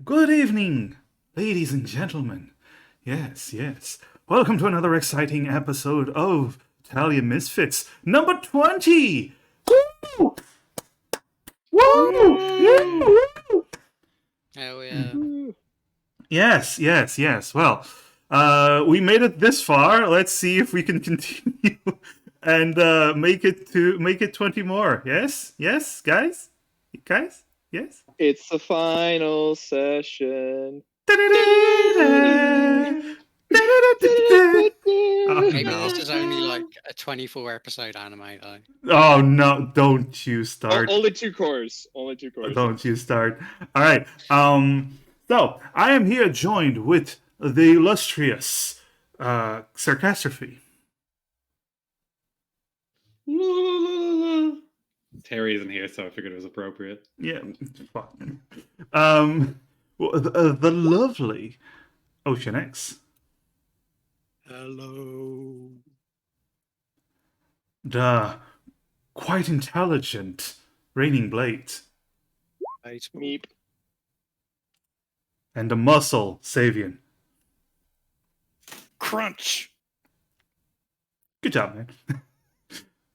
Good evening, ladies and gentlemen. Yes, yes. Welcome to another exciting episode of Talia Misfits, number 20! Woo! Woo! Yeah, Woo! woo! Oh yeah. Yes, yes, yes. Well, we made it this far. Let's see if we can continue and make it 20 more. Yes? Yes, guys? Guys? Yes? It's the final session. Oh Maybe no. this is only like a 24 episode anime though. Oh no, don't you start. Only two cores. Only two cores. Don't you start. All right. So I am here joined with the illustrious Sarcastrophe. Terry isn't here, so I figured it was appropriate. Yeah. Fuck. The lovely Ocean X. Hello. The quite intelligent Raining Blade. Meep. And the muscle Savian. Crunch. Good job, man.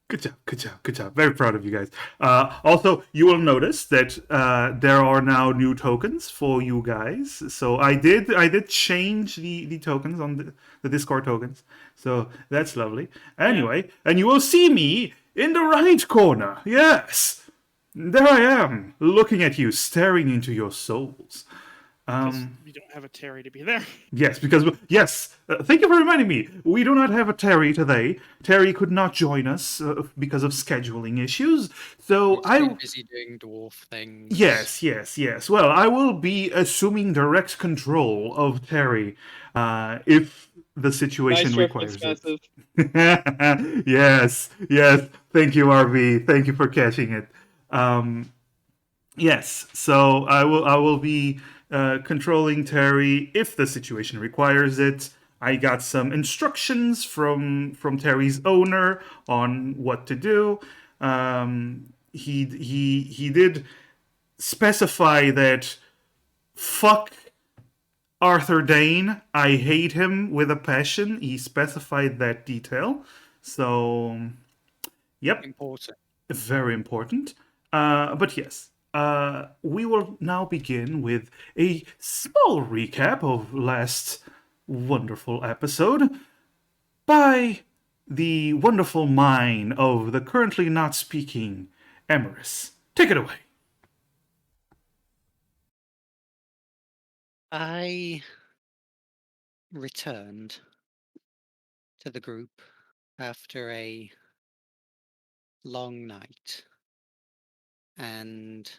Good job, good job, good job. Very proud of you guys. Also, you will notice that there are now new tokens for you guys. So I did change the tokens on the Discord tokens. So that's lovely. Anyway, and you will see me in the right corner. Yes, there I am, looking at you, staring into your souls. We don't have a Terry to be there. Yes, because thank you for reminding me. We do not have a Terry today. Terry could not join us because of scheduling issues. So He's too busy doing dwarf things. yes. Well, I will be assuming direct control of Terry if the situation Nice requires reference, it. Massive. Yes. Thank you, RV. Thank you for catching it. Yes, so I will be controlling Terry if the situation requires it. I got some instructions from Terry's owner on what to do. He did specify that fuck Arthur Dane. I hate him with a passion. He specified that detail. So, yep, Important. very important. But yes, we will now begin with a small recap of last wonderful episode by the wonderful mind of the currently not speaking Emerus. Take it away. I returned to the group after a long night and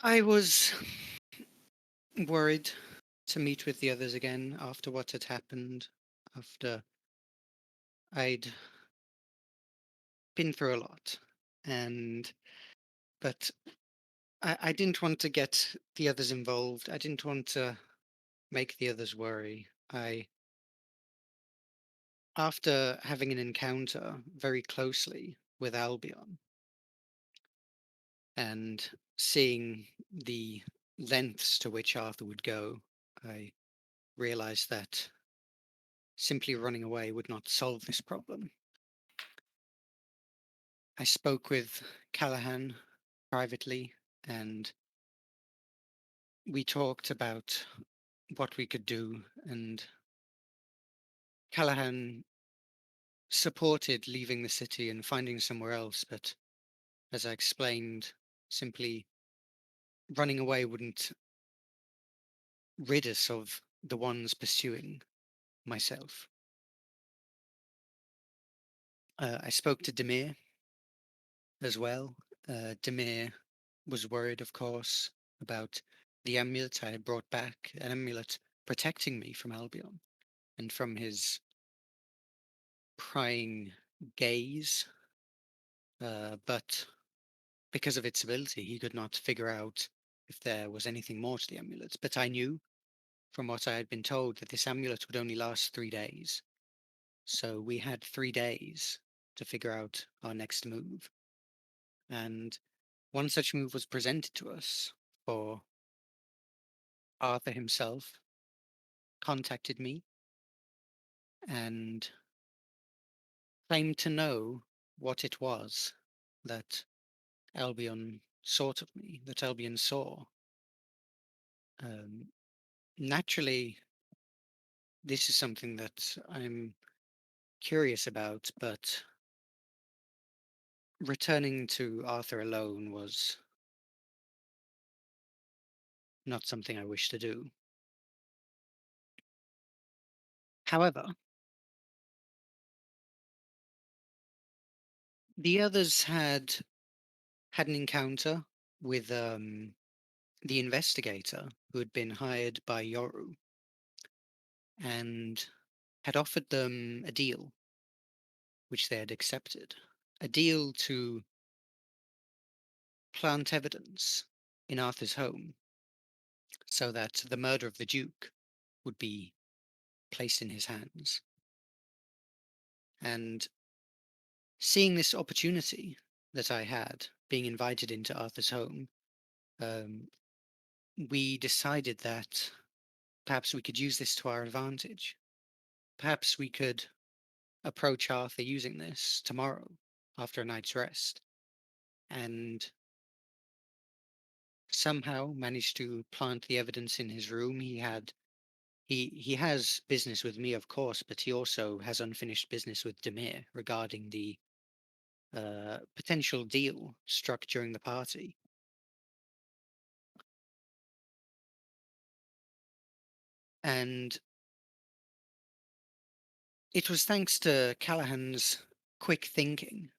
I was worried to meet with the others again after what had happened, after I'd been through a lot. But I didn't want to get the others involved. I didn't want to make the others worry. After having an encounter very closely with Albion and seeing the lengths to which Arthur would go, I realized that simply running away would not solve this problem. I spoke with Callahan privately and we talked about what we could do, and Callahan supported leaving the city and finding somewhere else, but as I explained, simply running away wouldn't rid us of the ones pursuing myself. I spoke to Demir as well. Demir was worried, of course, about the amulet I had brought back, an amulet protecting me from Albion and from his prying gaze. But because of its ability, he could not figure out if there was anything more to the amulet. But I knew, from what I had been told, that this amulet would only last 3 days. So we had 3 days to figure out our next move. And one such move was presented to us, for Arthur himself contacted me and claimed to know what it was that Albion sought of me, that Albion saw. Naturally, this is something that I'm curious about, but returning to Arthur alone was not something I wish to do. However, the others had an encounter with the investigator who had been hired by Yoru and had offered them a deal, which they had accepted. A deal to plant evidence in Arthur's home so that the murder of the Duke would be placed in his hands. And seeing this opportunity that I had, being invited into Arthur's home, we decided that perhaps we could use this to our advantage. Perhaps we could approach Arthur using this tomorrow after a night's rest and somehow manage to plant the evidence in his room. He has business with me, of course, but he also has unfinished business with Demir regarding the potential deal struck during the party. And it was thanks to Callahan's quick thinking,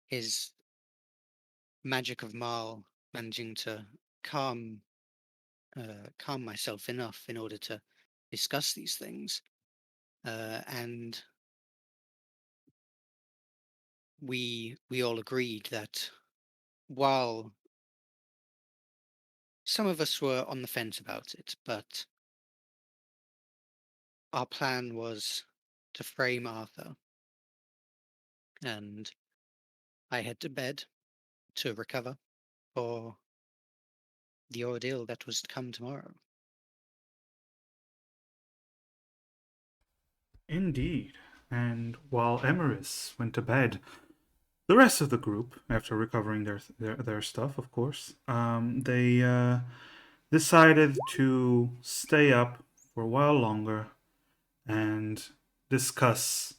his magic of Marl managing to calm myself enough in order to discuss these things, and we all agreed that while some of us were on the fence about it, but our plan was to frame Arthur, and I head to bed to recover for the ordeal that was to come tomorrow. Indeed. And while Emeris went to bed, the rest of the group, after recovering their stuff, of course, they decided to stay up for a while longer and discuss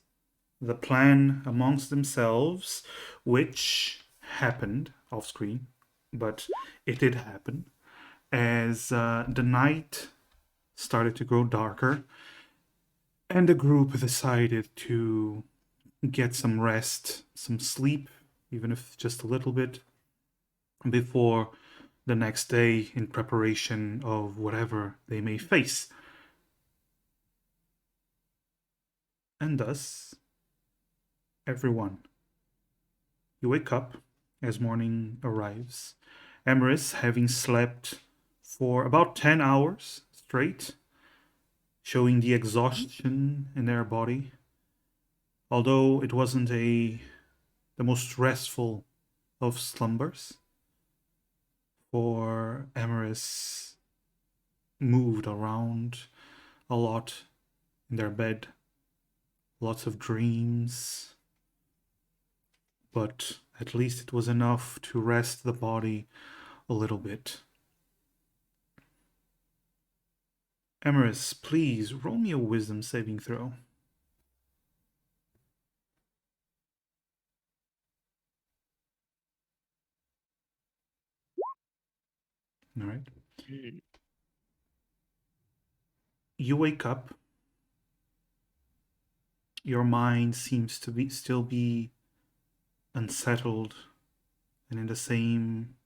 the plan amongst themselves, which happened off screen, but it did happen as the night started to grow darker, and the group decided to get some rest, some sleep, even if just a little bit, before the next day in preparation of whatever they may face. And thus, everyone, you wake up as morning arrives. Emeris, having slept for about 10 hours straight, showing the exhaustion in their body. Although it wasn't the most restful of slumbers, for Emeris moved around a lot in their bed, lots of dreams, but at least it was enough to rest the body a little bit. Emeris, please roll me a wisdom saving throw. All right. You wake up. Your mind seems to still be unsettled and in the same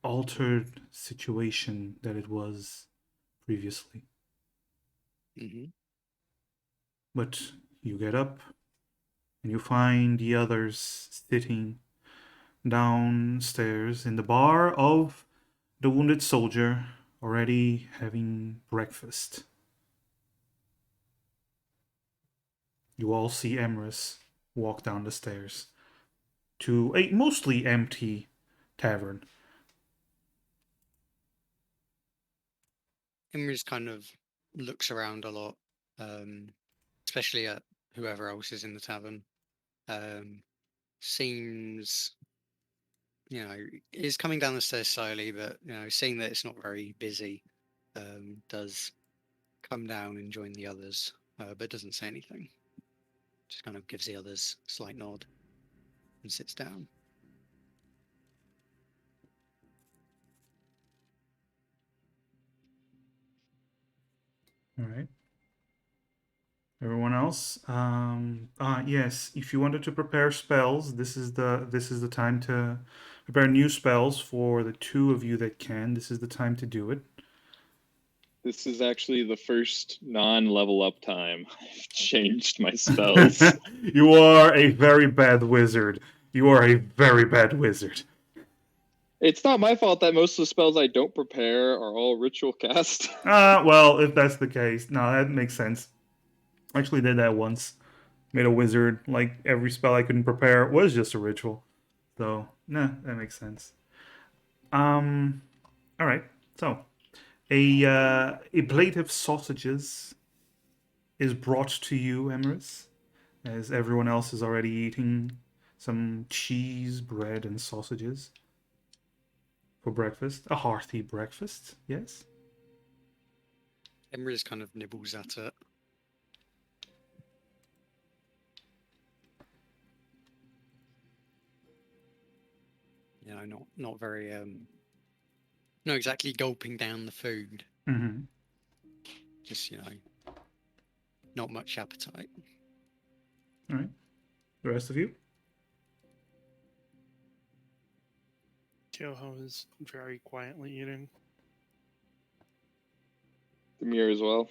altered situation that it was previously. Mm-hmm. But you get up and you find the others sitting downstairs in the bar of the Wounded Soldier, already having breakfast. You all see Emeris walk down the stairs to a mostly empty tavern. Imri's kind of looks around a lot, especially at whoever else is in the tavern. Seems, is coming down the stairs slowly, but seeing that it's not very busy, does come down and join the others, but doesn't say anything. Just kind of gives the others a slight nod and sits down. All right. Everyone else, yes. If you wanted to prepare spells, this is the time to prepare new spells for the two of you that can. This is the time to do it. This is actually the first non-level up time I've changed my spells. You are a very bad wizard. You are a very bad wizard. It's not my fault that most of the spells I don't prepare are all ritual cast. Well, if that's the case, no, that makes sense. I actually did that once. Made a wizard. Like, every spell I couldn't prepare was just a ritual. So, nah, that makes sense. All right. So, a plate of sausages is brought to you, Emerus, as everyone else is already eating some cheese, bread, and sausages for breakfast. A hearty breakfast, yes? Imri kind of nibbles at it. Not very not exactly gulping down the food. Mm-hmm. Just not much appetite. All right. The rest of you? Kyoho is very quietly eating. Demir as well.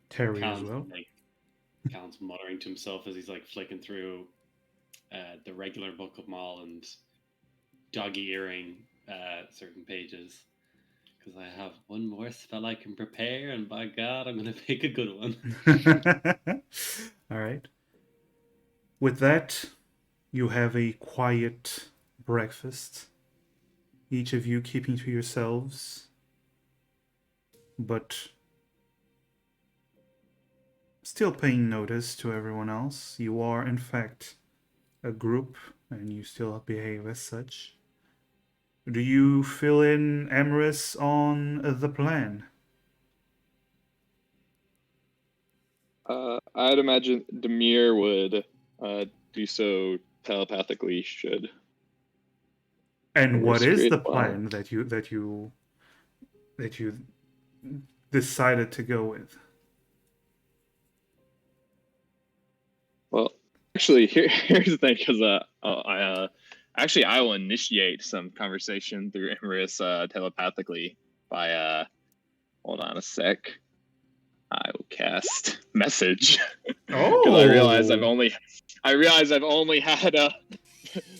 Terry as well. Callan's muttering to himself as he's like flicking through the regular book of Maul and dog-earing certain pages. Because I have one more spell I can prepare, and by God, I'm going to pick a good one. All right. With that, you have a quiet breakfast. Each of you keeping to yourselves, but still paying notice to everyone else. You are, in fact, a group, and you still behave as such. Do you fill in Emerus on the plan? I'd imagine Demir would do so telepathically. Should. And what is the Plan. plan that you decided to go with? Well, actually, here's the thing, because I will initiate some conversation through Emrys telepathically by hold on a sec. I will cast message. Oh, Because I realize I've only had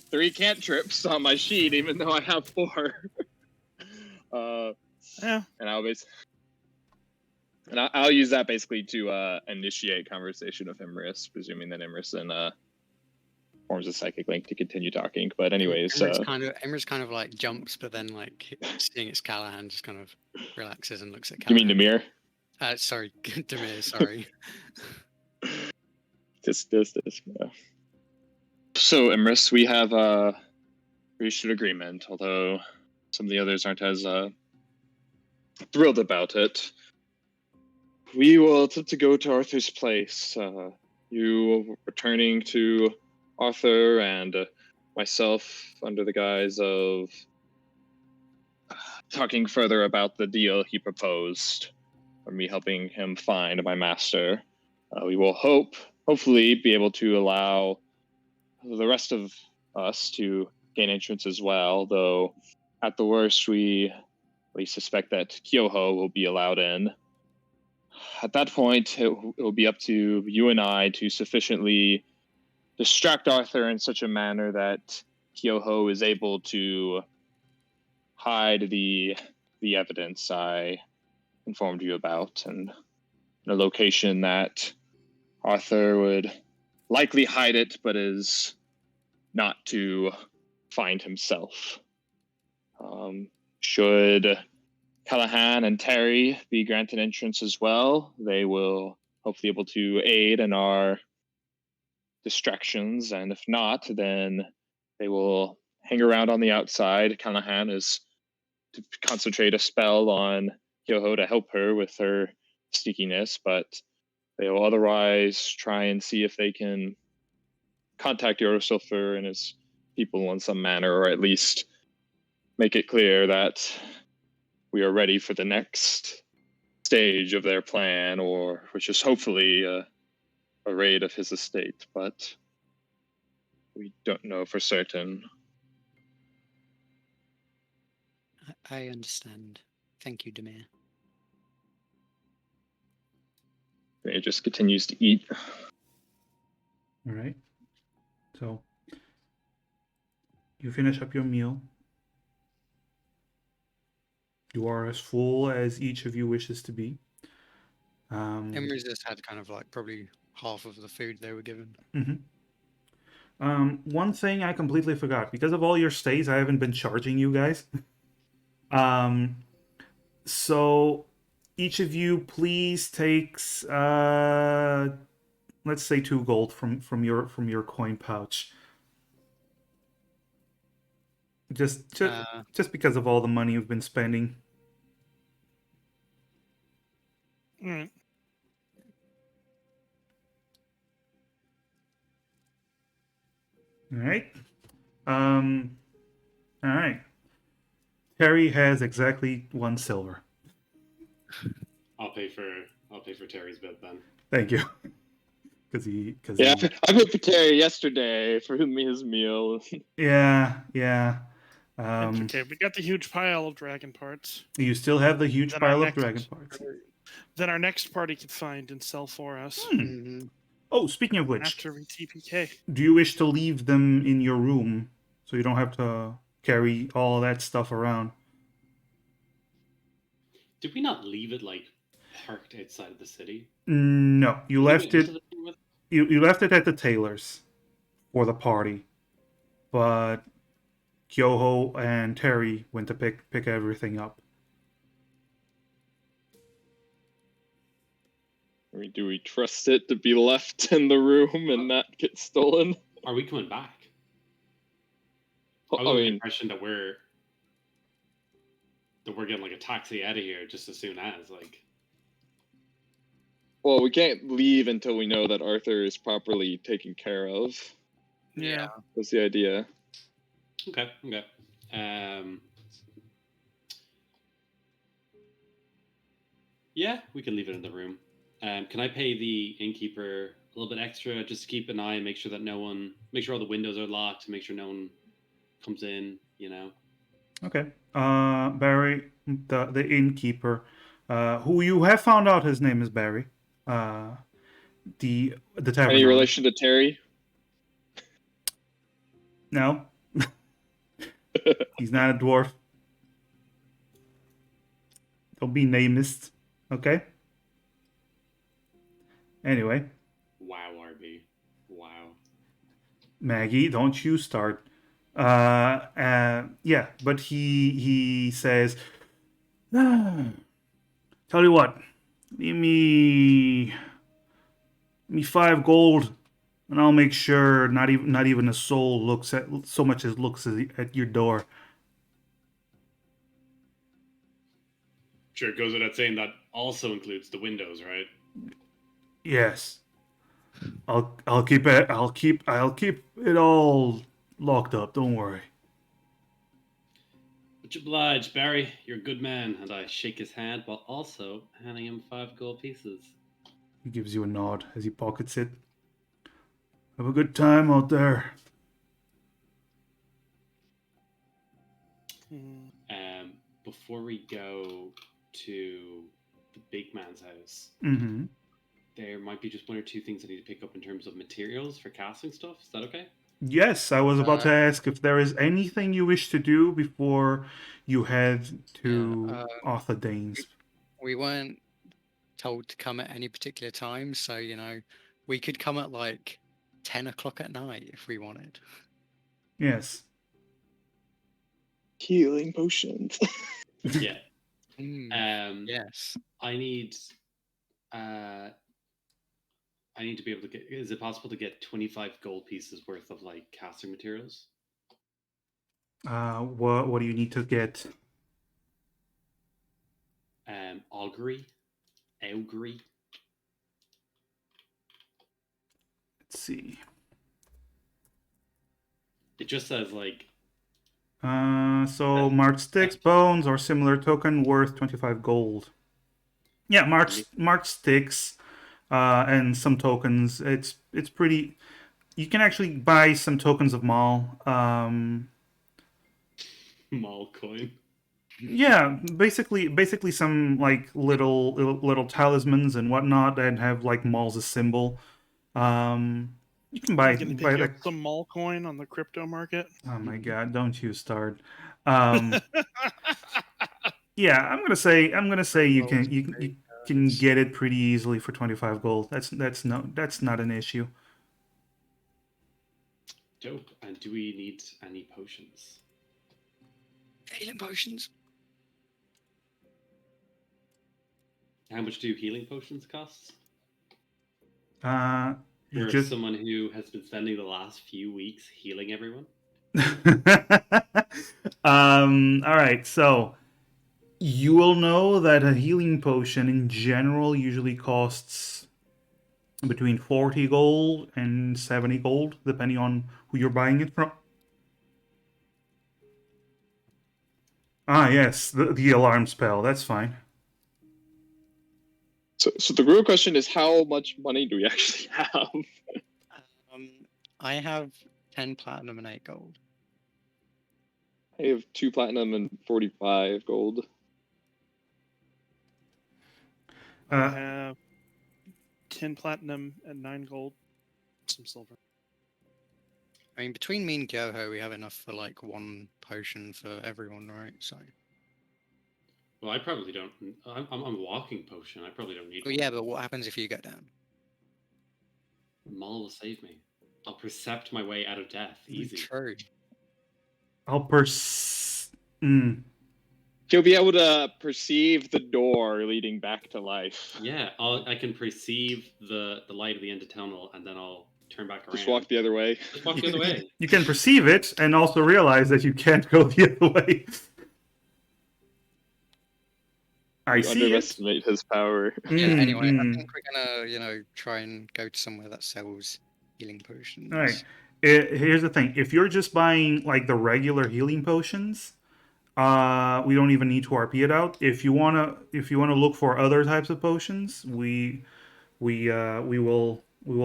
3 cantrips on my sheet, even though I have 4. Yeah. And I'll use that basically to initiate conversation with Emrys, presuming that Emrys then forms a psychic link to continue talking. But anyways, Emrys kind of like jumps, but then like seeing it's Callahan, just kind of relaxes and looks at you Callahan. mean Demir? Sorry, Demir. Sorry. This. Yeah. So Emrys, we have reached an agreement, although some of the others aren't as thrilled about it. We will attempt to go to Arthur's place. You returning to Arthur and myself under the guise of talking further about the deal he proposed, or me helping him find my master. We will hopefully be able to allow the rest of us to gain entrance as well, though at the worst we suspect that Kyoho will be allowed in. At that point, it will be up to you and I to sufficiently distract Arthur in such a manner that Kyoho is able to hide the evidence I informed you about, and in a location that Arthur would likely hide it, but is not to find himself. Should Callahan and Terry be granted entrance as well, they will hopefully able to aid in our distractions, and if not, then they will hang around on the outside. Callahan is to concentrate a spell on Yoho to help her with her sneakiness, but they will otherwise try and see if they can contact Eurosilver and his people in some manner, or at least make it clear that we are ready for the next stage of their plan, or which is hopefully a raid of his estate, but we don't know for certain. I understand. Thank you, Demir. He just continues to eat. All right. So you finish up your meal. You are as full as each of you wishes to be. Emery's just had kind of like probably half of the food they were given. One thing I completely forgot. Because of all your stays, I haven't been charging you guys. So each of you please takes let's say 2 gold from your coin pouch. Just because of all the money you've been spending. All right. All right. All right. Terry has exactly 1 silver. I'll pay for Terry's bit then. Thank you. Because I paid for Terry yesterday for his meal. Yeah. It's okay. We got the huge pile of dragon parts You still have the huge that pile of dragon parts. that our next party could find and sell for us Oh, speaking of which, after we TPK. do you wish to leave them in your room so you don't have to carry all that stuff around? Did we not leave it like parked outside of the city? No, you left it. With... You left it at the tailor's for the party, but Kyoho and Terry went to pick everything up. I mean, do we trust it to be left in the room and not get stolen? Are we coming back? I mean, the impression that we're getting like a taxi out of here just as soon as like. Well, we can't leave until we know that Arthur is properly taken care of. Yeah. That's the idea. Okay. Yeah, we can leave it in the room. Can I pay the innkeeper a little bit extra just to keep an eye and make sure that make sure all the windows are locked, to make sure no one comes in, you know? Okay. Barry, the innkeeper, who you have found out his name is Barry. The tavern. Any relation to Terry? No. He's not a dwarf. Don't be namist, okay? Anyway. Wow, RB. Wow. Maggie, don't you start. Yeah, but he says, tell you what, give me 5 gold, and I'll make sure not even a soul looks at so much as looks at your door. Sure, it goes without saying that also includes the windows, right? Yes. I'll keep it all locked up. Don't worry. Much obliged, Barry. You're a good man. And I shake his hand while also handing him 5 gold pieces. He gives you a nod as he pockets it. Have a good time out there. Before we go to the big man's house, there might be just 1 or 2 things I need to pick up in terms of materials for casting stuff. Is that okay? Yes, I was about to ask if there is anything you wish to do before you head to Arthur Dane's. We weren't told to come at any particular time, so We could come at like 10 o'clock at night if we wanted. Yes. Healing potions. Yeah. Yes. I need to be able to get. Is it possible to get 25 gold pieces worth of like casting materials? What do you need to get? Augury. Let's see. It just says like. So marked sticks, bones, or similar token worth 25 gold. Yeah, marked sticks, and some tokens. It's pretty. You can actually buy some tokens of Maul. Mall coin. Yeah, basically some like little talismans and whatnot that have like Maul's a symbol. You can buy Can buy pick that. up some mall coin on the crypto market. Oh my god! Don't you start. Yeah, I'm gonna say you can get it pretty easily for 25 gold. That's not an issue. Dope. And do we need any potions? Healing potions. How much do healing potions cost? You For just someone who has been spending the last few weeks healing everyone. All right, so you will know that a healing potion in general usually costs between 40 gold and 70 gold, depending on who you're buying it from. Ah, yes, the alarm spell. That's fine. So the real question is, how much money do we actually have? I have 10 platinum and 8 gold. I have 2 platinum and 45 gold. I have 10 platinum and 9 gold, some silver. I mean, between me and Gyoho, we have enough for like 1 potion for everyone, right? So. Well, I probably don't. I'm a walking potion. I probably don't need. Well, yeah, but what happens if you go down? Maul will save me. I'll percept my way out of death. Easy. True. He'll be able to perceive the door leading back to life. Yeah, I can perceive the light of the end of tunnel, and then I'll turn back around. Just walk the other way. Just walk the other way. You can perceive it and also realize that you can't go the other way. I see underestimate his power. Yeah, anyway, I think we're gonna, try and go to somewhere that sells healing potions. All right. Here's the thing: if you're just buying like the regular healing potions, we don't even need to RP it out. If you wanna look for other types of potions, we will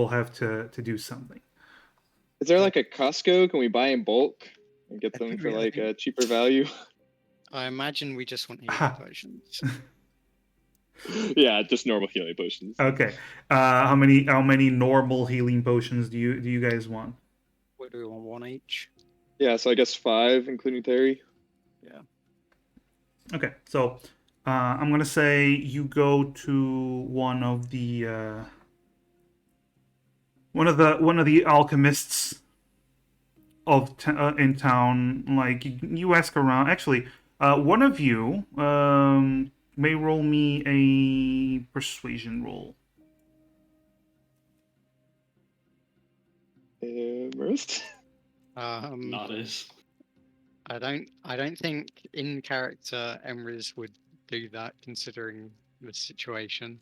have to do something. Is there like a Costco? Can we buy in bulk and get them for like a cheaper value? I imagine we just want healing potions. Yeah, just normal healing potions. Okay. How many normal healing potions do you guys want? What do we want? 1 each? Yeah, so I guess 5, including Terry. Yeah. Okay, so I'm gonna say you go to one of the alchemists in town. Like you ask around. Actually, one of you may roll me a persuasion roll. Mirth? Not it. I don't think in character Emrys would do that, considering the situation.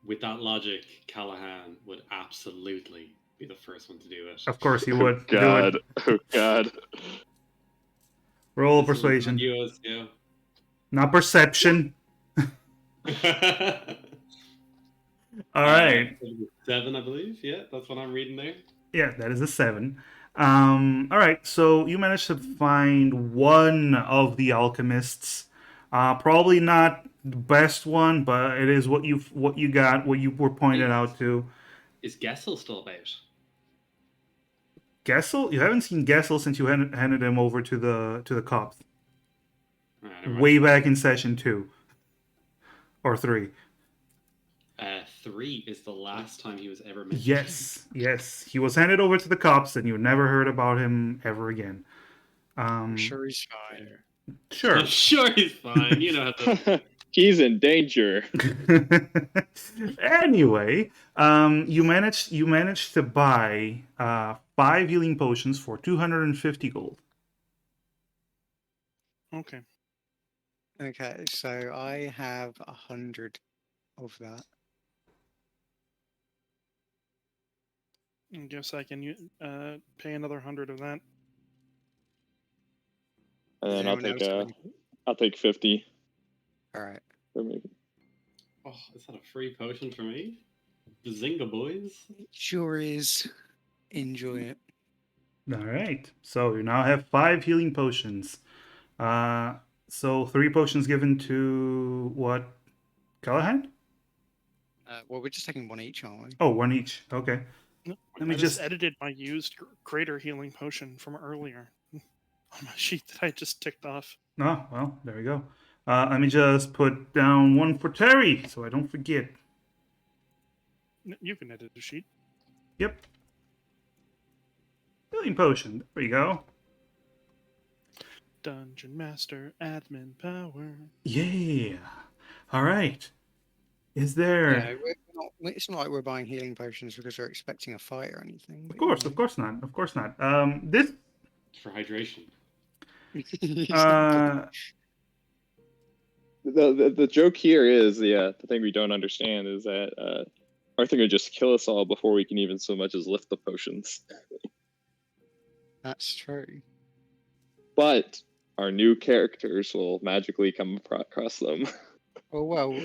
With that logic, Callahan would absolutely be the first one to do it. Of course he would. Oh God. Oh God. Roll persuasion. Not perception. All right. 7, I believe. Yeah, that's what I'm reading there. Yeah, that is a 7. All right, so you managed to find one of the alchemists. Probably not the best one, but it is what you got, what you were pointed out to. Is Gessel still about? Gessel? You haven't seen Gessel since you handed him over to the cops. Right, way back in session 2 or 3. 3 is the last time he was ever mentioned. Yes. He was handed over to the cops, and you never heard about him ever again. I'm sure he's fine. Sure. I'm sure he's fine. You know how to... He's in danger. Anyway, you managed to buy 5 healing potions for 250 gold. Okay. Okay, so I have 100 of that. I guess I can pay another 100 of that. And Does then I'll anyone take else have any? I'll take 50. All right. Or maybe. Oh, is that a free potion for me? Bazinga, boys. It sure is. Enjoy it. All right. So you now have 5 healing potions. So 3 potions given to what? Callahan? Well, we're just taking one each, aren't we? Oh, 1 each. Okay. No, Let me I just- edited my used greater healing potion from earlier on my sheet that I just ticked off. Oh, well, there we go. Let me just put down 1 for Terry so I don't forget. You can edit the sheet. Yep. Healing potion. There we go. Dungeon Master Admin Power. Yeah. All right. Is there? Yeah, it's not like we're buying healing potions because we're expecting a fight or anything. Of but, course not. Of course not. This. For hydration. The joke here is the thing we don't understand is that Arthur could just kill us all before we can even so much as lift the potions. That's true. But our new characters will magically come across them. Well,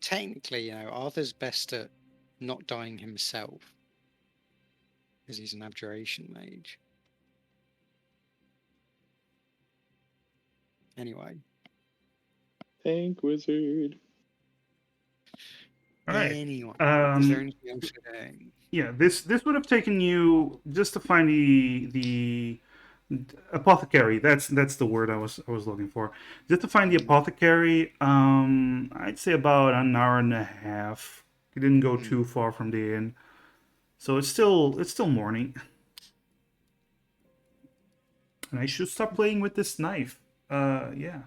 technically, Arthur's best at not dying himself because he's an abjuration mage. Anyway. Tank wizard. All right. Anyway, is there anything else you're doing? Yeah, this would have taken you just to find the apothecary. That's the word I was looking for. Just to find the apothecary. I'd say about an hour and a half. You didn't go too far from the inn, so it's still morning. And I should stop playing with this knife. Yeah, I'm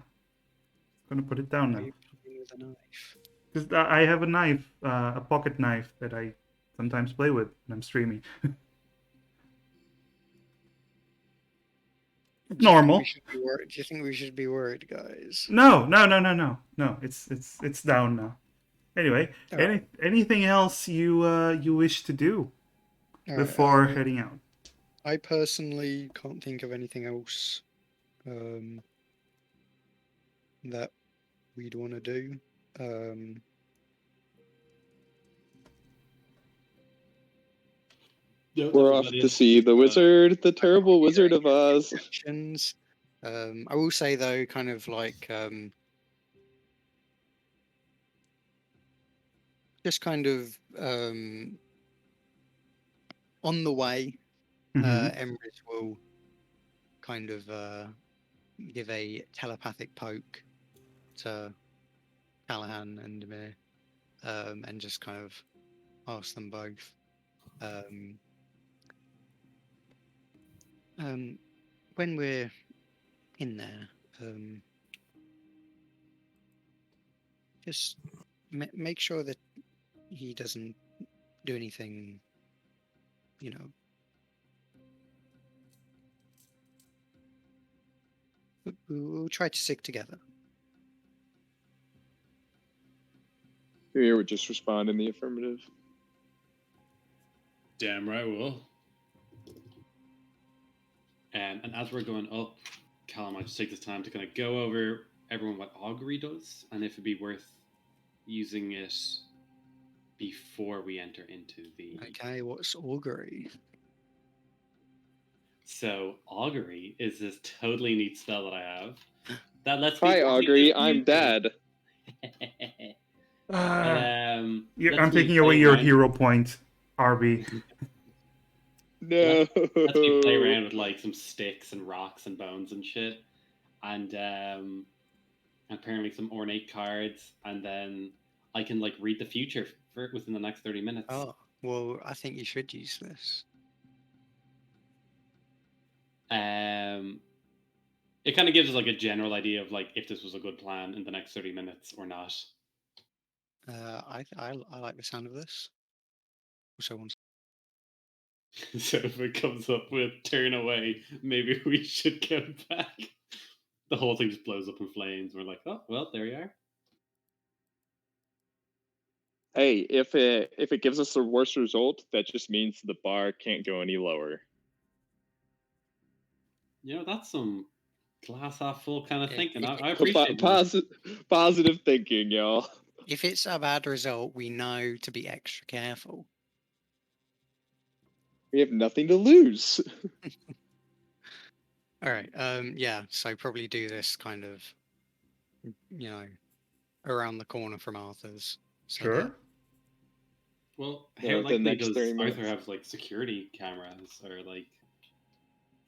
gonna put it down now. Are you playing with a knife? Because I have a knife, a pocket knife that I sometimes play with when I'm streaming. Normal. Do you think we should be worried, guys? No. It's down now. Anyway, All right. anything else you wish to do All right, before heading out? I personally can't think of anything else that we'd want to do. We're off to see the wizard, the terrible Wizard of Oz. Actions. I will say though, kind of like just kind of on the way, Emrys will kind of give a telepathic poke to Callahan and Demir, and just kind of ask them both. When we're in there, just make sure that he doesn't do anything, we'll try to stick together. Here would just respond in the affirmative. Damn right will. And as we're going up, Callum might just take this time to kind of go over everyone what augury does, and if it'd be worth using it before we enter into the... Okay, what's augury? So, augury is this totally neat spell that I have. That lets me... Hi, augury. I'm Dad. I'm taking away your hero point, RB. No. Lets me play around with like some sticks and rocks and bones and shit, and apparently some ornate cards, and then I can like read the future within the next 30 minutes. Oh, well, I think you should use this. It kind of gives us like a general idea of like if this was a good plan in the next 30 minutes or not. I like the sound of this. Also, one So if it comes up with turn away, maybe we should go back. The whole thing just blows up in flames. We're like, oh well, there you are. Hey, if it gives us the worst result, that just means the bar can't go any lower. You know, that's some glass half full kind of If- thinking. if I it- appreciate it. Positive thinking, y'all. If it's a bad result, we know to be extra careful. We have nothing to lose. All right. Yeah. So probably do this kind of, you know, around the corner from Arthur's. So that- Sure. Well, Yeah, how the likely next does 30 Arthur minutes. have like security cameras or like?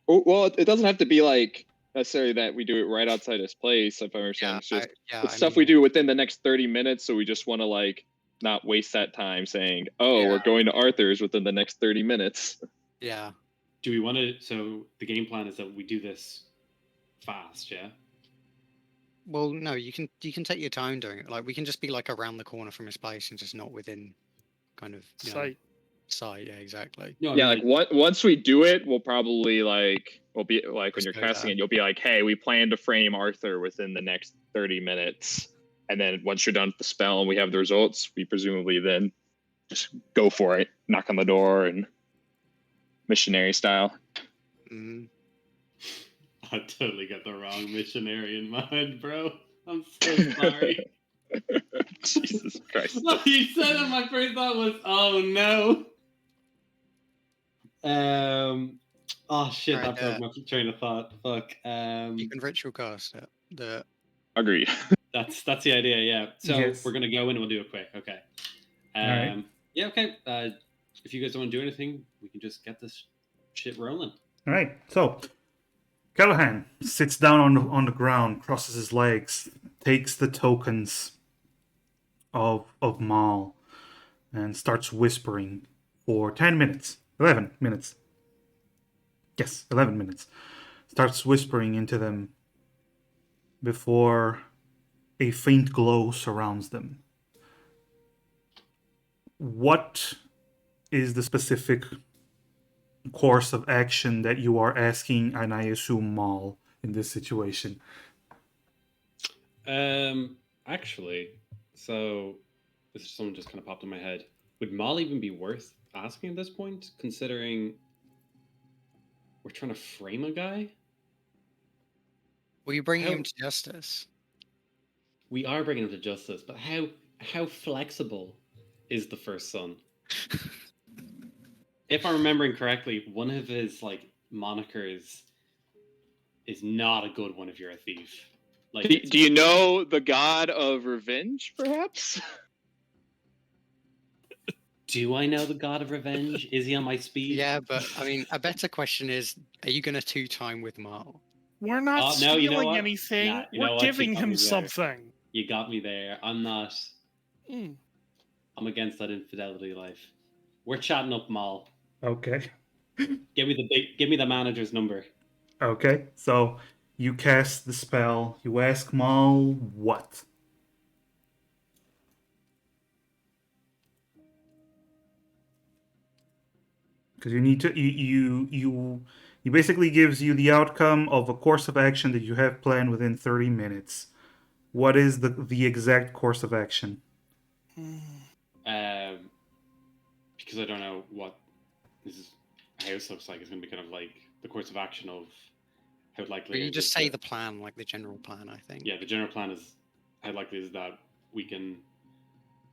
Oh, well, it doesn't have to be like necessarily that we do it right outside his place. If I understand, it's just it's stuff we do within the next 30 minutes. So we just want to like not waste that time saying, "Oh, Yeah. we're going to Arthur's within the next 30 minutes." Yeah. Do we want to? So the game plan is that we do this fast, yeah. Well, no, you can take your time doing it. Like we can just be like around the corner from his place and just not within kind of Sight. Sight. Yeah, exactly. No, I Yeah, mean, like once we do it, we'll probably we'll be like when Just you're go casting there. it, you'll be like, "Hey, we plan to frame Arthur within the next 30 minutes." And then once you're done with the spell and we have the results, we presumably then just go for it, knock on the door, and missionary style. Mm. I totally got the wrong missionary in mind, bro. I'm so sorry. Jesus Christ. Like you said it, my first thought was, oh no. Oh shit, Alright, that broke my train of thought. Fuck. You can ritual cast it. Agreed. That's the idea, yeah. So Yes. we're gonna go in and we'll do it quick, okay. Alright. Yeah, okay. If you guys don't want to do anything, we can just get this shit rolling. All right. So Callahan sits down on the ground, crosses his legs, takes the tokens of Mal, and starts whispering for 10 minutes. 11 minutes. Yes, 11 minutes. Starts whispering into them before a faint glow surrounds them. What is the specific course of action that you are asking, and I assume Mal, in this situation? Actually, so this is something just kind of popped in my head. Would Maul even be worth asking at this point, considering we're trying to frame a guy? Will you bring How- him to justice? We are bringing him to justice, but how flexible is the first son? If I'm remembering correctly, one of his like monikers is not a good one if you're a thief. Like, Do you know the god of revenge, perhaps? do I know the god of revenge? Is he on my speed? Yeah, but I mean, a better question is, are you going to two-time with Marl? We're not Oh, no, stealing you know what? anything. Nah, you know We're what? You giving got him me there. something. You got me there. I'm not. Mm. I'm against that infidelity life. We're chatting up Mal. Okay. Give me the manager's number. Okay, so you cast the spell. You ask Mal what? Because you need to he basically gives you the outcome of a course of action that you have planned within 30 minutes. What is the exact course of action? Because I don't know what this house looks like. It's going to be kind of like the course of action of how likely. But you is just it say that- the plan, like the general plan, I think. Yeah, the general plan is how likely is that we can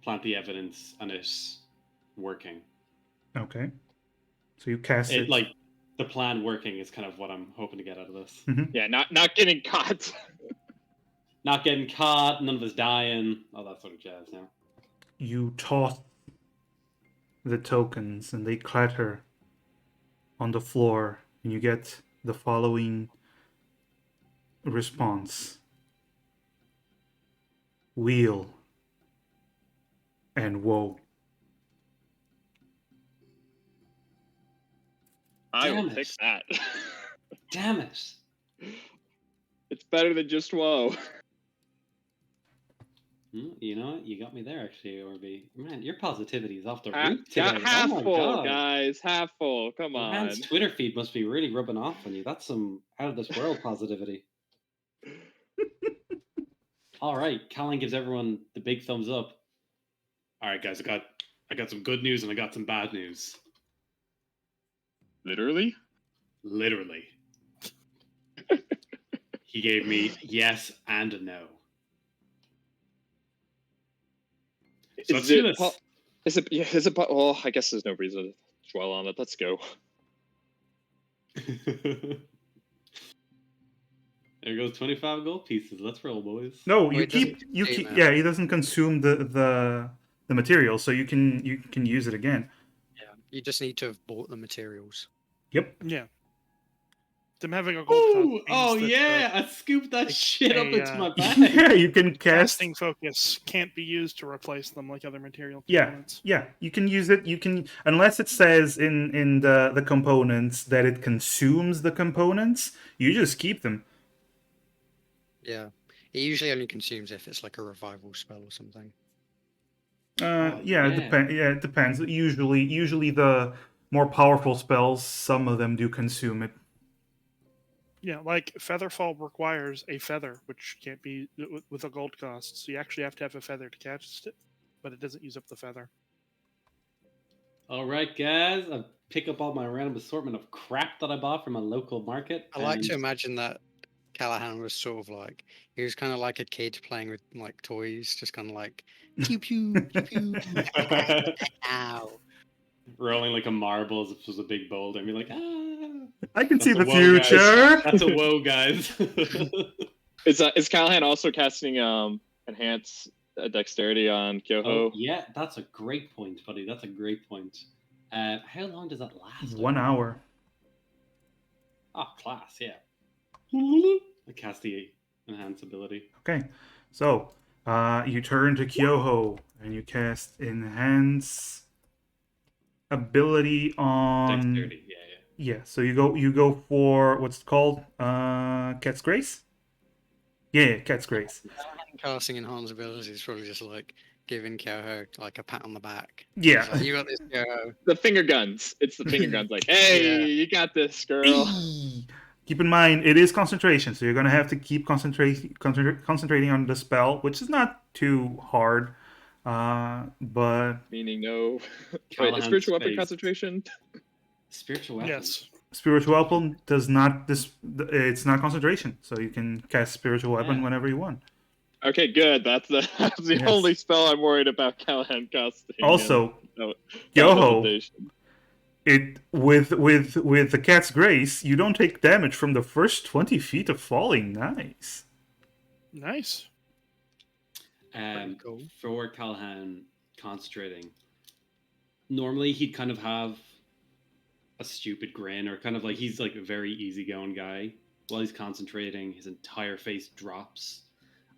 plant the evidence and it's working. Okay. So you cast it. Like the plan working is kind of what I'm hoping to get out of this. Mhm. Yeah, not getting caught. Not getting caught, none of us dying, all that sort of jazz. Yeah. You toss the tokens and they clatter on the floor, and you get the following response: wheel and woe. I will Damn pick it. that. Damn it. It's better than just woe. You know what? You got me there, actually, Orby. Man, your positivity is off the Ha- roof today. half Oh my full, god. guys. Half full. Come on. Man's Twitter feed must be really rubbing off on you. That's some out of this world positivity. All right, Callan gives everyone the big thumbs up. All right, guys, I got some good news and I got some bad news. Literally? Literally. He gave me yes and a no. So let's do this. Is it? Well, I guess there's no reason to dwell on it. Let's go. There goes 25 gold pieces. Let's roll, boys. No, Well, you it doesn't keep consume it. yeah, he doesn't consume the material, so you can use it again. Yeah, you just need to have bought the materials. Yep. Yeah. Them having a gold cost Ooh, means oh that, yeah, I scooped that like shit up a, into my bag. Yeah, you can cast. casting focus can't be used to replace them like other material Yeah, components. yeah, you can use it. You can, unless it says in the components that it consumes the components, you just keep them. Yeah, it usually only consumes if it's like a revival spell or something. Yeah, yeah. it depends. Usually the more powerful spells, some of them do consume it. Yeah, like Featherfall requires a feather, which can't be with a gold cost. So you actually have to have a feather to cast it, but it doesn't use up the feather. All right, guys, I pick up all my random assortment of crap that I bought from a local market. I like and- to imagine that Callahan was sort of like, he was kind of like a kid playing with like toys, just kind of like pew pew pew pew. Ow. rolling like a marble as if it was a big boulder and be like, ah. I can That's see a the woe, guys. future. That's a woe, guys. Is Callahan also casting enhance dexterity on Kyoho? Oh, yeah, that's a great point, buddy. That's a great point. How long does that last? 1 hour. Oh, class, yeah. I cast the enhance ability. Okay, so you turn to Kyoho and you cast enhance ability on. Dexterity, yeah. Yeah, so you go for what's it called? Cat's Grace? Yeah, Cat's Grace. Casting enhanced abilities is probably just like giving Kyoho like a pat on the back. Yeah. It's like, you got this, Kyoho. The finger guns. It's the finger guns. Like, hey, Yeah. you got this, girl. Keep in mind, it is concentration, so you're going to have to keep concentrating on the spell, which is not too hard. But Meaning no. Wait, Callahan's is spiritual weapon face. concentration? Spiritual weapon. Yes. spiritual weapon does not it's not concentration, so you can cast spiritual weapon Yeah. whenever you want. Okay, good. That's the Yes. only spell I'm worried about Callahan casting. Also, No, Yoho, concentration. it with the Cat's Grace, you don't take damage from the first 20 feet of falling. Nice. Nice. Pretty cool. For Callahan concentrating, normally he'd kind of have a stupid grin, or kind of like he's like a very easygoing guy. While he's concentrating, his entire face drops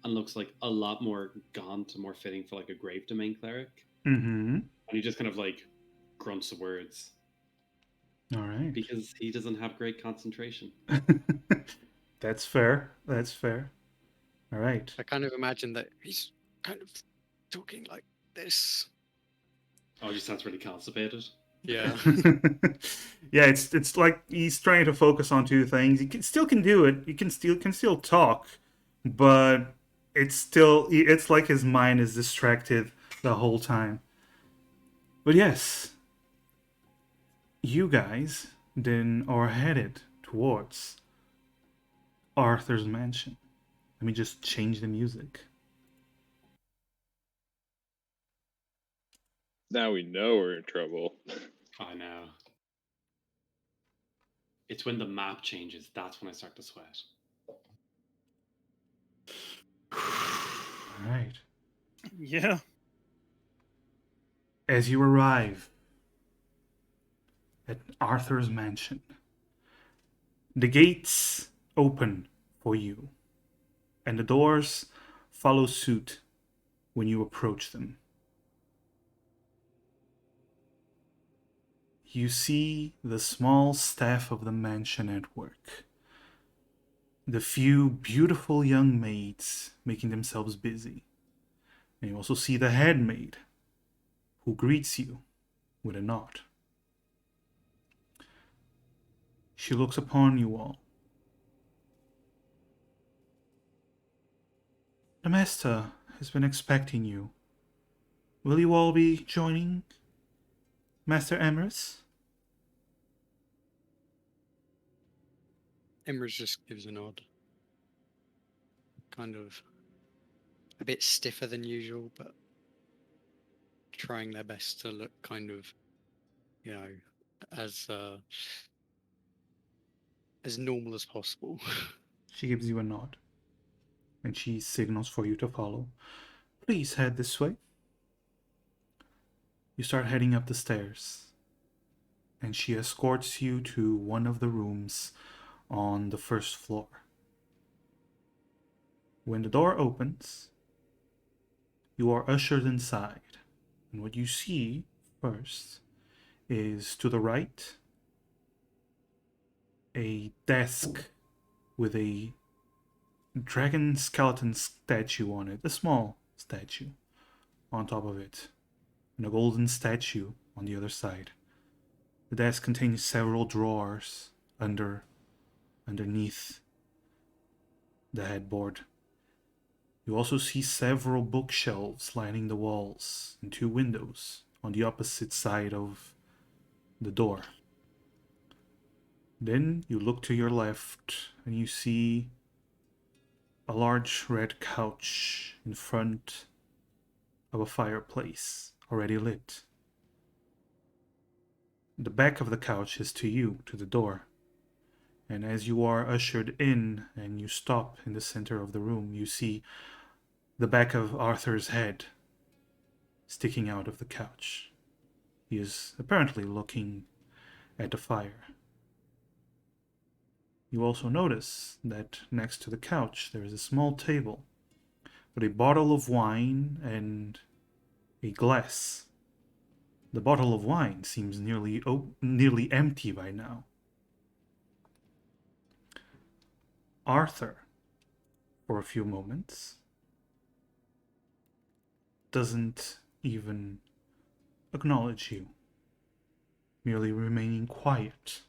and looks like a lot more gaunt and more fitting for like a Grave Domain cleric. Mm-hmm. And he just kind of like grunts the words All right. because he doesn't have great concentration. That's fair. That's fair. All right. I kind of imagine that he's kind of talking like this. Oh, he just sounds really constipated. Yeah. Yeah, it's like he's trying to focus on two things. He still can do it. He can still talk, but it's like his mind is distracted the whole time. But yes, you guys then are headed towards Arthur's mansion. Let me just change the music. Now we know we're in trouble. I know. It's when the map changes, that's when I start to sweat. All right. Yeah. As you arrive at Arthur's mansion, the gates open for you, and the doors follow suit when you approach them. you see the small staff of the mansion at work. The few beautiful young maids making themselves busy. And you also see the head maid, who greets you with a nod. She looks upon you all. The master has been expecting you. Will you all be joining Master Emrys? Emrys just gives a nod. Kind of a bit stiffer than usual, but trying their best to look kind of, as normal as possible. She gives you a nod, and she signals for you to follow. Please head this way. You start heading up the stairs, and she escorts you to one of the rooms on the first floor. When the door opens, you are ushered inside, and what you see first is to the right a desk with a dragon skeleton statue on it, a small statue on top of it, and a golden statue on the other side. The desk contains several drawers underneath the headboard. You also see several bookshelves lining the walls and 2 windows on the opposite side of the door. Then you look to your left and you see a large red couch in front of a fireplace already lit. The back of the couch is to you, to the door. And as you are ushered in and you stop in the center of the room, you see the back of Arthur's head sticking out of the couch. He is apparently looking at the fire. You also notice that next to the couch there is a small table with a bottle of wine and a glass. The bottle of wine seems nearly empty by now. Arthur, for a few moments, doesn't even acknowledge you, merely remaining quiet.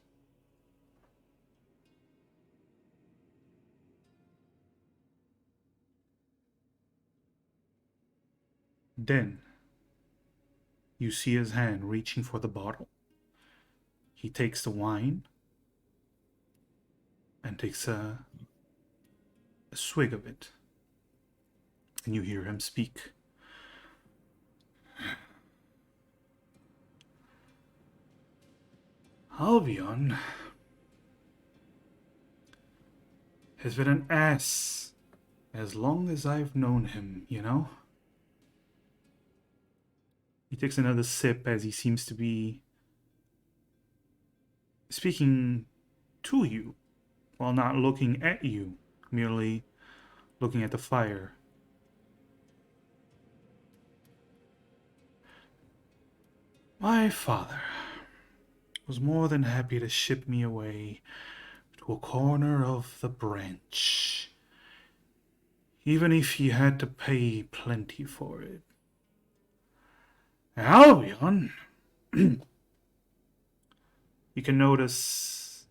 Then, you see his hand reaching for the bottle. He takes the wine and takes a swig of it. And you hear him speak. Albion has been an ass as long as I've known him, you know? He takes another sip as he seems to be speaking to you while not looking at you, merely looking at the fire. My father was more than happy to ship me away to a corner of the branch, even if he had to pay plenty for it. Albion, you can notice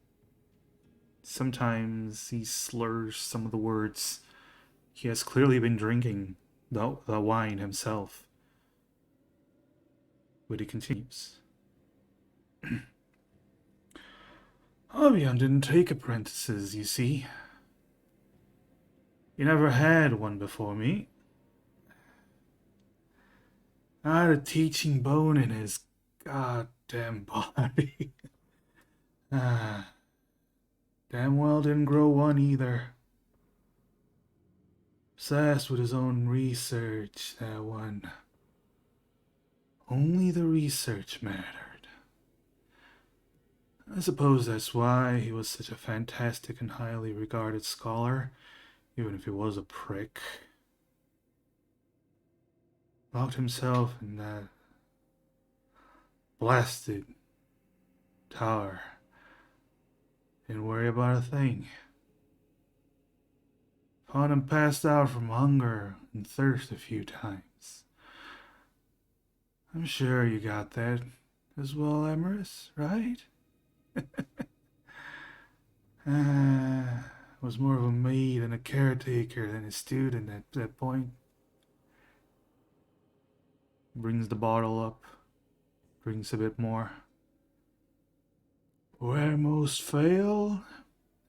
sometimes he slurs some of the words. He has clearly been drinking the wine himself. But he continues. Albion didn't take apprentices, you see. He never had one before me. Not a teaching bone in his goddamn body. Damn well didn't grow one either. Obsessed with his own research, that one. Only the research mattered. I suppose that's why he was such a fantastic and highly regarded scholar, even if he was a prick. Locked himself in that blasted tower. Didn't worry about a thing. Found him passed out from hunger and thirst a few times. I'm sure you got that as well, Emerus, right? Was more of a maid and a caretaker than a student at that point. Brings the bottle up, drinks a bit more. Where most fail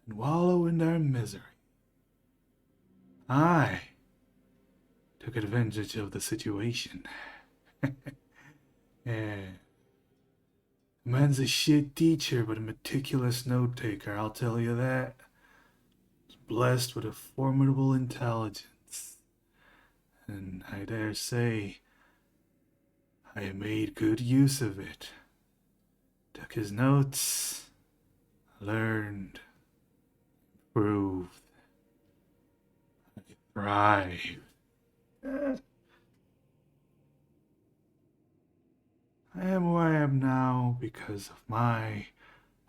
and wallow in their misery. I took advantage of the situation. Yeah. The man's a shit teacher, but a meticulous note taker, I'll tell you that. He's blessed with a formidable intelligence. And I dare say, I made good use of it. Took his notes, learned, improved, thrived. I am who I am now because of my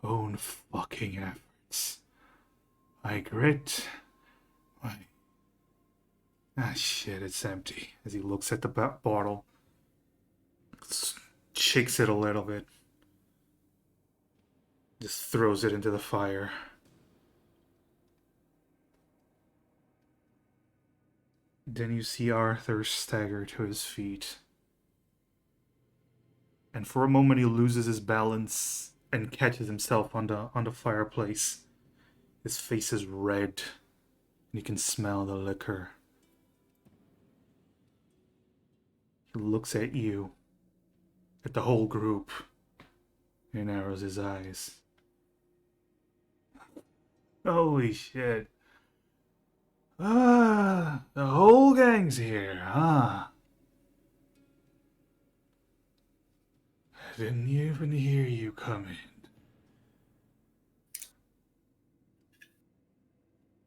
own fucking efforts. My grit, my... Ah, shit, it's empty. As he looks at the bottle, shakes it a little bit, just throws it into the fire. Then you see Arthur stagger to his feet. And for a moment he loses his balance and catches himself on the fireplace. His face is red, and you can smell the liquor. He looks at you, at the whole group, and narrows his eyes. Holy shit. Ah, the whole gang's here, huh? I didn't even hear you come in.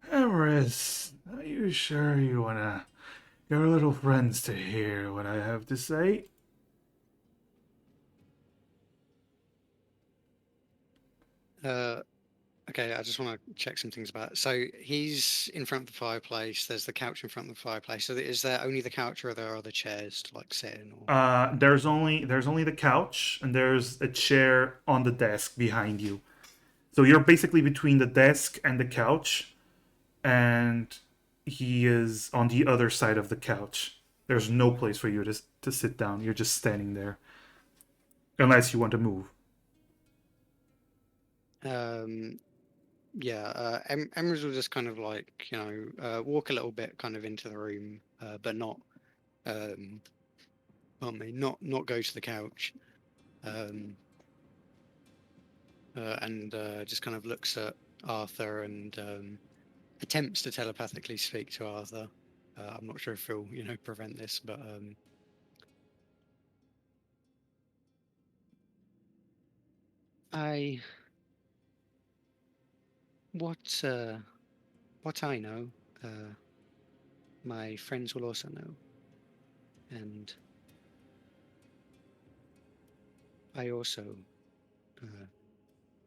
Emerus, are you sure you want your little friends to hear what I have to say? Okay, I just want to check some things about. So he's in front of the fireplace. There's the couch in front of the fireplace. So is there only the couch, or are there other chairs to like sit in? Or... There's only the couch, and there's a chair on the desk behind you. So you're basically between the desk and the couch, and he is on the other side of the couch. There's no place for you to sit down. You're just standing there, unless you want to move. Yeah, Emrys will just kind of like, walk a little bit kind of into the room, but not, not go to the couch. And just kind of looks at Arthur and attempts to telepathically speak to Arthur. I'm not sure if he'll, prevent this, but what I know, my friends will also know, and I also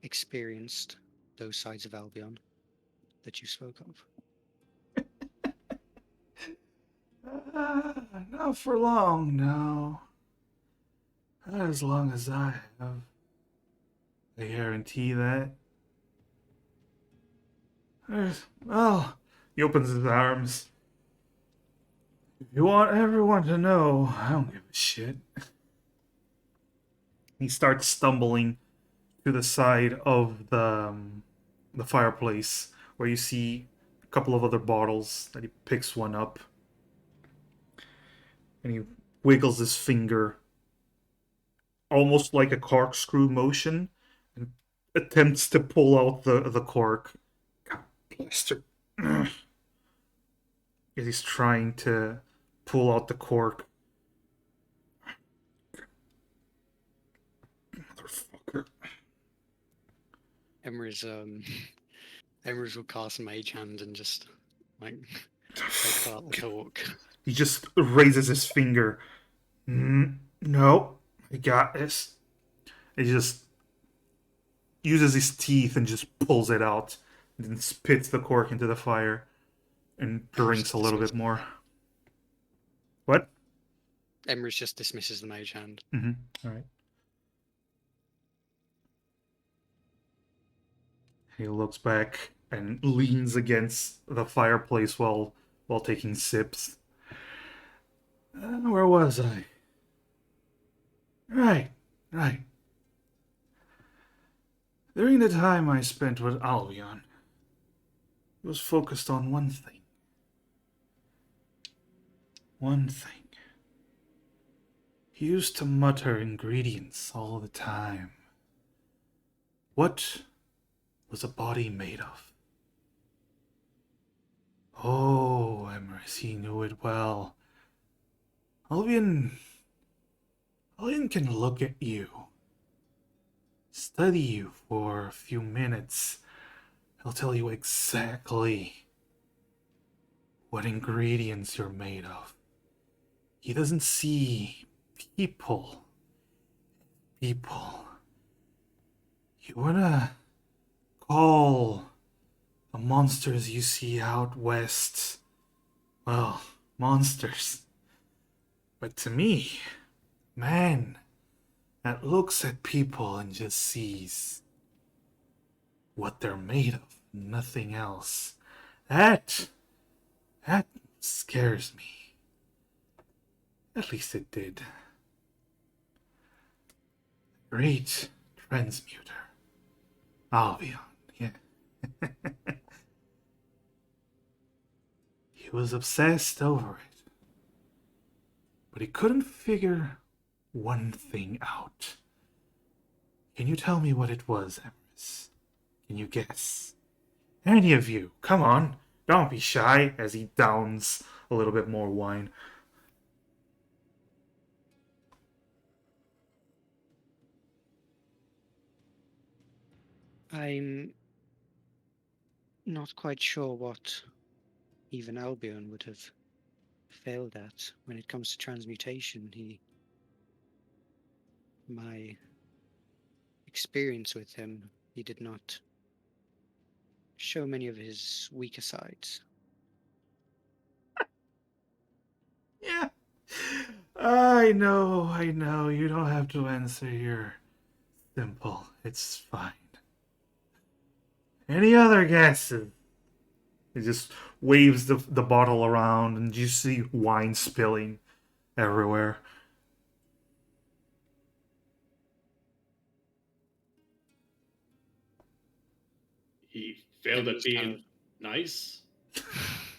experienced those sides of Albion that you spoke of. Not for long, no. Not as long as I have. I guarantee that. Well, he opens his arms. If you want everyone to know, I don't give a shit. He starts stumbling to the side of the fireplace, where you see a couple of other bottles. That he picks one up, and he wiggles his finger, almost like a corkscrew motion, and attempts to pull out the cork. God bless her. As he's trying to pull out the cork. Motherfucker. Emrys will cast Mage Hand and just like take part the talk. He just raises his finger. No, I got this. He just uses his teeth and just pulls it out, and then spits the cork into the fire, and drinks a little bit more. What? Emrys just dismisses the mage hand. All right. He looks back and leans against the fireplace while taking sips. Where was I? Right. During the time I spent with Albion, he was focused on one thing. One thing. He used to mutter ingredients all the time. What was a body made of? Oh, Emrys, he knew it well. Albion can look at you, study you for a few minutes. He'll tell you exactly what ingredients you're made of. He doesn't see people. You wanna call the monsters you see out west, well, monsters. But to me, man that looks at people and just sees what they're made of, nothing else. That scares me. At least it did. Great transmuter. Albion, yeah. He was obsessed over it. But he couldn't figure one thing out. Can you tell me what it was, Emrys? Can you guess? Any of you, come on. Don't be shy, as he downs a little bit more wine. I'm not quite sure what even Albion would have failed at when it comes to transmutation. My experience with him, he did not show many of his weaker sides. Yeah. I know. You don't have to answer. You're simple. It's fine. Any other guesses? He just waves the bottle around, and you see wine spilling everywhere. He failed at being nice.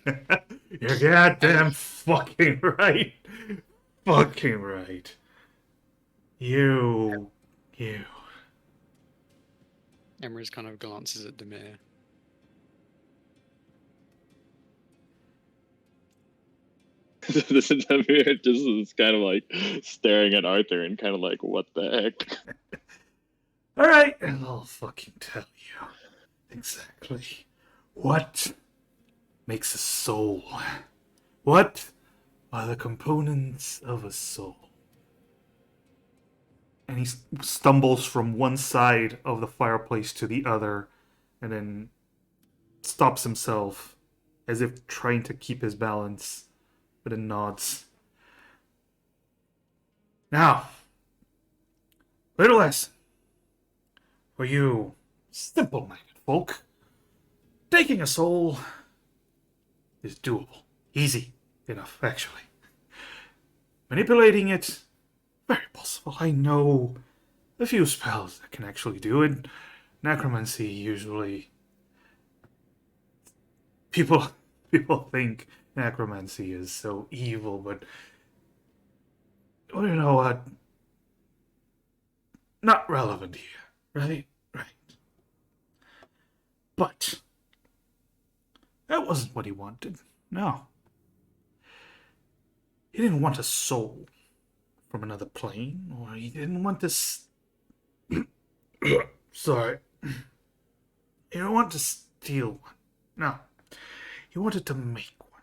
You're goddamn fucking right. Fucking right. You. Emrys kind of glances at Demir. This Demir just is kind of like staring at Arthur and kind of like, what the heck? Alright, I'll fucking tell you. Exactly. What makes a soul? What are the components of a soul? And he stumbles from one side of the fireplace to the other, and then stops himself as if trying to keep his balance, but then nods. Now, little lesson for you simple-minded folk. Taking a soul is doable. Easy enough, actually. Manipulating it, very possible. I know a few spells that can actually do it. Necromancy usually... People think necromancy is so evil, but... Well, you know what? Not relevant here, right? Right. But... that wasn't what he wanted. No. He didn't want a soul from another plane, or he didn't want this. Sorry. He didn't want to steal one. No. He wanted to make one.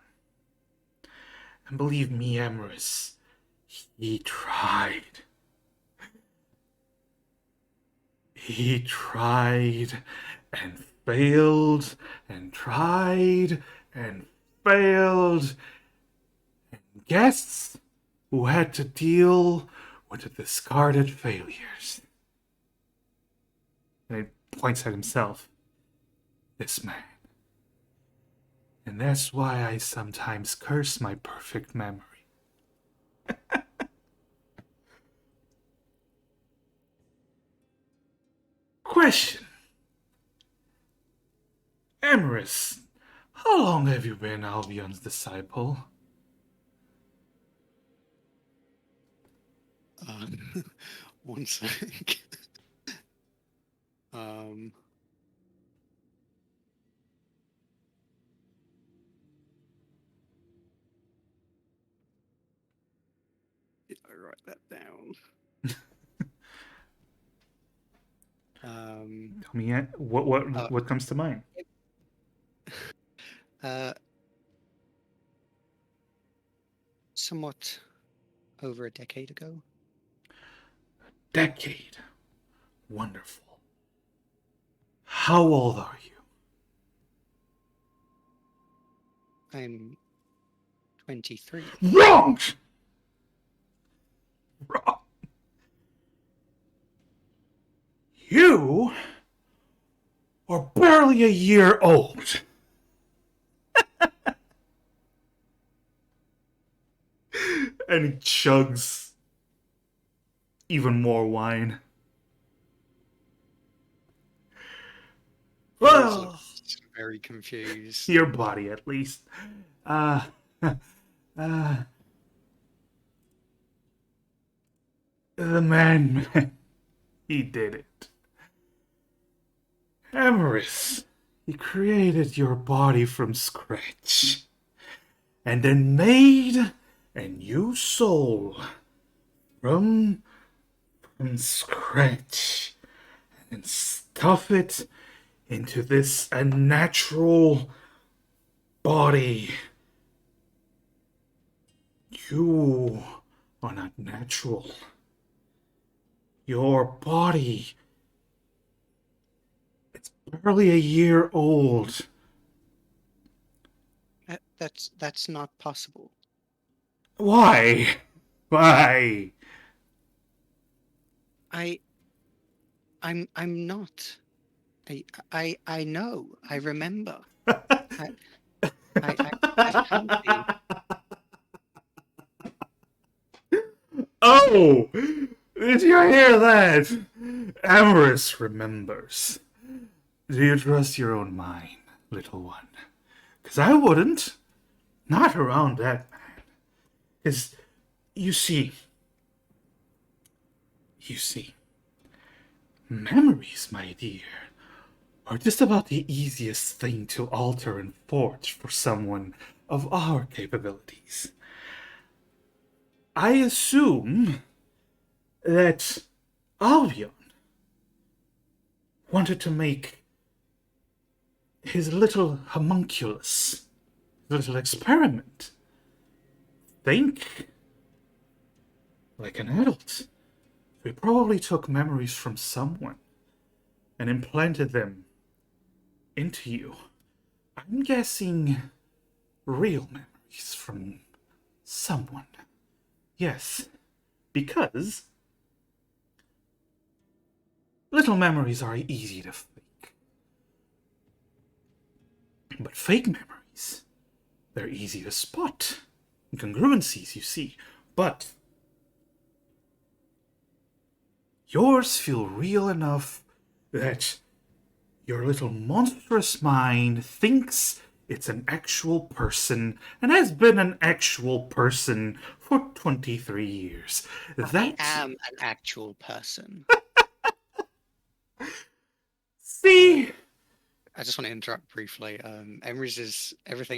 And believe me, Emrys, he tried. He tried and failed and tried and failed. And guess who had to deal with the discarded failures? And he points at himself. This man. And that's why I sometimes curse my perfect memory. Question. Emerus, how long have you been Albion's disciple? One sec. um, did I write that down? Tell me what comes to mind. Somewhat over a decade ago. Decade. Wonderful. How old are you? I'm 23. Wrong! Wrong. You are barely a year old. And he chugs even more wine. Well, Very confused. your body at least. The man, he did it. Emerus, he created your body from scratch. And then made a new soul from scratch. And stuff it into this unnatural body. You are not natural. Your body, it's barely a year old. That's not possible. Why? Why? I'm not. I know. I remember. I can't be. Oh! Did you hear that? Amorous remembers. Do you trust your own mind, little one? 'Cause I wouldn't. Not around that man. 'Cause, you see, memories, my dear, are just about the easiest thing to alter and forge for someone of our capabilities. I assume that Albion wanted to make his little homunculus, little experiment, think like an adult. We probably took memories from someone and implanted them into you. I'm guessing real memories from someone. Yes, because little memories are easy to fake. But fake memories, they're easy to spot. Incongruencies, you see. But yours feel real enough that your little monstrous mind thinks it's an actual person and has been an actual person for 23 years. I am an actual person. See? I just want to interrupt briefly. Everything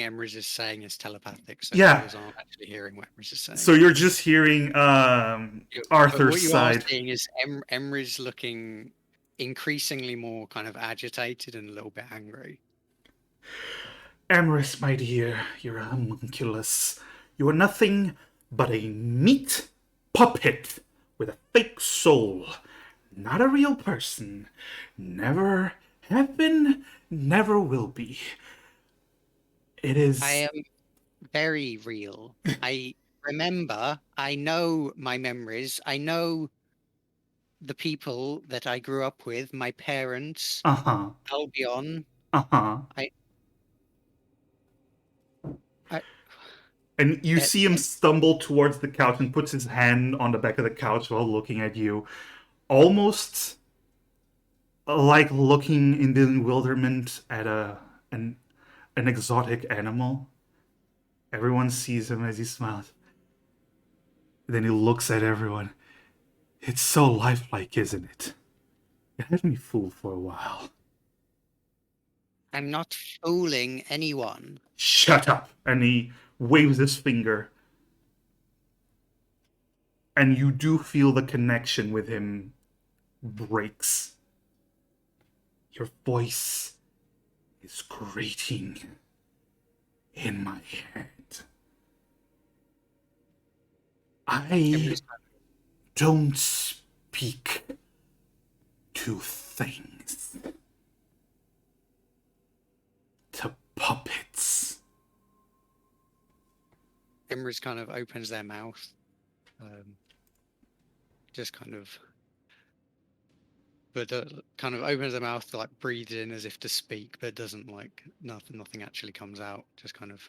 Emrys is saying is telepathic, so Yeah. players aren't actually hearing what Emrys is saying. So you're just hearing Arthur's what you side. are seeing is Emrys looking increasingly more kind of agitated and a little bit angry. Amorous, my dear, you're a homunculus. You are nothing but a meat puppet with a fake soul. not a real person. Never have been, never will be. It is... I am very real. I remember, I know my memories. I know the people that I grew up with, my parents, Uh-huh. Albion. Uh-huh. I, I, And you that, see him stumble towards the couch and puts his hand on the back of the couch while looking at you. Almost like looking in bewilderment at an exotic animal. Everyone sees him as he smiles. Then he looks at everyone. It's so lifelike, isn't it? It had me fooled for a while. I'm not fooling anyone. Shut up! And he waves his finger. And you do feel the connection with him breaks. Your voice is grating in my head. I don't speak to things. To puppets. Imris kind of opens their mouth. Just kind of... But kind of opens their mouth to like breathe in as if to speak, but doesn't like... Nothing actually comes out. Just kind of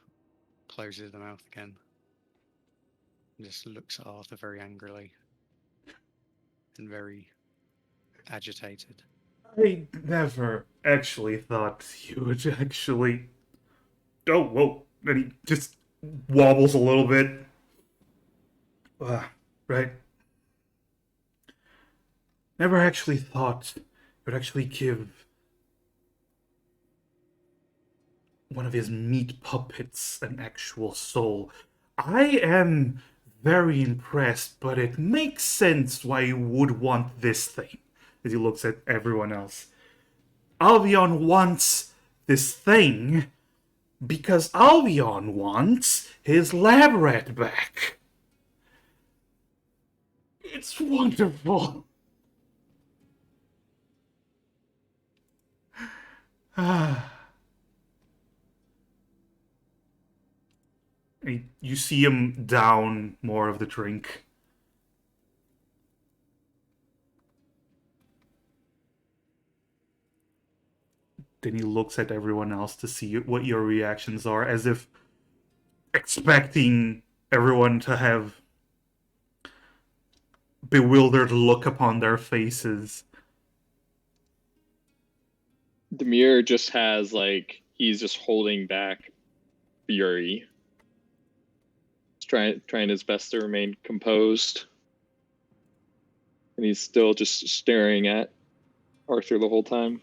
closes the mouth again. And just looks at Arthur very angrily. And very agitated. I never actually thought you would actually... Oh, whoa. And he just wobbles a little bit. Right. Never actually thought you would actually give one of his meat puppets an actual soul. I am very impressed, but it makes sense why you would want this thing. As he looks at everyone else. Albion wants this thing because Albion wants his lab rat back. It's wonderful. You see him down more of the drink. Then he looks at everyone else to see what your reactions are, as if expecting everyone to have bewildered look upon their faces. Demir just has like he's just holding back fury. He's trying his best to remain composed. And he's still just staring at Arthur the whole time.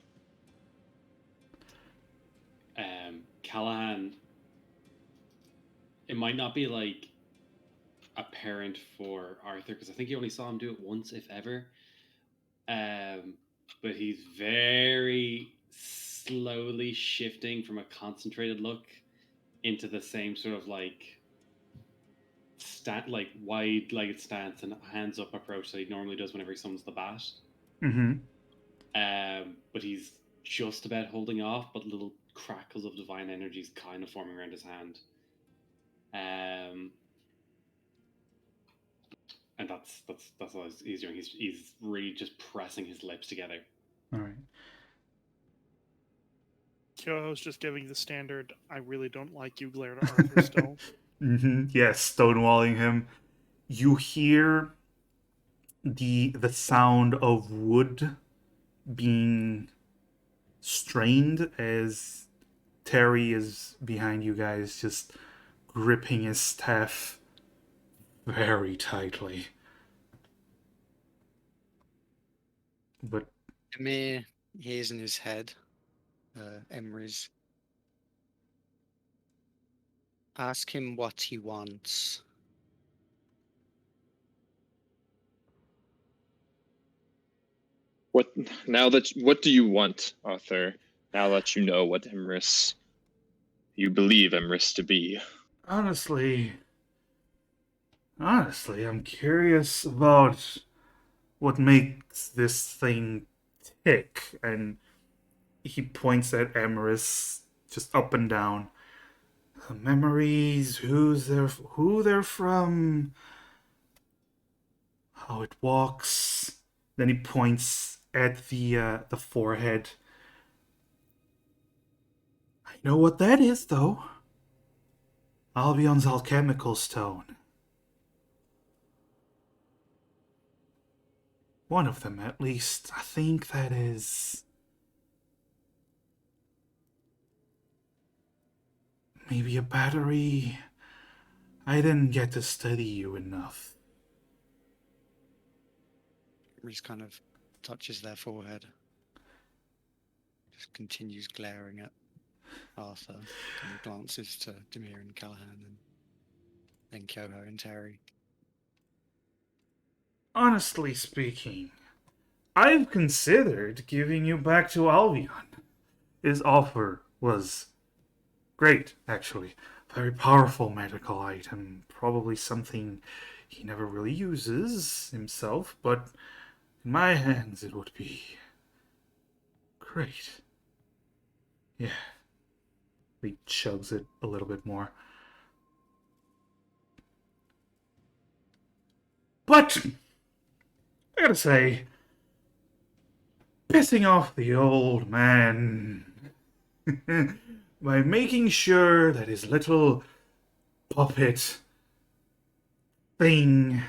Callahan, it might not be like apparent for Arthur because I think he only saw him do it once, if ever. But he's very slowly shifting from a concentrated look into the same sort of like wide-legged stance and hands up approach that he normally does whenever he summons the bat. Mm-hmm. But he's just about holding off, but little crackles of divine energies kind of forming around his hand. And that's all he's doing. He's really just pressing his lips together. All right. Kyoho's just giving the standard, I really don't like you glare to Arthur still. Mm-hmm. Yes, stonewalling him. You hear the sound of wood being strained as Terry is behind you guys, just gripping his staff very tightly. But Demir hears in his head, Emrys. Ask him what he wants. What do you want, Arthur? Now that you know what you believe Emrys to be. honestly, I'm curious about what makes this thing tick. And he points at Emerus just up and down. The memories, who they're from, how it walks. Then he points at the forehead. I know what that is, though. Albion's alchemical stone. One of them, at least. I think that is... maybe a battery. I didn't get to study you enough. Reese kind of touches their forehead. Just continues glaring at Arthur. Kind of glances to Demir and Callahan, and then Kyoho and Terry. Honestly speaking, I've considered giving you back to Albion. His offer was great, actually. Very powerful medical item. Probably something he never really uses himself, but in my hands it would be great. Yeah. He chugs it a little bit more. But I gotta say, pissing off the old man by making sure that his little puppet thing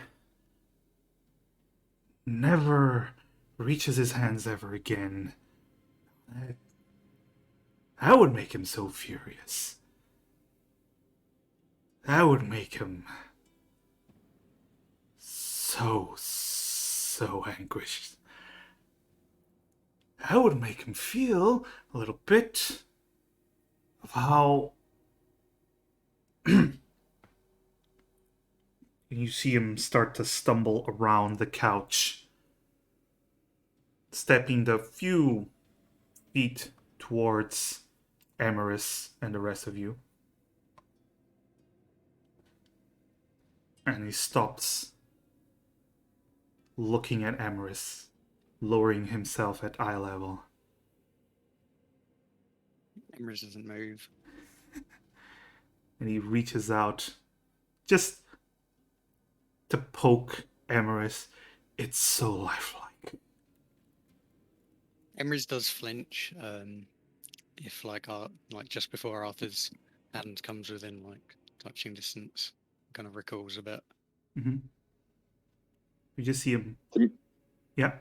never reaches his hands ever again. That would make him so furious. That would make him so anguished. That would make him feel a little bit of how you see him start to stumble around the couch, stepping the few feet towards Emerus and the rest of you. And he stops, looking at Emerus, lowering himself at eye level. Emrys doesn't move. And he reaches out just to poke Emerus. It's so lifelike. Emrys does flinch if like just before Arthur's hand comes within like touching distance, kind of recoils a bit. Mm-hmm. You just see him. Yeah. I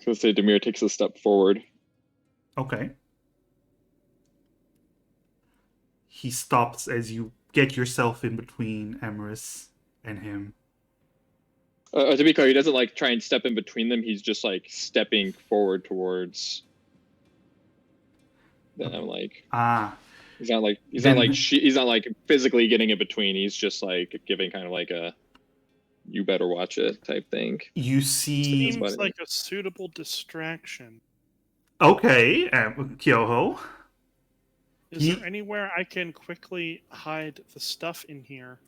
was gonna say Demir takes a step forward. Okay. He stops as you get yourself in between Emerus and him. To be clear, he doesn't like try and step in between them. He's just like stepping forward towards them. Like he's not like physically getting in between. He's just like giving kind of like a "you better watch it" type thing. You see. Seems like a suitable distraction. Okay, Kyoho. Is there anywhere I can quickly hide the stuff in here?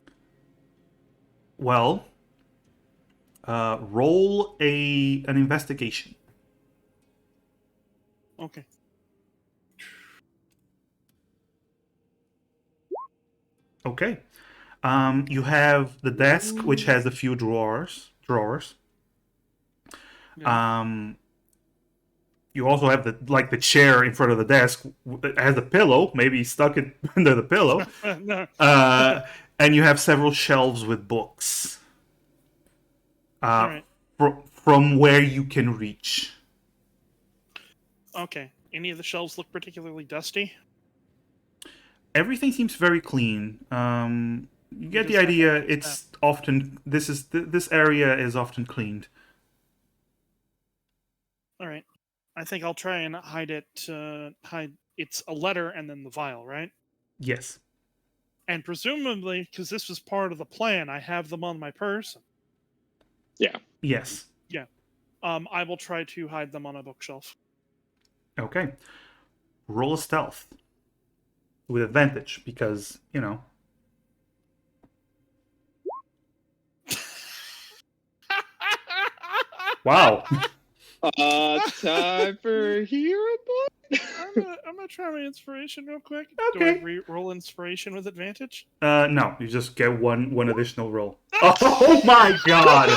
Well, roll an investigation. Okay. Okay. You have the desk, which has a few drawers. Yeah. You also have the chair in front of the desk. It has a pillow. Maybe he stuck it under the pillow. No. And you have several shelves with books. All right. From where you can reach. Okay. Any of the shelves look particularly dusty? Everything seems very clean. You get the idea. It's often this area is often cleaned. All right. I think I'll try and hide it. It's a letter and then the vial, right? Yes. And presumably, because this was part of the plan, I have them on my person. Yeah. Yes. Yeah. I will try to hide them on a bookshelf. Okay. Roll a stealth with advantage because Wow. Time for hero point. I'm gonna try my inspiration real quick. Do I Okay. roll inspiration with advantage? No, you just get one additional roll. Oh my god!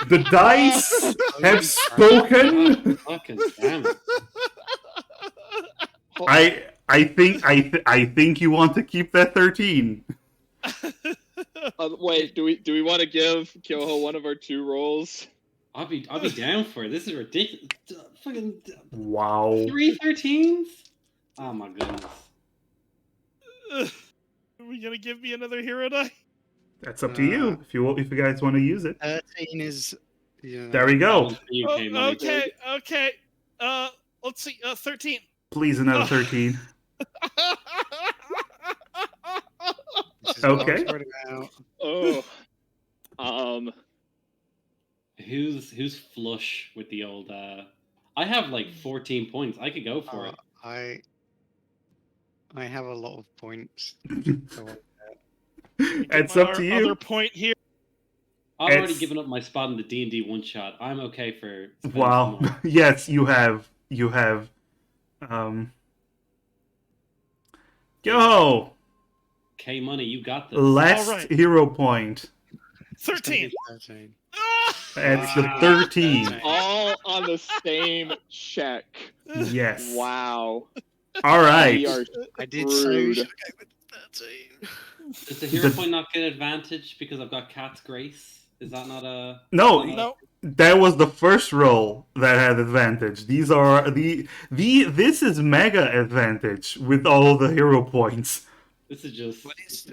The dice have spoken. Fucking damn it. I think you want to keep that 13. Wait, do we want to give Kyoho one of our 2 rolls? I'll be down for it. This is ridiculous. Fucking Wow. 3 13s? Oh my goodness. Are we gonna give me another hero die? That's up to you. If you guys want to use it. 13 is. Yeah. There we go. UK money. Okay. Let's see. 13. Please another 13. This is Okay. what it's about. Oh. Who's flush with the old I have like 14 points. I could go for it. I have a lot of points. So It's up to you. Other point here. I've already It's- given up my spot in the D&D one shot. I'm okay for spending Wow. some more. Yes, you have. Go. K Money, you got this. Last Alright. hero point. 13. 13. It's the Wow. 13. All on the same check. Yes. Wow. All right. We are I did say we screwed. should go with 13. Does the hero The- point not get advantage because I've got Cat's Grace? Is that not a... No, No. that was the first roll that had advantage. These are this is mega advantage with all the hero points. This is just...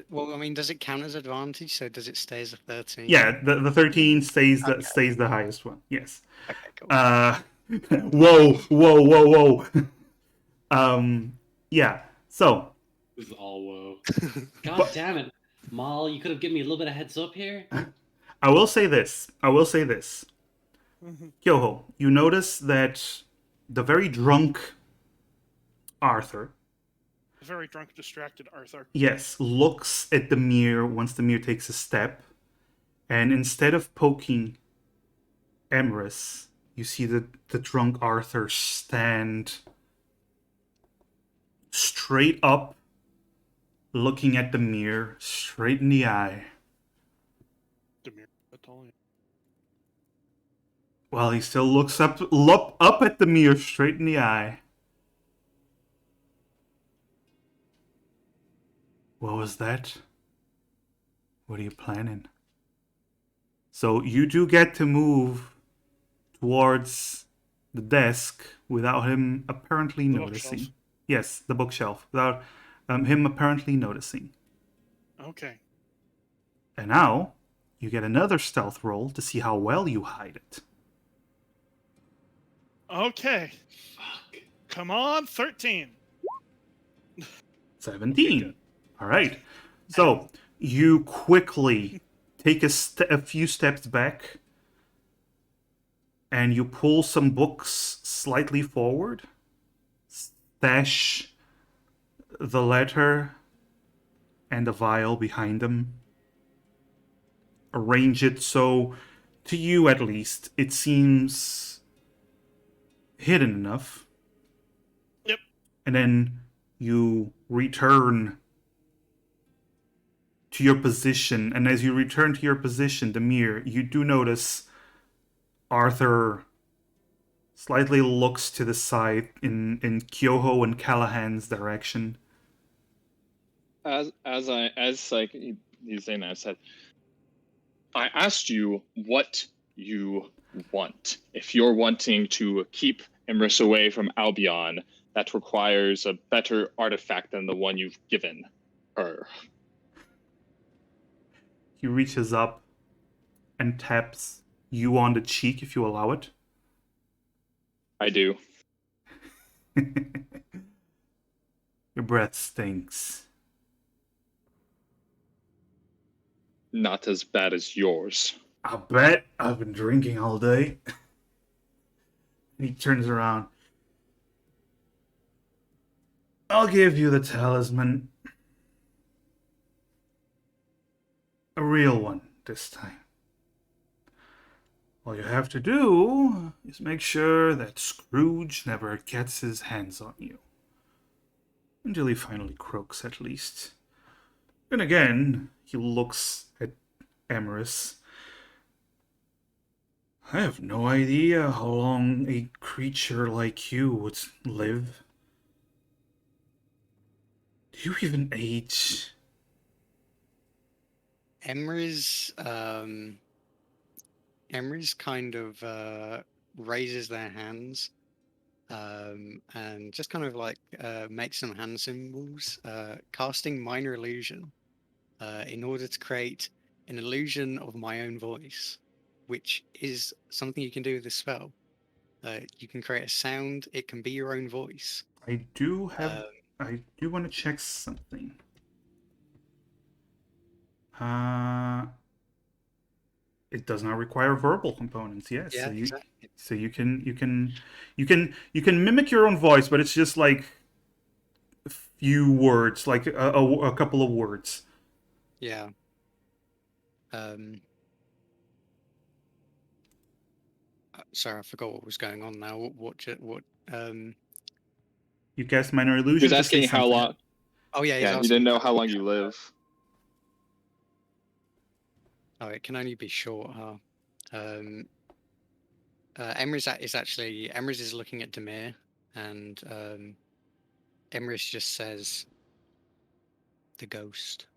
Well, I mean, does it count as advantage? So does it stay as a 13? Yeah, the 13 stays Okay. stays the highest one. Yes. Okay, cool. Whoa. Yeah. So This is all woe. God damn it. Mal, you could have given me a little bit of heads up here. I will say this. Kyoho, you notice that the very drunk Arthur, Very drunk, distracted Arthur. yes, looks at the mirror once the mirror takes a step, and instead of poking Emerus, you see the drunk Arthur stand straight up, looking at the mirror straight in the eye. Demir Battalion. While he still looks up at the mirror straight in the eye. What was that? What are you planning? So you do get to move towards the desk without him apparently The noticing. bookshelf. Yes, the bookshelf, without him apparently noticing. Okay. And now you get another stealth roll to see how well you hide it. Okay. Fuck. Come on, 13. 17. good. All right. So you quickly take a few steps back and you pull some books slightly forward, stash the letter and the vial behind them, arrange it so, to you at least, it seems hidden enough. Yep. And then you return to your position, and as you return to your position, the mirror, you do notice Arthur slightly looks to the side in Kyoho and Callahan's direction. As like he's saying that, I said, I asked you what you want. If you're wanting to keep Emrys away from Albion, that requires a better artifact than the one you've given her. He reaches up and taps you on the cheek if you allow it. I do. Your breath stinks. Not as bad as yours. I bet I've been drinking all day. He turns around. I'll give you the talisman. A real one this time. All you have to do is make sure that Scrooge never gets his hands on you. Until he finally croaks, at least. Then again, he looks at Emerus. I have no idea how long a creature like you would live. Do you even age? Emrys kind of raises their hands and just kind of like makes some hand symbols, casting minor illusion in order to create an illusion of my own voice, which is something you can do with this spell. You can create a sound, it can be your own voice. I do want to check something. It does not require verbal components. Yes, Yeah, exactly. so you can mimic your own voice, but it's just like a few words, like a couple of words. Yeah. Sorry, I forgot what was going on now. You cast minor He illusion was to say asking how something. long. Oh yeah, he's Yeah, he asking didn't know how long you live. Oh, it can only be short, huh? Emrys is looking at Demir, and Emrys just says, "The ghost."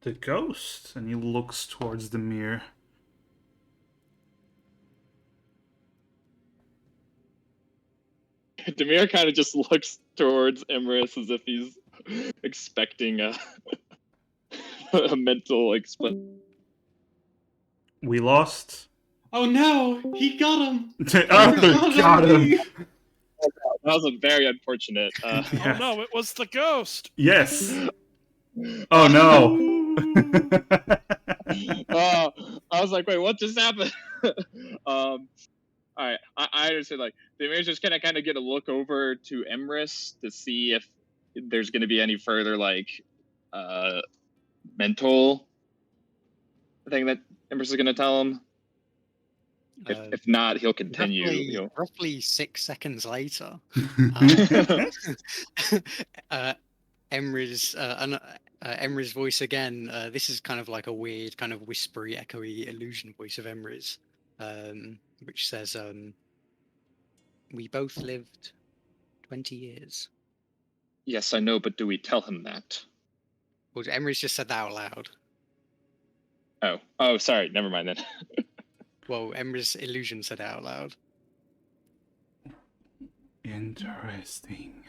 The ghost, and he looks towards the mirror. Demir kind of just looks towards Emrys as if he's expecting a, a mental expression. We lost. Oh no, he got him. Arthur got him. That was a very unfortunate. Yeah. Oh no, it was the ghost. Yes. Oh no. I was like, wait, what just happened? All right, I understand. Like, Demir's just gonna kind of get a look over to Emrys to see if there's gonna be any further like mental thing that Emrys is gonna tell him. If not, he'll continue. Roughly 6 seconds later, Emrys' voice again. This is kind of like a weird, kind of whispery, echoey illusion voice of Emrys, which says, "We both lived 20 years." Yes, I know, but do we tell him that? Well, Emrys just said that out loud. Oh, sorry. Never mind then. Well, Emrys' illusion said it out loud. Interesting.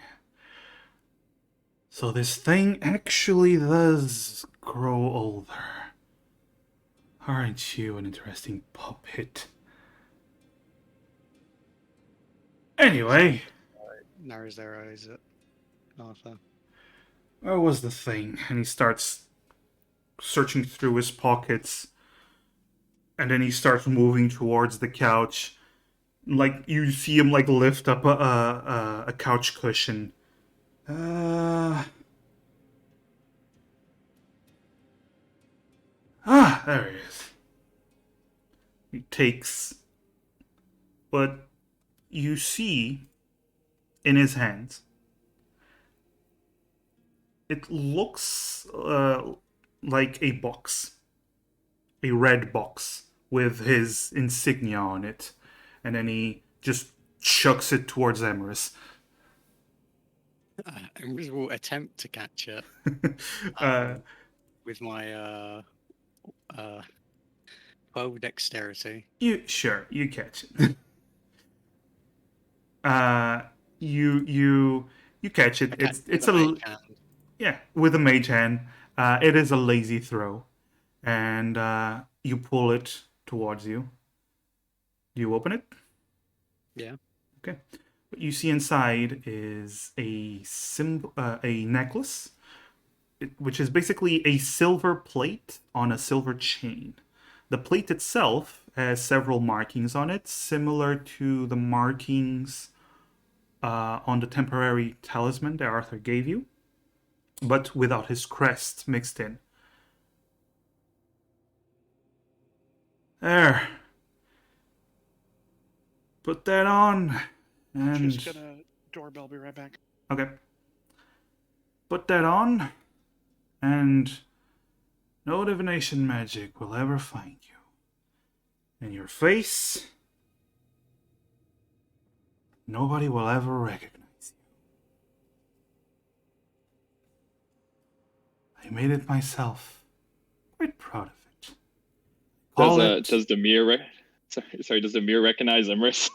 So this thing actually does grow older. Aren't you an interesting puppet? Anyway. Narrows their eyes at Arthur. Where was the thing? And he starts searching through his pockets. And then he starts moving towards the couch. Like, you see him, like, lift up a couch cushion. There he is. He takes what you see in his hands. It looks like a box. A red box with his insignia on it. And then he just chucks it towards Emerus. Emrys will attempt to catch it with my 12 dexterity. You catch it. You catch it. It's a yeah, with a mage hand. It is a lazy throw, and you pull it towards you. Do you open it? Yeah. Okay. What you see inside is a necklace, which is basically a silver plate on a silver chain. The plate itself has several markings on it, similar to the markings on the temporary talisman that Arthur gave you, but without his crest mixed in. There. Put that on. And Just gonna doorbell. Be right back. okay. Put that on, and no divination magic will ever find you. And your face, nobody will ever recognize you. I made it myself. Quite proud of it. Call it. Does Demir sorry, does Demir recognize Emrys?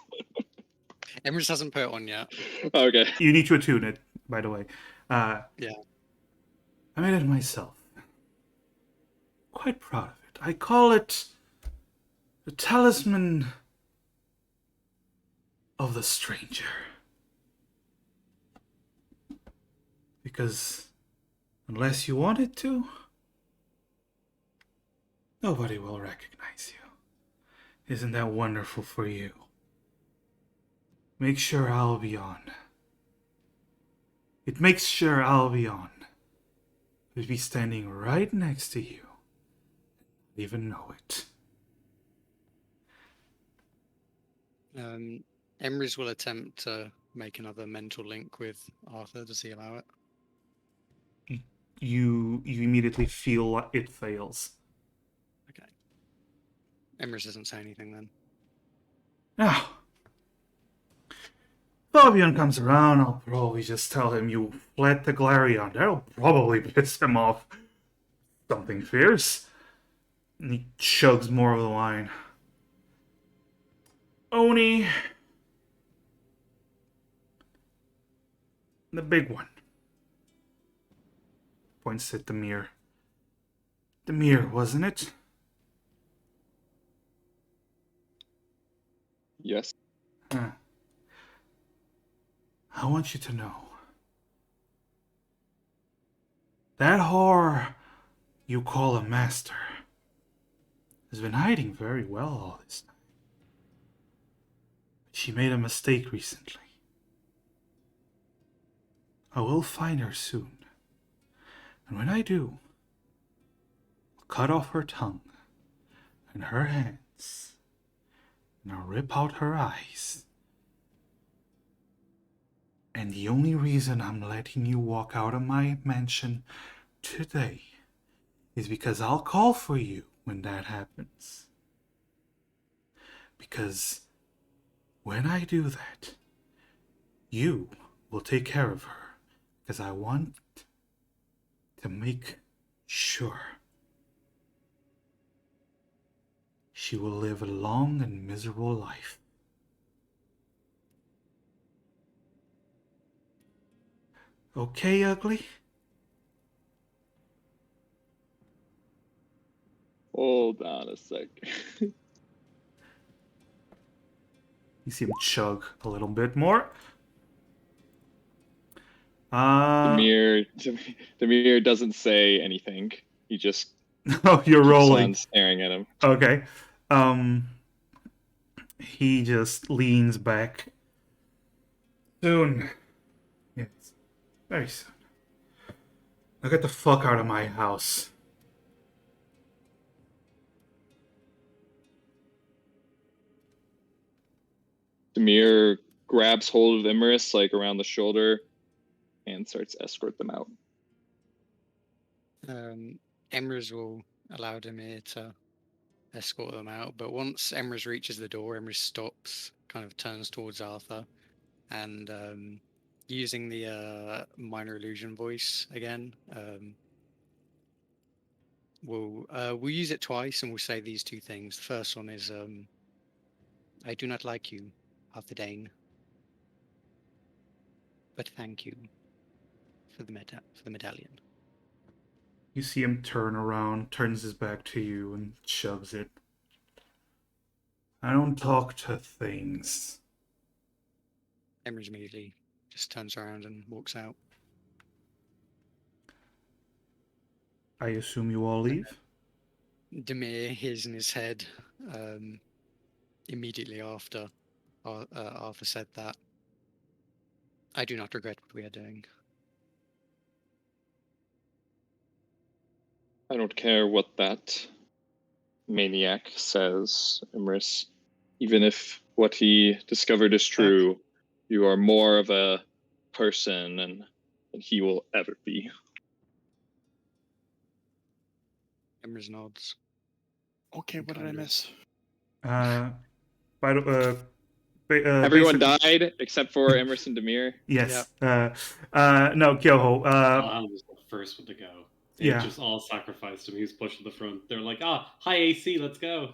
Emrys hasn't put it on yet. Okay. You need to attune it, by the way. Yeah. I made it myself. Quite proud of it. I call it the Talisman of the Stranger. Because unless you want it to, nobody will recognize you. Isn't that wonderful for you? Make sure I'll be on. It makes sure I'll be on. I'll be standing right next to you. Not even know it. Emrys will attempt to make another mental link with Arthur. Does he allow it? You immediately feel it fails. Okay. Emrys doesn't say anything then. Now, Fabian comes around, I'll probably just tell him you fled the Glarion. That'll probably piss him off. Something fierce. And he chugs more of the wine. Oni. The big one. Points at Demir. Demir, wasn't it? Yes. Huh. I want you to know. That whore you call a master has been hiding very well all this time. She made a mistake recently. I will find her soon. And when I do, I'll cut off her tongue and her hands, and I'll rip out her eyes. And the only reason I'm letting you walk out of my mansion today is because I'll call for you when that happens. Because when I do that, you will take care of her. Because I want to make sure she will live a long and miserable life. Okay, ugly? Hold on a sec. You see him chug a little bit more. Demir doesn't say anything. He just Oh, you're keeps rolling. on staring at him. Okay. He just leans back. Soon. Yes. Very soon. Now get the fuck out of my house. Demir grabs hold of Emrys like around the shoulder and starts to escort them out. Emrys will allow Demir to escort them out, but once Emrys reaches the door, Emrys stops, kind of turns towards Arthur, and using the minor illusion voice again, we'll use it twice, and we'll say these two things. The first one is, "I do not like you, Arthur Dane, but thank you for the medallion." You see him turn around, turns his back to you, and shoves it. I don't talk to things. Emrys immediately just turns around and walks out. I assume you all leave? Demir hears in his head immediately after Arthur said that, "I do not regret what we are doing." I don't care what that maniac, says Imris. Even if what he discovered is true, you are more of a person than he will ever be. Emrys nods. Okay, what did I miss? By the Everyone basically- died except for Imris and Demir. Yes. No, Kyoho. Callahan was the first one to go. They Yeah. just all sacrificed him. He was pushed to the front. They're like, hi AC, let's go.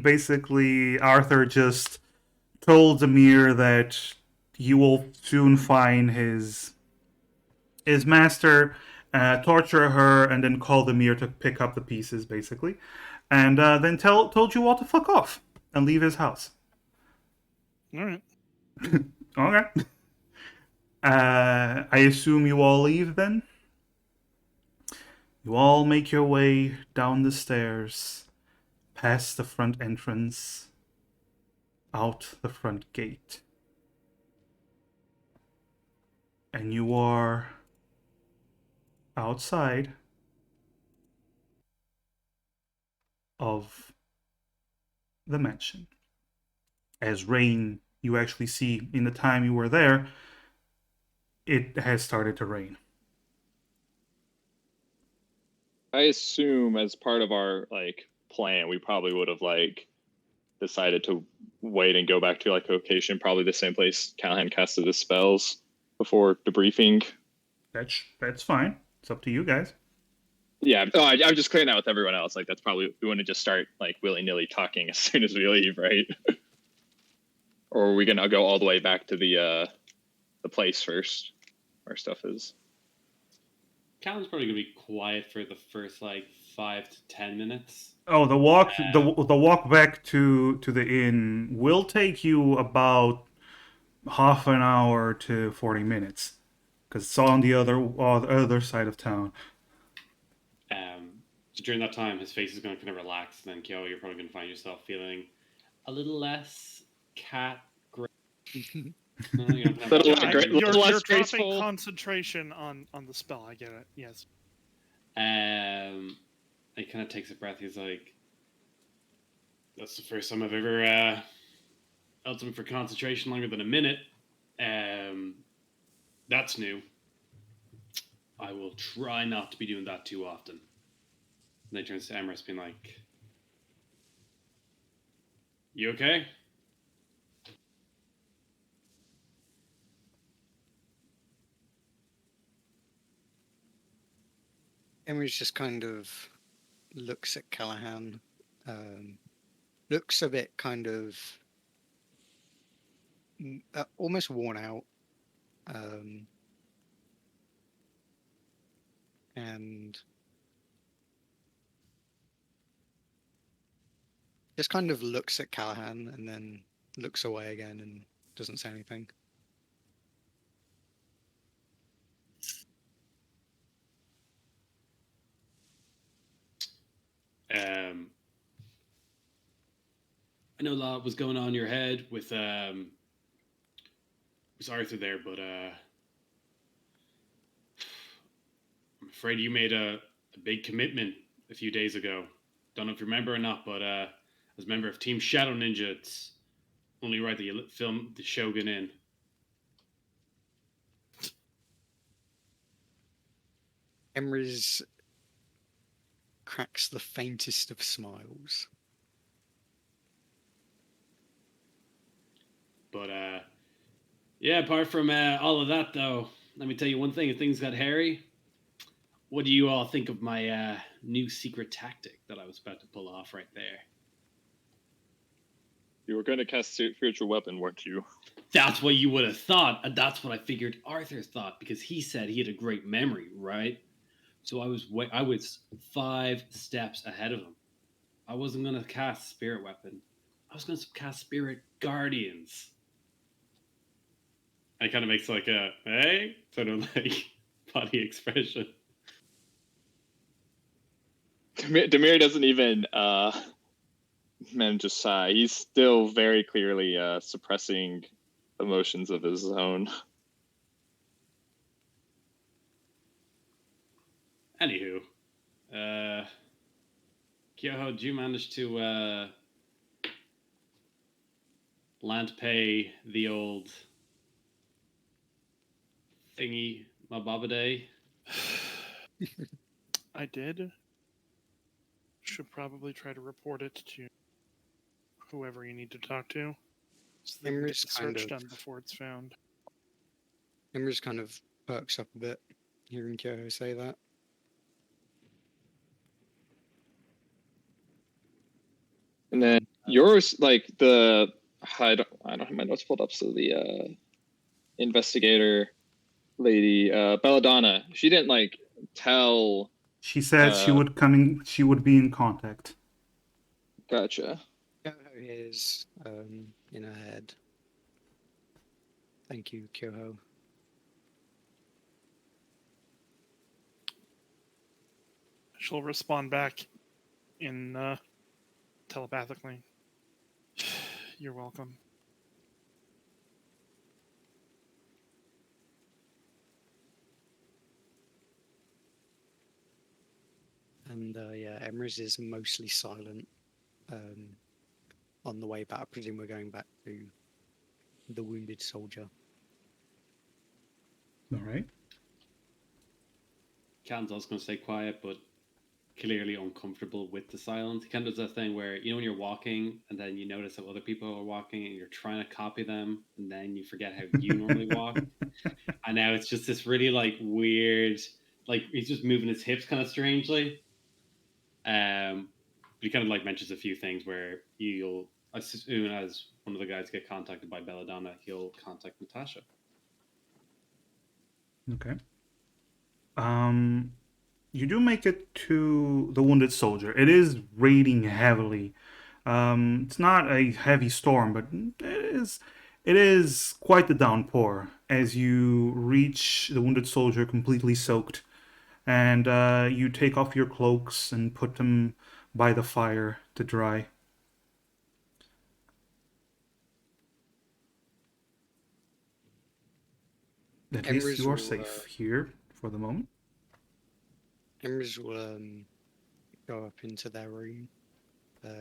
Basically, Arthur just told Amir that you will soon find his master, torture her, and then call Amir to pick up the pieces, basically, and then told you all to fuck off and leave his house. All right. Okay. I assume you all leave then? You all make your way down the stairs, past the front entrance, out the front gate. And you are outside of the mansion. As rain, you actually see in the time you were there, it has started to rain. I assume as part of our plan, we probably would have decided to wait and go back to location, probably the same place Callahan casted his spells before debriefing. That's fine. It's up to you guys. Yeah, I'm just clearing that with everyone else. That's probably, we wouldn't just start willy-nilly talking as soon as we leave, right? Or are we gonna go all the way back to the place first, where stuff is? Callahan's probably gonna be quiet for the first 5 to 10 minutes. Oh, the walk back to the inn will take you about half an hour to 40 minutes, because it's on the other side of town. So during that time, his face is going to kind of relax, and then Kyo, you're probably going to find yourself feeling a little less cat great. You're less dropping graceful. concentration on the spell. I get it. Yes. He kind of takes a breath. He's like, "That's the first time I've ever held something for concentration longer than a minute. That's new. I will try not to be doing that too often." And then he turns to Emrys, being like, "You okay?" Emrys just kind of looks at Callahan, looks a bit kind of almost worn out, and just kind of looks at Callahan and then looks away again and doesn't say anything. I know a lot was going on in your head with Arthur there, but I'm afraid you made a big commitment a few days ago. Don't know if you remember or not, but as a member of Team Shadow Ninja, it's only right that you film the Shogun in. Emrys cracks the faintest of smiles. But yeah, apart from all of that, though, let me tell you one thing: if things got hairy, what do you all think of my new secret tactic that I was about to pull off right there? You were going to cast spiritual weapon, weren't you? That's what you would have thought, and that's what I figured Arthur thought, because he said he had a great memory, right? So I was 5 steps ahead of him. I wasn't going to cast spirit weapon. I was going to cast spirit guardians. I kind of makes a hey sort of body expression. Demir doesn't even manage to sigh. He's still very clearly suppressing emotions of his own. Anywho, Kyoho, did you manage to land pay the old thingy Mababade? I did. Should probably try to report it to whoever you need to talk to, so they can get Imra's the search done before it's found. Imra's kind of perks up a bit hearing Kyoho say that. And then yours, like I don't have my notes pulled up, so the investigator lady, Belladonna, she didn't like tell. She said she would she would be in contact. Gotcha. Kyoho is in her head. Thank you, Kyoho. She'll respond back in telepathically. You're welcome. And yeah, Emrys is mostly silent on the way back. I presume we're going back to the wounded soldier. All right. Can's also going to stay quiet, but clearly uncomfortable with the silence. He kind of does that thing where, when you're walking and then you notice that other people are walking and you're trying to copy them and then you forget how you normally walk. And now it's just this really like weird, like he's just moving his hips kind of strangely. But he kind of like mentions a few things where as soon as one of the guys get contacted by Belladonna, he'll contact Natasha. Okay. You do make it to the wounded soldier. It is raining heavily. It's not a heavy storm, but it is quite the downpour as you reach the wounded soldier completely soaked. And you take off your cloaks and put them by the fire to dry. At least you are safe here for the moment. Emrys will go up into their room,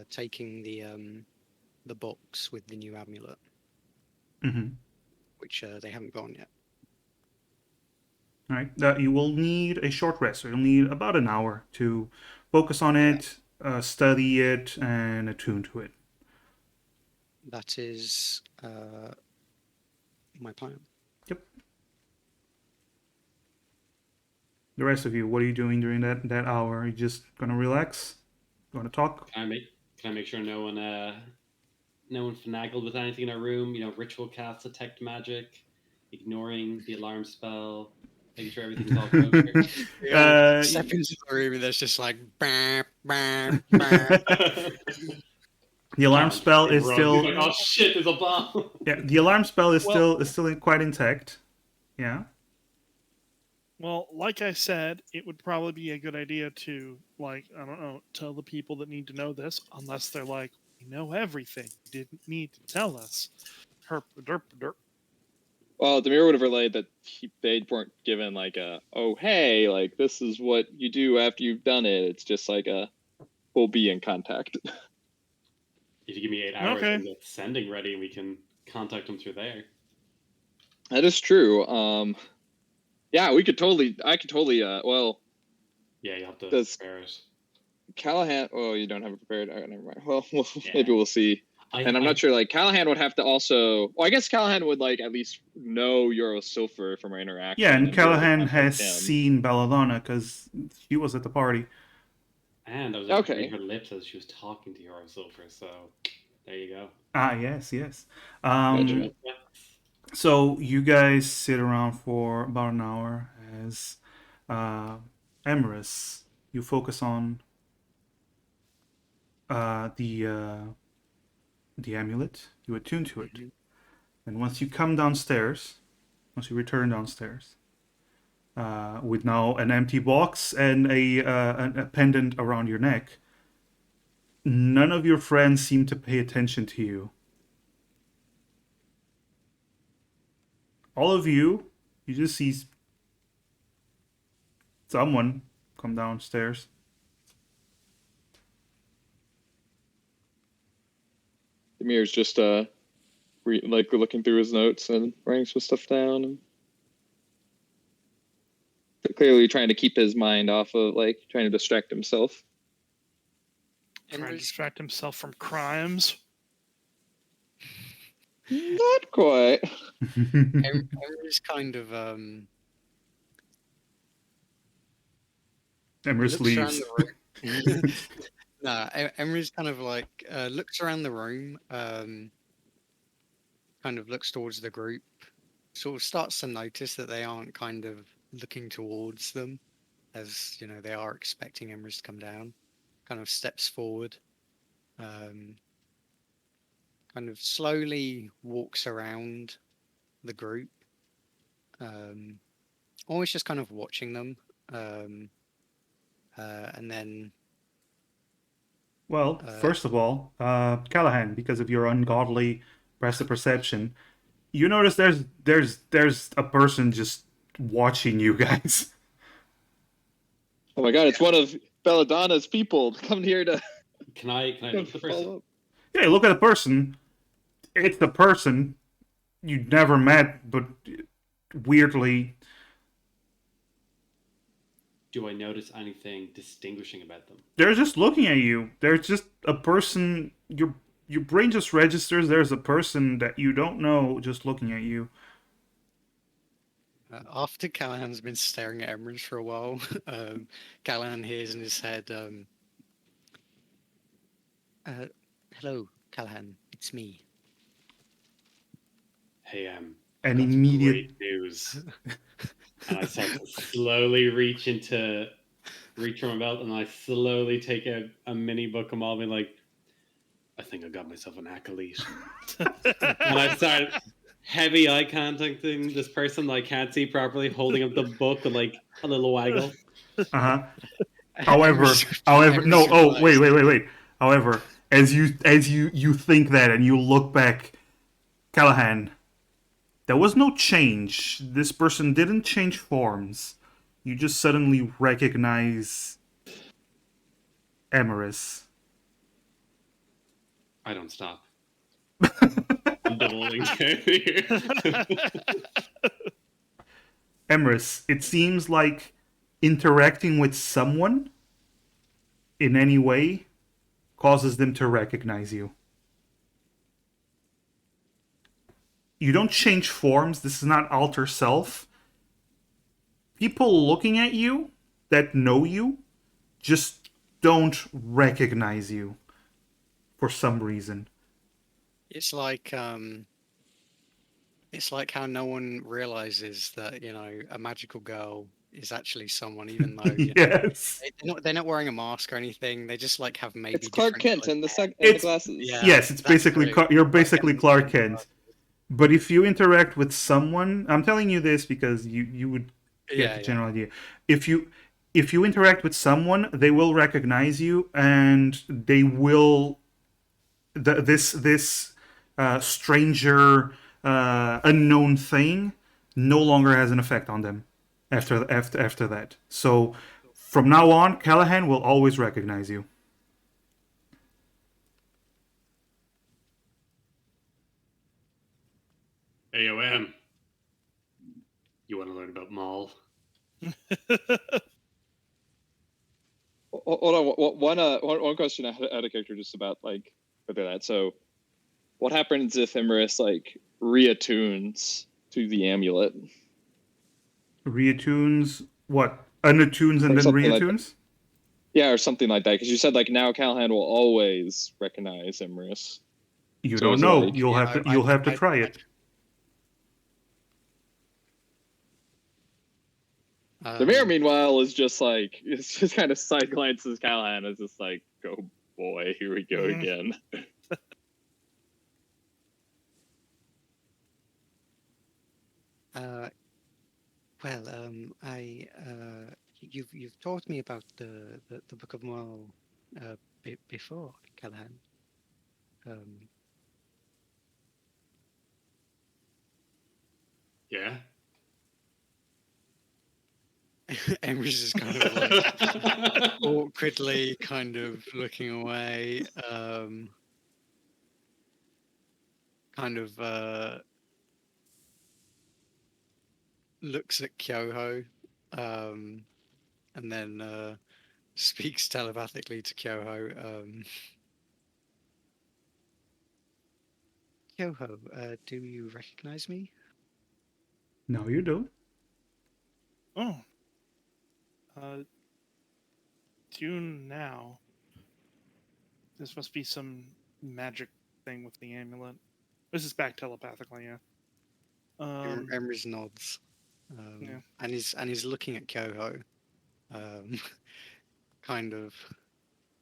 taking the box with the new amulet, which they haven't gotten yet. All right. You will need a short rest. So you'll need about an hour to focus on it, study it, and attune to it. That is my plan. Yep. The rest of you, what are you doing during that hour? Are you just gonna relax? Gonna talk? Can I make sure no one finagled with anything in our room? Ritual cast detect magic, ignoring the alarm spell, making sure everything's all kosher. Step into the room and there's just like bam, bam, bam. The alarm spell is still. He's like, oh shit! There's a bomb. Yeah, the alarm spell is still quite intact. Yeah. Well, like I said, it would probably be a good idea to, like, I don't know, tell the people that need to know this, unless they're like, we know everything. You didn't need to tell us. Herp, derp, derp. Well, Demir would have relayed that they weren't given like oh hey, like this is what you do after you've done it. It's just like we'll be in contact. If you give me 8 hours and get sending ready, we can contact them through there. That is true. Yeah, I could totally. Well. Yeah, you have to prepare it. Callahan. Oh, you don't have it prepared. All right, never mind. Well, maybe we'll see. And I'm not sure. Like Callahan would have to also. Well, I guess Callahan would like at least know Euro Silver from our interaction. Yeah, and Callahan has seen Belladonna because she was at the party. And I was reading her lips as she was talking to Euro Silver. So there you go. Yes. So you guys sit around for about an hour as Emrys, you focus on the amulet. You attune to it, and once you return downstairs, with now an empty box and a pendant around your neck, none of your friends seem to pay attention to you. All of you just see someone come downstairs. Demir's just looking through his notes and writing some stuff down, and clearly trying to keep his mind off of trying to distract himself. Trying to Emrys, distract himself from crimes. Not quite. Emrys kind of Emrys looks around leaves. the room. No, Emrys kind of looks around the room, kind of looks towards the group, sort of starts to notice that they aren't kind of looking towards them, as you know they are expecting Emrys to come down. Kind of steps forward, kind of slowly walks around the group, always just kind of watching them, and then. Well, first of all, Callahan, because of your ungodly passive perception, you notice there's a person just watching you guys. Oh my god, it's one of Belladonna's people come here to Can I look at the person? follow up. Yeah, look at the person. It's the person you never met, but weirdly, Do I notice anything distinguishing about them? they're just looking at you. There's just a person. Your brain just registers there's a person that you don't know just looking at you. After Callahan's been staring at Emrys for a while, Callahan hears in his head, "Hello, Callahan, it's me." Hey, An that's immediate great news. And I start to slowly reach from my belt, and I slowly take out a mini book of all, being like, I think I got myself an acolyte. And I start heavy eye contacting this person that I can't see properly, holding up the book with a little waggle. However, no. Oh, wait. However, as you think that and you look back, Callahan, there was no change. This person didn't change forms. You just suddenly recognize Emrys. I don't stop. I'm doubling down here. Emrys, it seems like interacting with someone in any way causes them to recognize you. You don't change forms. This is not alter self. People looking at you that know you just don't recognize you for some reason. It's like how no one realizes that a magical girl is actually someone, even though Yes. they're not wearing a mask or anything. They just have maybe. It's Clark different Kent and the It's- glasses. Yeah, Yes, it's that's basically true. you're basically Clark Kent. Kent. But if you interact with someone, I'm telling you this because you would get the general idea. If you interact with someone, they will recognize you, and they will this stranger unknown thing no longer has an effect on them after that. So from now on, Callahan will always recognize you. AOM. You want to learn about Maul? Hold on, one question I had a character just about about that. So, what happens if Emrys reattunes to the amulet? Reattunes what? Unattunes and then Something like reattunes? Yeah, or something like that. Because you said now Callahan will always recognize Emrys. You So don't it's know. You'll have to try it. Demir, meanwhile, is just it's just kind of side glances Callahan as just oh boy, here we go again. You've taught me about the Book of Moral before, Callahan. Yeah. Emrys is kind of awkwardly kind of looking away. kind of looks at Kyoho, and then speaks telepathically to Kyoho. Kyoho, do you recognize me? No, you don't. Oh. Do now. This must be some magic thing with the amulet. This is back telepathically, yeah. Emrys nods, Yeah. and he's looking at Kyoho, kind of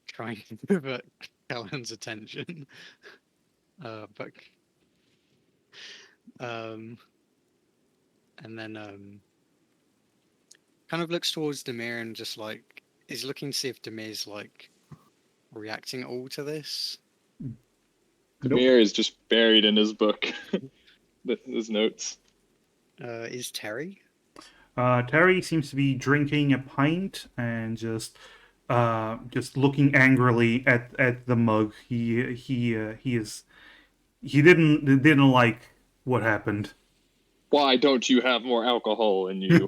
trying to divert Callan's attention, but and then kind of looks towards Demir and just like is looking to see if Demir's like reacting at all to this. Nope. Demir is just buried in his book, his notes. Is Terry? Terry seems to be drinking a pint and just looking angrily at the mug. He didn't like what happened. Why don't you have more alcohol in you?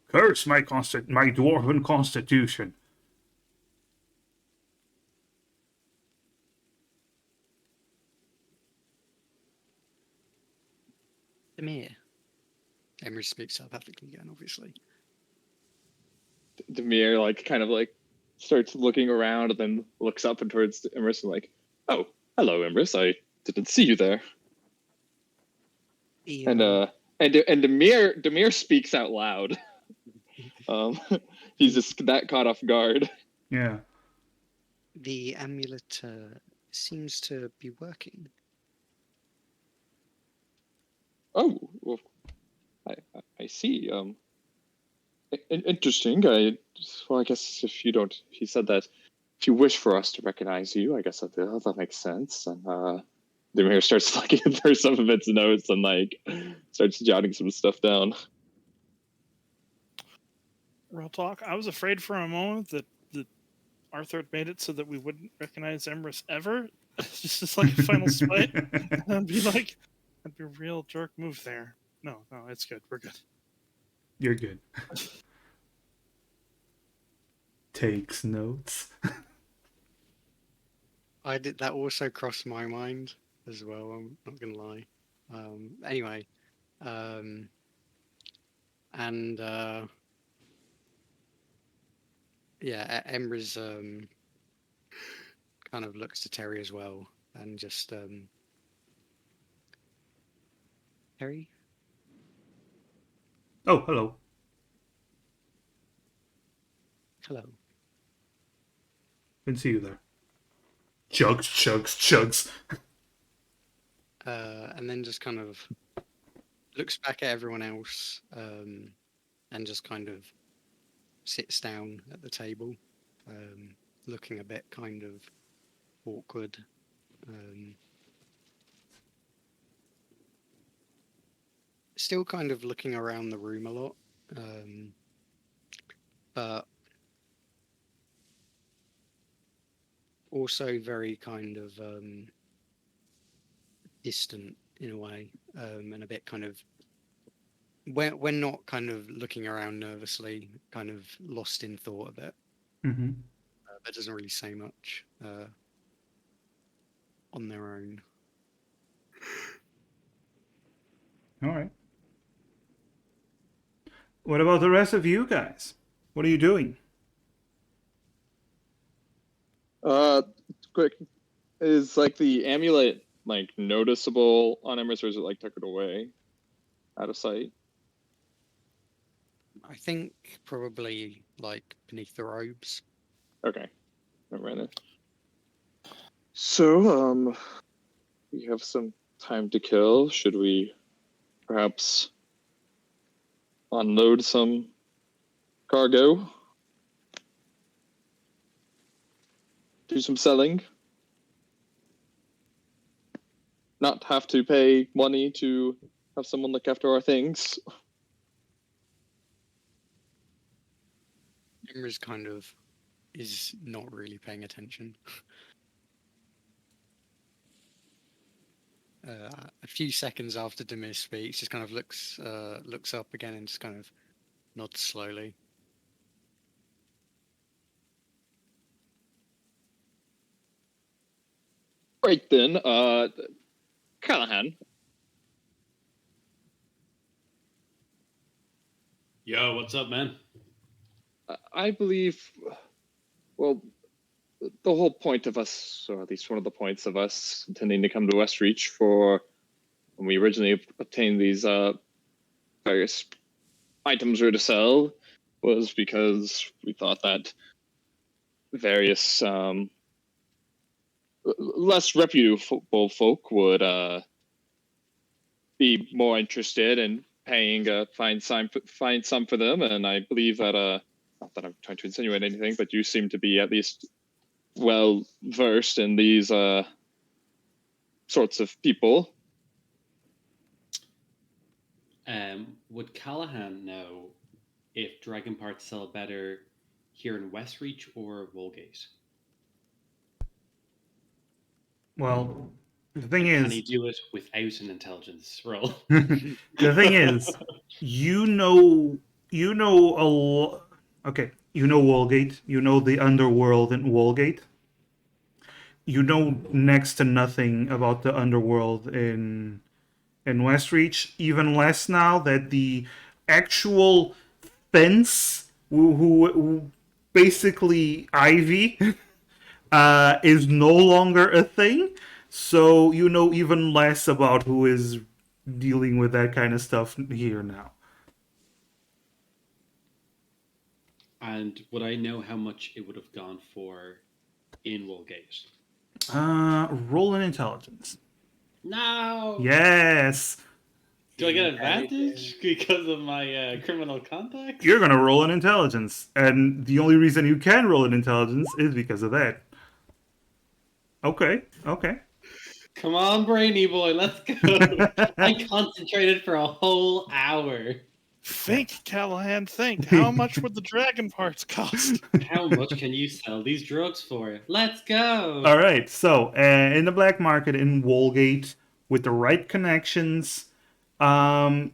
Curse my dwarven constitution. Demir. Emrys speaks telepathically again, obviously. Demir kind of starts looking around and then looks up and towards Imris and oh, hello, Imris. I didn't see you there. And Demir speaks out loud. He's just that caught off guard. Yeah. The amulet seems to be working. Oh, well, I see. Interesting. I guess he said that if you wish for us to recognize you, I guess that makes sense. And Demir starts looking through some of its notes and starts jotting some stuff down. Real talk. I was afraid for a moment that Arthur had made it so that we wouldn't recognize Emrys ever. Just like a final spite. I'd be a real jerk move there. No, it's good. We're good. You're good. Takes notes. I did that also crossed my mind as well. I'm not gonna lie. Anyway, and yeah, Emrys kind of looks to Terry as well, and just Terry. Oh, hello. Hello. Didn't see you there. Chugs. And then just kind of looks back at everyone else, and just kind of sits down at the table, looking a bit kind of awkward. Still kind of looking around the room a lot, but also very kind of distant in a way, and a bit kind of when not kind of looking around nervously, kind of lost in thought a bit. Mm-hmm. That doesn't really say much on their own. All right. What about the rest of you guys? What are you doing? Quick, is the amulet noticeable on Emrys, or is it tucked away, out of sight? I think probably beneath the robes. Okay, I ran it. So, we have some time to kill. Should we perhaps unload some cargo? Do some selling? Not have to pay money to have someone look after our things? Emrys kind of is not really paying attention. a few seconds after Demir speaks, just kind of looks up again and just kind of nods slowly. Right then, Callahan. Yo, what's up, man? I believe, well, the whole point of us, or at least one of the points of us intending to come to Westreach for when we originally obtained these various items we were to sell, was because we thought that various less reputable folk would be more interested in paying fine sum for them, and I believe that not that I'm trying to insinuate anything, but you seem to be at least well versed in these sorts of people. Would Callahan know if dragon parts sell better here in Westreach or Woolgate? Well, the thing Can he is, do it without an intelligence roll? the thing is, you know a lot. Okay, you know Walgate. You know the underworld in Walgate. You know next to nothing about the underworld in Westreach. Even less now that the actual fence, who basically Ivy, is no longer a thing. So you know even less about who is dealing with that kind of stuff here now. And would I know how much it would have gone for in Woolgate? Roll an intelligence. No! Yes. Do I get advantage because of my criminal contacts? You're gonna roll an intelligence, and the only reason you can roll an intelligence is because of that. Okay. Come on, brainy boy, let's go. I concentrated for a whole hour. Think, Callahan, think. How much would the dragon parts cost? How much can you sell these drugs for? Let's go. All right. So, in the black market in Woolgate, with the right connections, all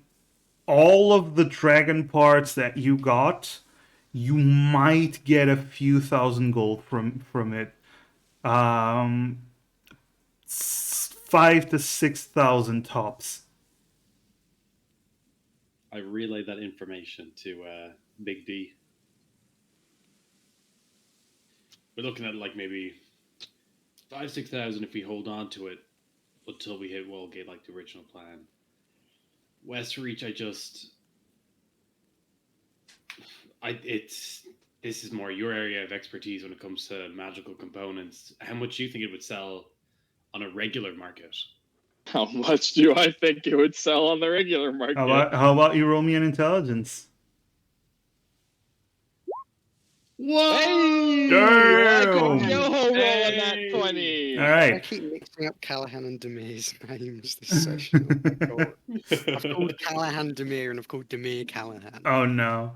of the dragon parts that you got, you might get a few thousand gold from it. 5 to 6,000 tops. I relayed that information to Big D. We're looking at like maybe 5,000-6,000 if we hold on to it until we hit Wallgate like the original plan. Westreach, this is more your area of expertise when it comes to magical components. How much do you think it would sell on a regular market? How much do I think it would sell on the regular market? How about you roll me an intelligence? Whoa! Hey! Damn! I got Yoho roll on that 20. All I right. keep mixing up Callahan and Demir's names this session. Oh my god. I've called Callahan Demir and I've called Demir Callahan. Oh no.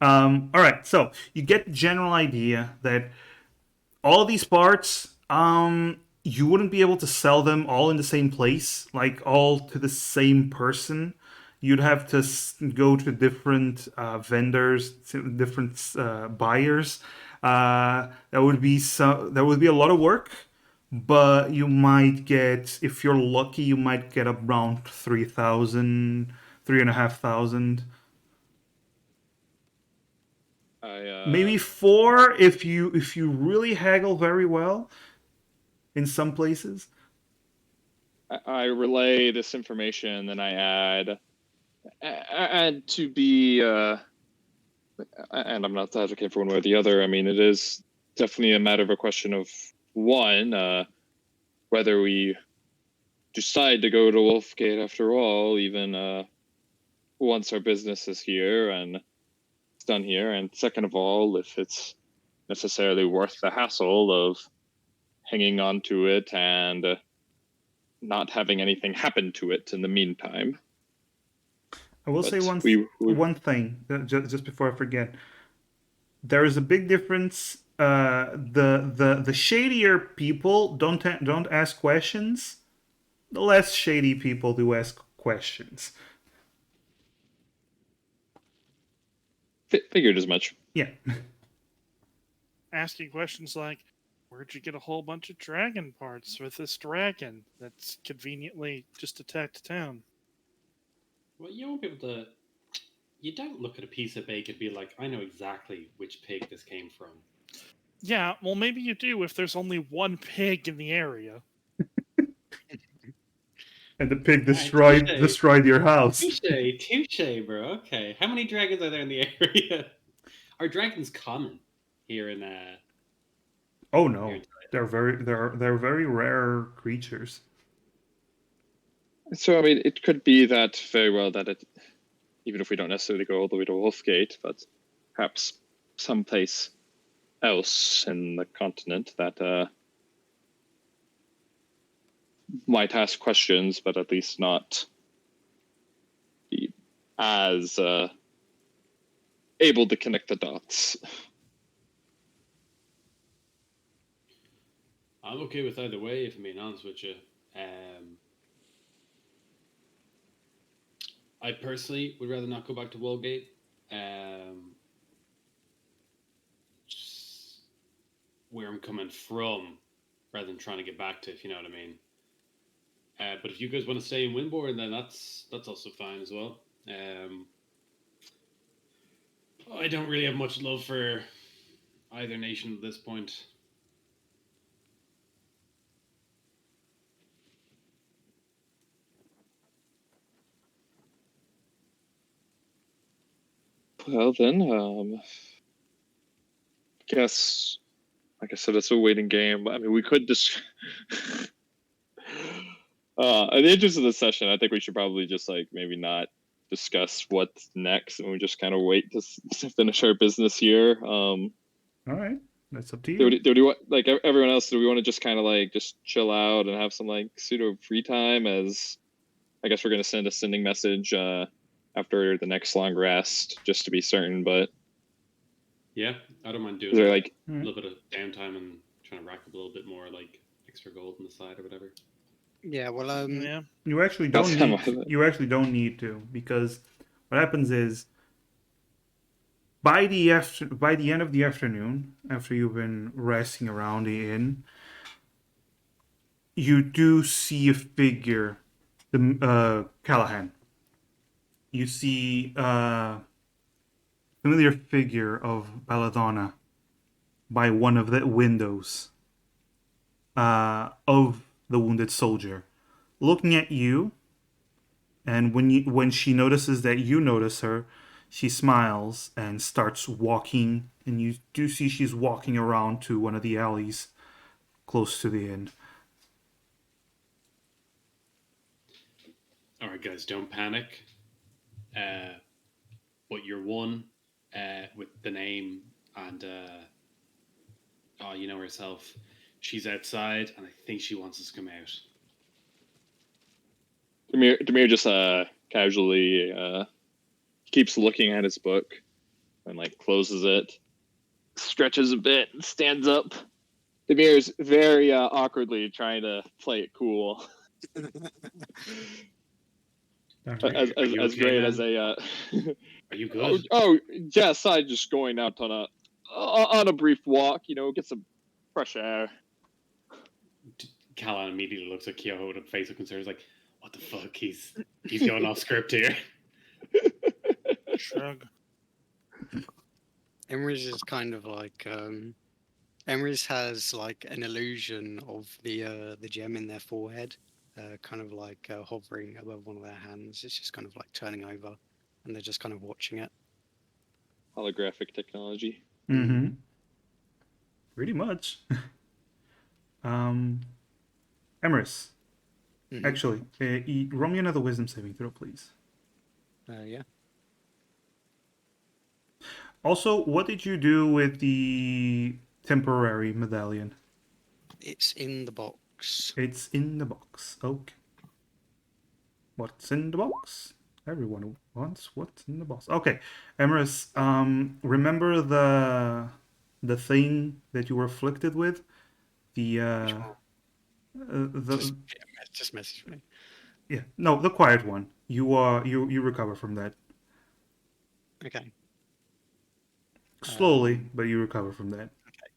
All right. So you get the general idea that all these parts, you wouldn't be able to sell them all in the same place, like all to the same person. You'd have to go to different vendors, different buyers. That would be a lot of work, but you might get, if you're lucky, you might get around 3,000, 3,500. Maybe 4 if you really haggle very well in some places. I relay this information, then I add to be, and I'm not advocating for one way or the other. I mean, it is definitely a matter of a question of one, whether we decide to go to Wolfgate after all, even once our business is here and it's done here, and second of all, if it's necessarily worth the hassle of hanging on to it and not having anything happen to it in the meantime. I will say one thing just before I forget. There is a big difference. The shadier people don't ask questions, the less shady people to ask questions. Figured as much. Yeah. Asking questions like, where'd you get a whole bunch of dragon parts with this dragon that's conveniently just attacked town? Well, you won't be able to. You don't look at a piece of bacon and be like, I know exactly which pig this came from. Yeah, well, maybe you do if there's only one pig in the area. And the pig Touche. destroyed your house. Touche, bro. Okay. How many dragons are there in the area? Are dragons common here in Oh no, they're very rare creatures. So I mean, it could be that very well that it, even if we don't necessarily go all the way to Wolfgate, but perhaps someplace else in the continent that might ask questions, but at least not be as able to connect the dots. I'm okay with either way, if I'm being honest with you. I personally would rather not go back to Wallgate. Just where I'm coming from, rather than trying to get back to, if you know what I mean. But if you guys want to stay in Winborne, then that's also fine as well. I don't really have much love for either nation at this point. Well then, guess, like I said, it's a waiting game. I mean, we could just. In the interest of the session, I think we should probably just like maybe not discuss what's next, and we just kind of wait to finish our business here. All right, that's up to you. Do we want, like everyone else? Do we want to just kind of like just chill out and have some like pseudo free time? As I guess we're gonna send a sending message after the next long rest, just to be certain. But yeah, I don't mind doing is there like a little bit of downtime and trying to rack up a little bit more like extra gold on the side or whatever. Yeah, well, Yeah. You actually don't need to, because what happens is by the end of the afternoon, after you've been resting around the inn, you do see a figure, the Callahan. You see a familiar figure of Belladonna by one of the windows of the wounded soldier, looking at you. And when she notices that you notice her, she smiles and starts walking. And you do see she's walking around to one of the alleys close to the inn. All right, guys, don't panic. But you're one with the name and you know herself. She's outside, and I think she wants us to come out. Demir just casually keeps looking at his book and like closes it, stretches a bit, and stands up. Demir's very awkwardly trying to play it cool. As great as a. Are you good? Oh yes, I'm just going out on a brief walk. You know, get some fresh air. Callan immediately looks at Kyoho with a face of concern. He's like, "What the fuck? He's going off script here." Shrug. Emrys is kind of like Emrys has like an illusion of the gem in their forehead, kind of like hovering above one of their hands. It's just kind of like turning over, and they're just kind of watching it. Holographic technology. Mm-hmm. Pretty much. Emrys. Mhm. Actually, roll me another wisdom saving throw, please. Yeah. Also, what did you do with the temporary medallion? It's in the box. It's in the box. Okay. What's in the box? Everyone wants what's in the box. Okay, Emrys, remember the thing that you were afflicted with? The Just message me. Yeah, no, the quiet one. You recover from that Okay. slowly, but you recover from that. Okay.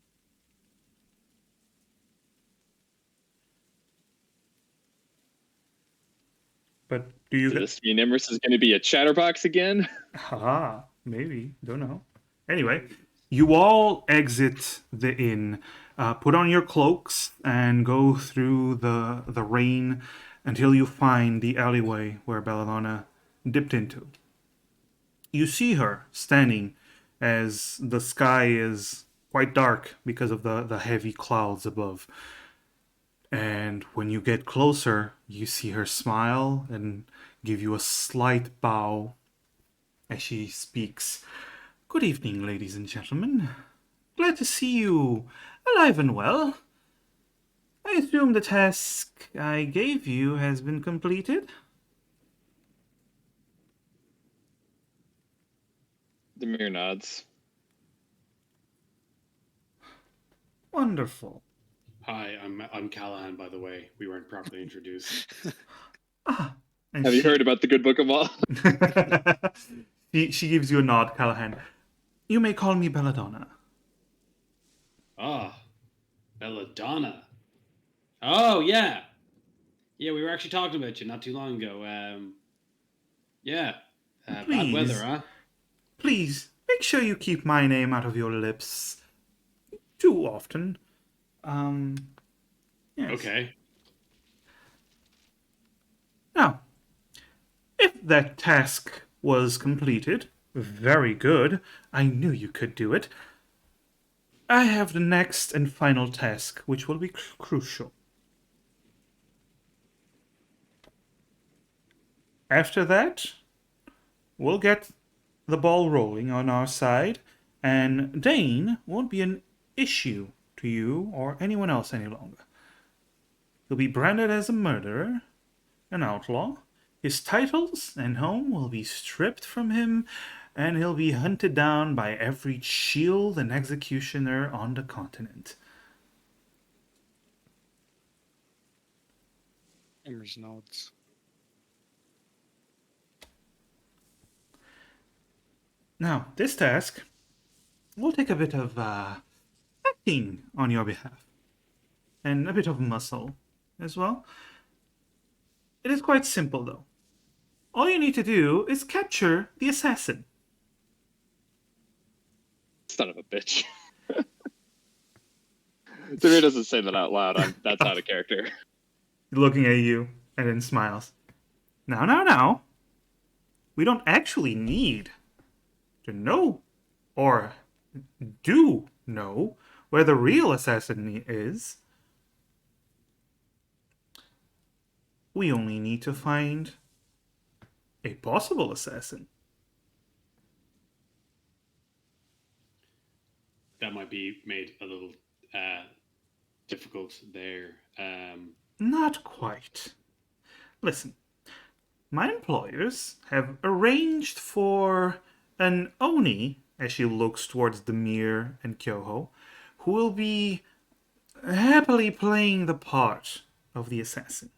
But do you Does get? this mean Emerus is going to be a chatterbox again? Haha, maybe. Don't know. Anyway, you all exit the inn, put on your cloaks, and go through the rain until you find the alleyway where Belladonna dipped into. You see her standing as the sky is quite dark because of the heavy clouds above. And when you get closer, you see her smile and give you a slight bow as she speaks. Good evening, ladies and gentlemen. Glad to see you alive and well. I assume the task I gave you has been completed? Demir nods. Wonderful. Hi, I'm Callahan, by the way. We weren't properly introduced. And Have you heard about the Good Book of Maul? she gives you a nod, Callahan. You may call me Belladonna. Ah, Belladonna. Oh, yeah. Yeah, we were actually talking about you not too long ago. Yeah. Bad weather, Please, huh? please, make sure you keep my name out of your lips too often. Yes. Okay. Now, if that task was completed, very good. I knew you could do it. I have the next and final task, which will be crucial. After that, we'll get the ball rolling on our side, and Dane won't be an issue to you or anyone else any longer. He'll be branded as a murderer, an outlaw. His titles and home will be stripped from him, and he'll be hunted down by every shield and executioner on the continent. Emerson nods. Now, this task will take a bit of acting on your behalf, and a bit of muscle as well. It is quite simple, though. All you need to do is capture the assassin. Son of a bitch. Demir doesn't say that out loud. That's out of character. Looking at you, and then smiles. Now. We don't actually need to know or do know where the real assassin is. We only need to find a possible assassin. That might be made a little difficult there. Not quite. Listen, my employers have arranged for an Oni, as she looks towards Demir and Kyoho, who will be happily playing the part of the assassin.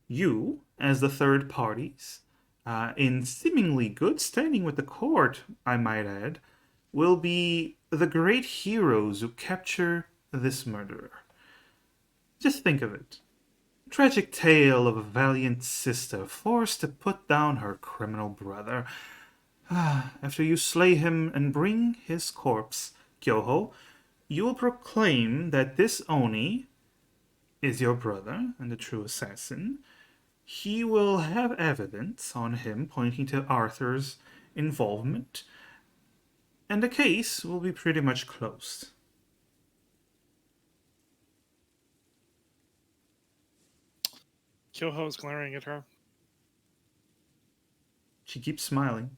You, as the third parties, in seemingly good standing with the court, I might add, will be the great heroes who capture this murderer. Just think of it. Tragic tale of a valiant sister forced to put down her criminal brother. After you slay him and bring his corpse, Kyoho, you will proclaim that this Oni is your brother and the true assassin. He will have evidence on him pointing to Arthur's involvement, and the case will be pretty much closed. Kyoho is glaring at her. She keeps smiling.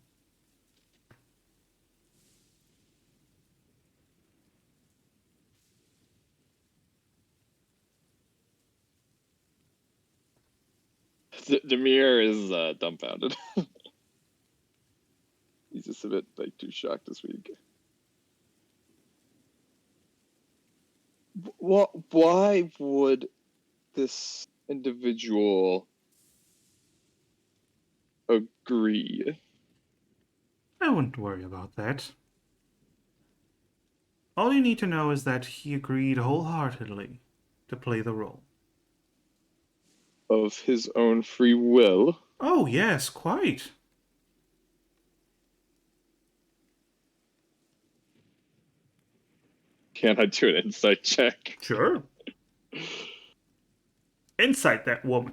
Demir is dumbfounded. He's just a bit too shocked this week. Why would this individual agree? I wouldn't worry about that. All you need to know is that he agreed wholeheartedly to play the role. Of his own free will? Oh, yes, quite. Can I do an insight check? Sure. Insight that woman.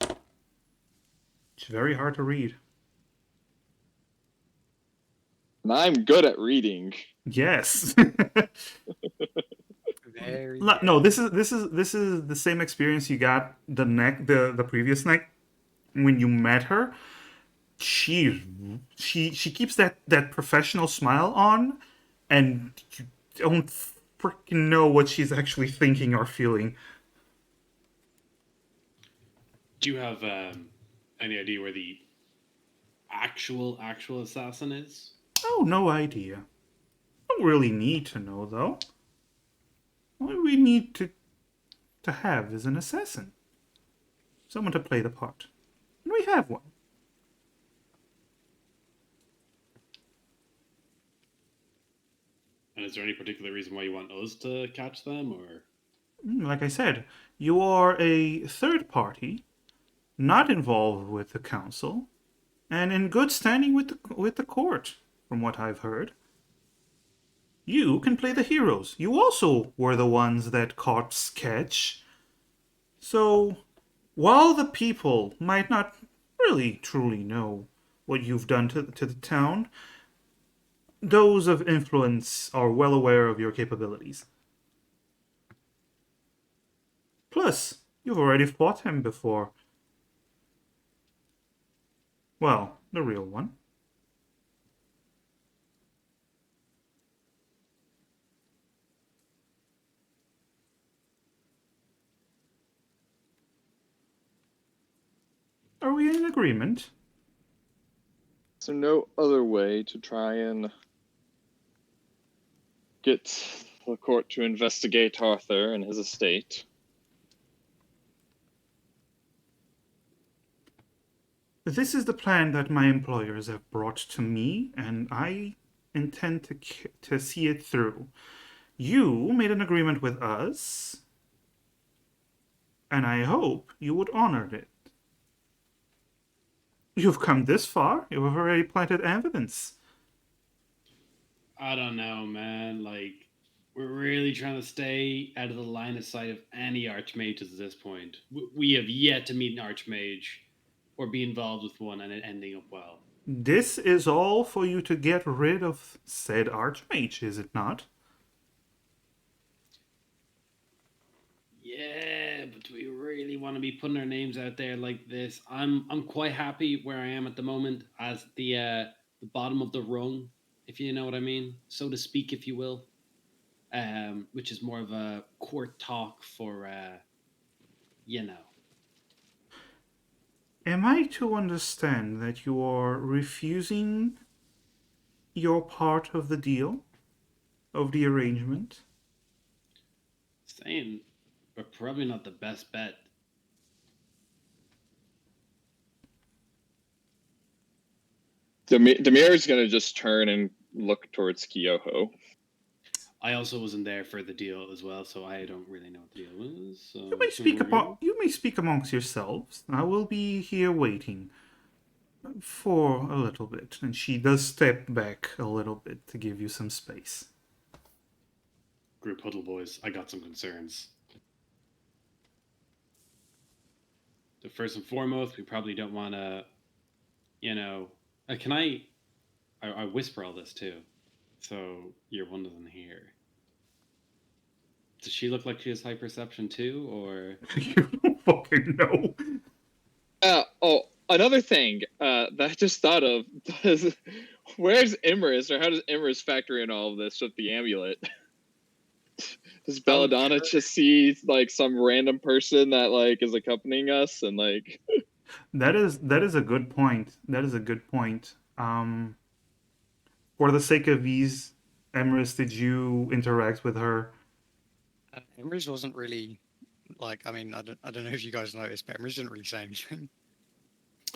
It's very hard to read. And I'm good at reading. Yes. Very No, good. this is the same experience you got the previous night when you met her. She keeps that professional smile on, and you don't freaking know what she's actually thinking or feeling. Do you have any idea where the actual assassin is? Oh, no idea. Don't really need to know though. All we need to have is an assassin, someone to play the part, and we have one. And is there any particular reason why you want us to catch them, or? Like I said, you are a third party, not involved with the council, and in good standing with the court, from what I've heard. You can play the heroes. You also were the ones that caught Sketch. So, while the people might not really truly know what you've done to the town, those of influence are well aware of your capabilities. Plus, you've already fought him before. Well, the real one. Are we in agreement? So no other way to try and get the court to investigate Arthur and his estate? This is the plan that my employers have brought to me, and I intend to see it through. You made an agreement with us, and I hope you would honor it. You've come this far. You have already planted evidence. I don't know, man. Like, we're really trying to stay out of the line of sight of any archmages at this point. We have yet to meet an archmage or be involved with one and it ending up well. This is all for you to get rid of said archmage, is it not? Yeah, but do we really want to be putting our names out there like this? I'm quite happy where I am at the moment as the bottom of the rung, if you know what I mean, so to speak, if you will. Which is more of a court talk for you know. Am I to understand that you are refusing your part of the deal, of the arrangement? Saying we're probably not the best bet. Demir's gonna just turn and look towards Kyoho. I also wasn't there for the deal as well, so I don't really know what the deal was. So You may speak amongst yourselves. I will be here waiting for a little bit. And she does step back a little bit to give you some space. Group huddle boys, I got some concerns. So first and foremost, we probably don't want to, you know, can I whisper all this too, so year one doesn't hear. Does she look like she has high perception too, or? You don't fucking know. Another thing that I just thought of. Where's Imris, or how does Imris factor in all of this with the amulet? Does Belladonna just see like some random person that like is accompanying us and like? That is a good point. That is a good point. For the sake of ease, Emrys, did you interact with her? Emrys wasn't really like, I mean, I don't know if you guys noticed, but Emrys didn't really say anything.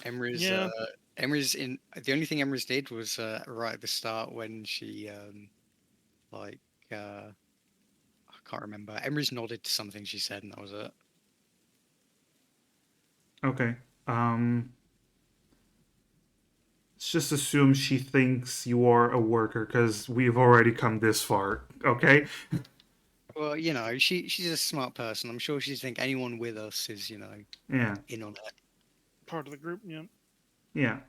Emrys, Yeah. Emrys in the only thing Emrys did was right at the start when she like I can't remember. Emrys nodded to something she said, and that was it. Okay. Let's just assume she thinks you are a worker because we've already come this far. Okay. Well, she's a smart person. I'm sure she'd think anyone with us is, in Yeah. on it. Part of the group. Yeah. Yeah.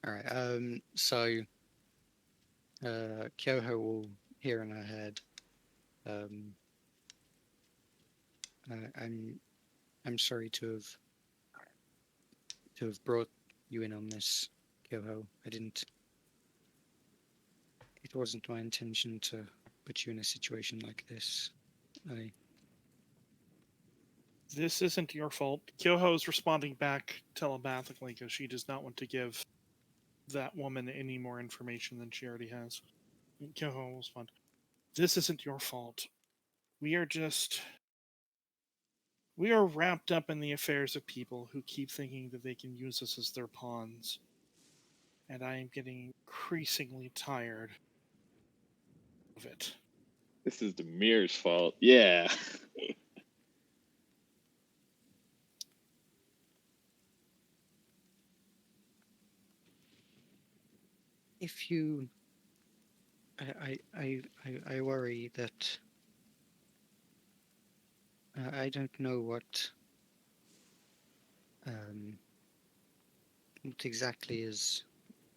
All right. So, Kyoho will hear in her head. I'm sorry to have brought you in on this, Kyoho. It wasn't my intention to put you in a situation like this. This isn't your fault. Kyoho is responding back telepathically because she does not want to give that woman any more information than she already has. Kyoho will respond. This isn't your fault. We are wrapped up in the affairs of people who keep thinking that they can use us as their pawns. And I am getting increasingly tired of it. This is Demir's fault. Yeah. If you, I worry that I don't know what exactly is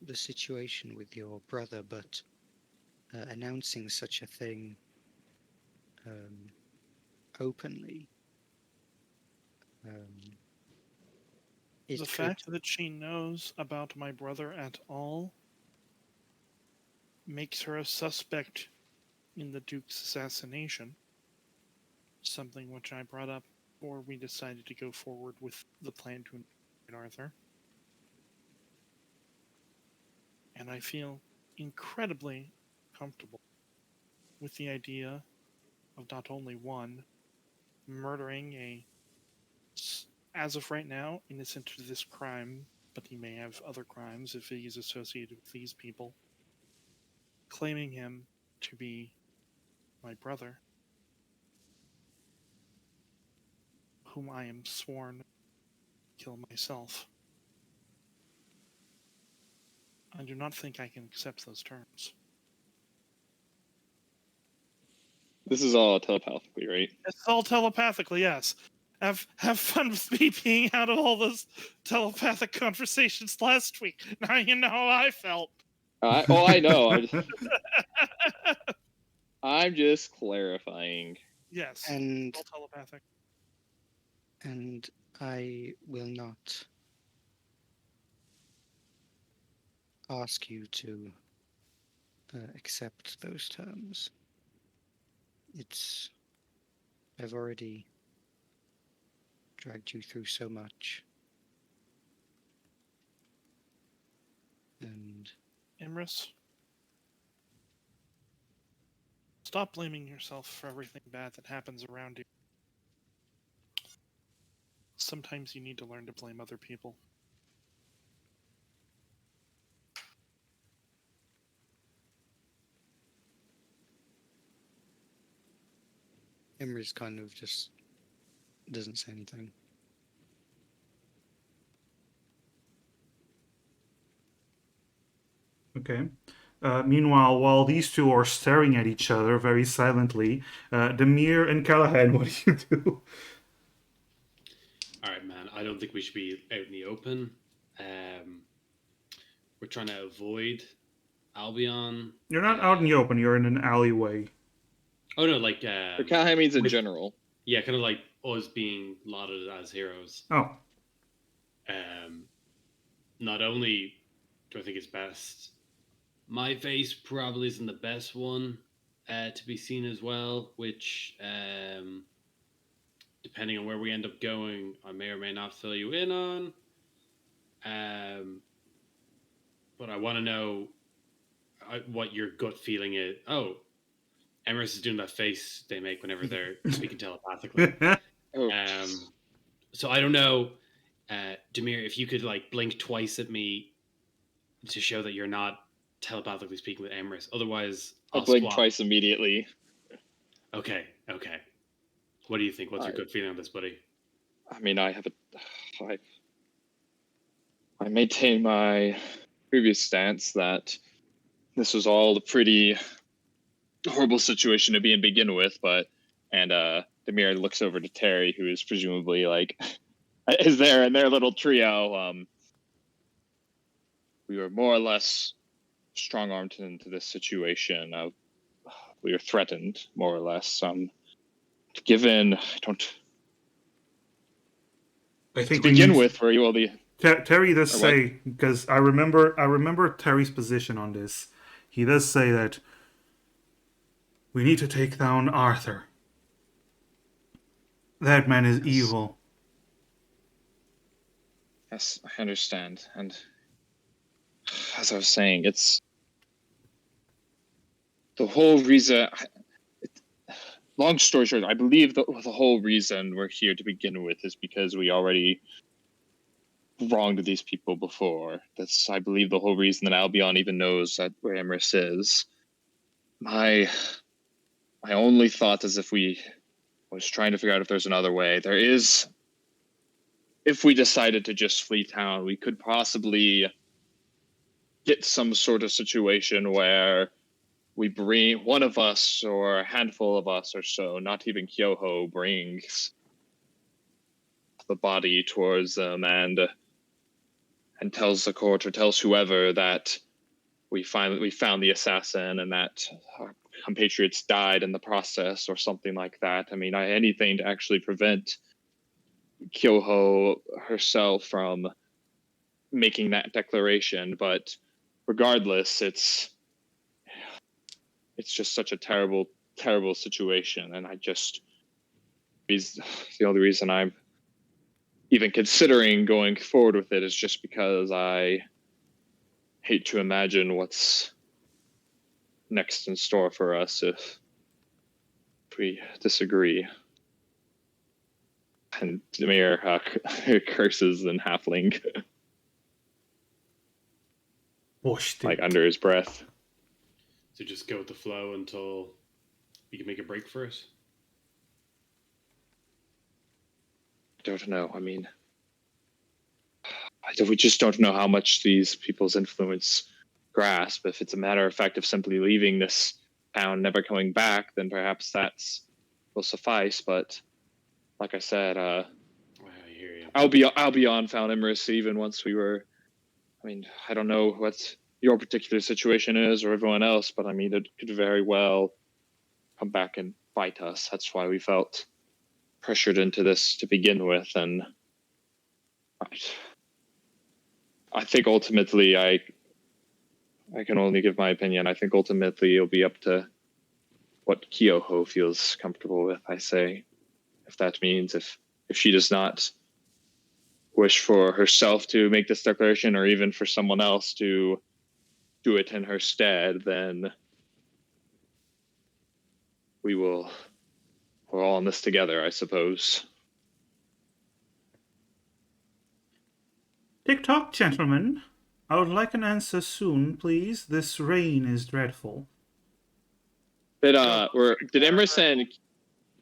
the situation with your brother, but announcing such a thing openly, it The could. fact that she knows about my brother at all makes her a suspect in the Duke's assassination, something which I brought up before we decided to go forward with the plan to invade Arthur. And I feel incredibly comfortable with the idea of not only one murdering as of right now, innocent to this crime, but he may have other crimes if he's associated with these people, claiming him to be my brother, whom I am sworn to kill myself. I do not think I can accept those terms. This is all telepathically, right? It's all telepathically, yes. Have fun with me being out of all those telepathic conversations last week. Now you know how I felt. I know. I'm just clarifying. Yes, And all telepathic. and I will not ask you to accept those terms. I've already dragged you through so much. And Imris, stop blaming yourself for everything bad that happens around you. Sometimes you need to learn to blame other people. Emery's kind of just doesn't say anything. Okay. Meanwhile, while these two are staring at each other very silently, Demir and Callahan, what do you do? All right, man. I don't think we should be out in the open. We're trying to avoid Albion. You're not out in the open. You're in an alleyway. Oh no, like Or Callahan means in general. yeah, kind of like us being lauded as heroes. Oh, Not only do I think it's best, my face probably isn't the best one to be seen as well, which depending on where we end up going, I may or may not fill you in on. But I want to know what your gut feeling is. Oh, Emrys is doing that face they make whenever they're speaking telepathically. Oh, So I don't know, Demir, if you could like blink twice at me to show that you're not telepathically speaking with Emrys. Otherwise, I I'll blinked squat. twice immediately. Okay. What do you think? What's your I- good feeling on this, buddy? I mean, I maintain my previous stance that this was all a pretty horrible situation to be in begin with, and Demir looks over to Terry, who is presumably like is there in their little trio. We were more or less strong armed into this situation. We were threatened, more or less. Given, I think to begin with, were you all the Terry does or say, because I remember Terry's position on this. He does say that we need to take down Arthur. That man is evil. Yes, I understand. And as I was saying, it's the whole reason. Long story short, I believe the whole reason we're here to begin with is because we already wronged these people before. That's, I believe, the whole reason that Albion even knows that where Emrys is. My only thought is if we was trying to figure out if there's another way. There is. If we decided to just flee town, we could possibly get some sort of situation where we bring one of us or a handful of us or so, not even Kyoho, brings the body towards them and tells the court or tells whoever that we found the assassin and that our compatriots died in the process or something like that. I mean, anything to actually prevent Kyoho herself from making that declaration. But regardless, it's just such a terrible situation, and the only reason I'm even considering going forward with it is just because I hate to imagine what's next in store for us if we disagree. And Demir curses in halfling, like under his breath. So just go with the flow until we can make a break for it. I don't know. I mean, we just don't know how much these people's influence grasp. If it's a matter of fact of simply leaving this town, never coming back, then perhaps will suffice. But like I said, I hear you. Albion found Emrys even once we were. I mean, I don't know what your particular situation is or everyone else, but I mean, it could very well come back and bite us. That's why we felt pressured into this to begin with, and I think ultimately, I can only give my opinion. I think ultimately it'll be up to what Kyoho feels comfortable with. I say, if that means if she does not wish for herself to make this declaration, or even for someone else to do it in her stead, then we're all in this together, I suppose. Tick-tock, gentlemen. I would like an answer soon, please. This rain is dreadful. Did Emrys and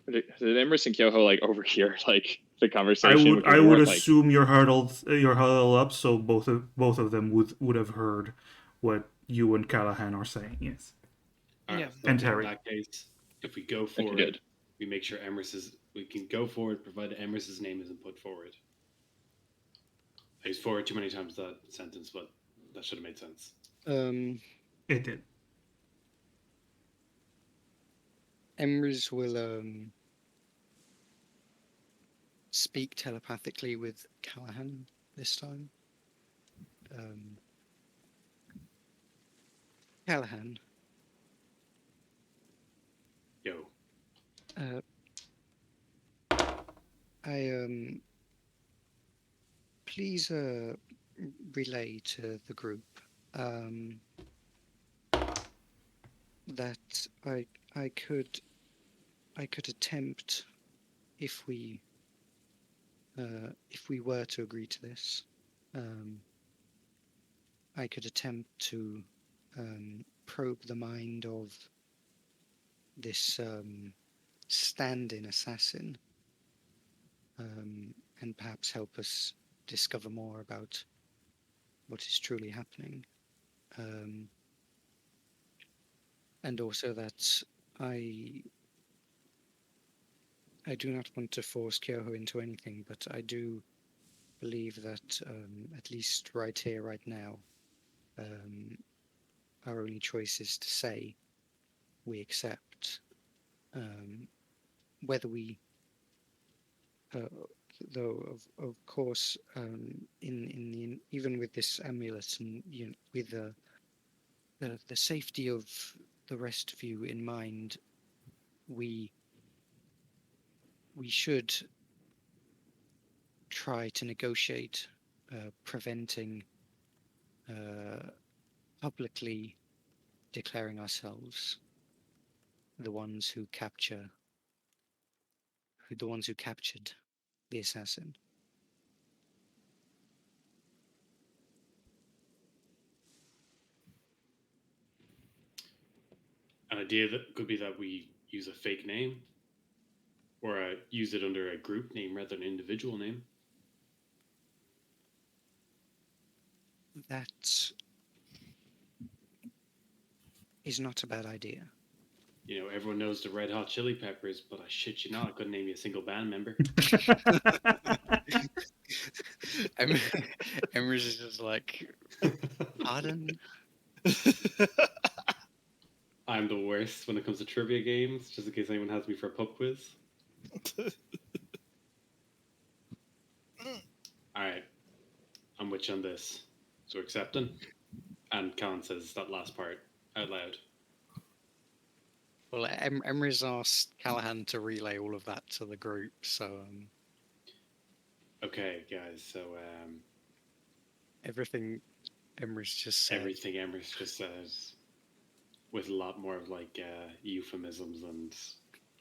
Kyoho like overhear like the conversation? I would assume you're huddled up, so both of them would have heard what you and Callahan are saying. Yes. All right. Yeah. And In Terry. that case, if we go forward, we make sure we can go forward, provided Emrys's name isn't put forward. I used forward too many times that sentence, but that should have made sense. It did. Emrys will speak telepathically with Callahan this time. Callahan. Yo. Please relay to the group that I could attempt, if we were to agree to this, I could attempt to probe the mind of this stand-in assassin, and perhaps help us discover more about what is truly happening. And also that I do not want to force Kyoho into anything, but I do believe that at least right here, right now, our only choice is to say we accept. Whether we, though, of course, even with this amulet and with the safety of the rest of you in mind, we should try to negotiate preventing publicly declaring ourselves the ones who captured the assassin. An idea that could be that we use a fake name, or use it under a group name rather than an individual name. That is not a bad idea. You know, everyone knows the Red Hot Chili Peppers, but I shit you not, I couldn't name you a single band member. Emrys is just like, pardon? I'm the worst when it comes to trivia games, just in case anyone has me for a pub quiz. Alright, I'm with you on this. So accepting? And Callan says that last part out loud. Well, Emrys asked Callahan to relay all of that to the group, so Okay, guys, so everything Emrys just said. everything Emrys just says, with a lot more of like euphemisms and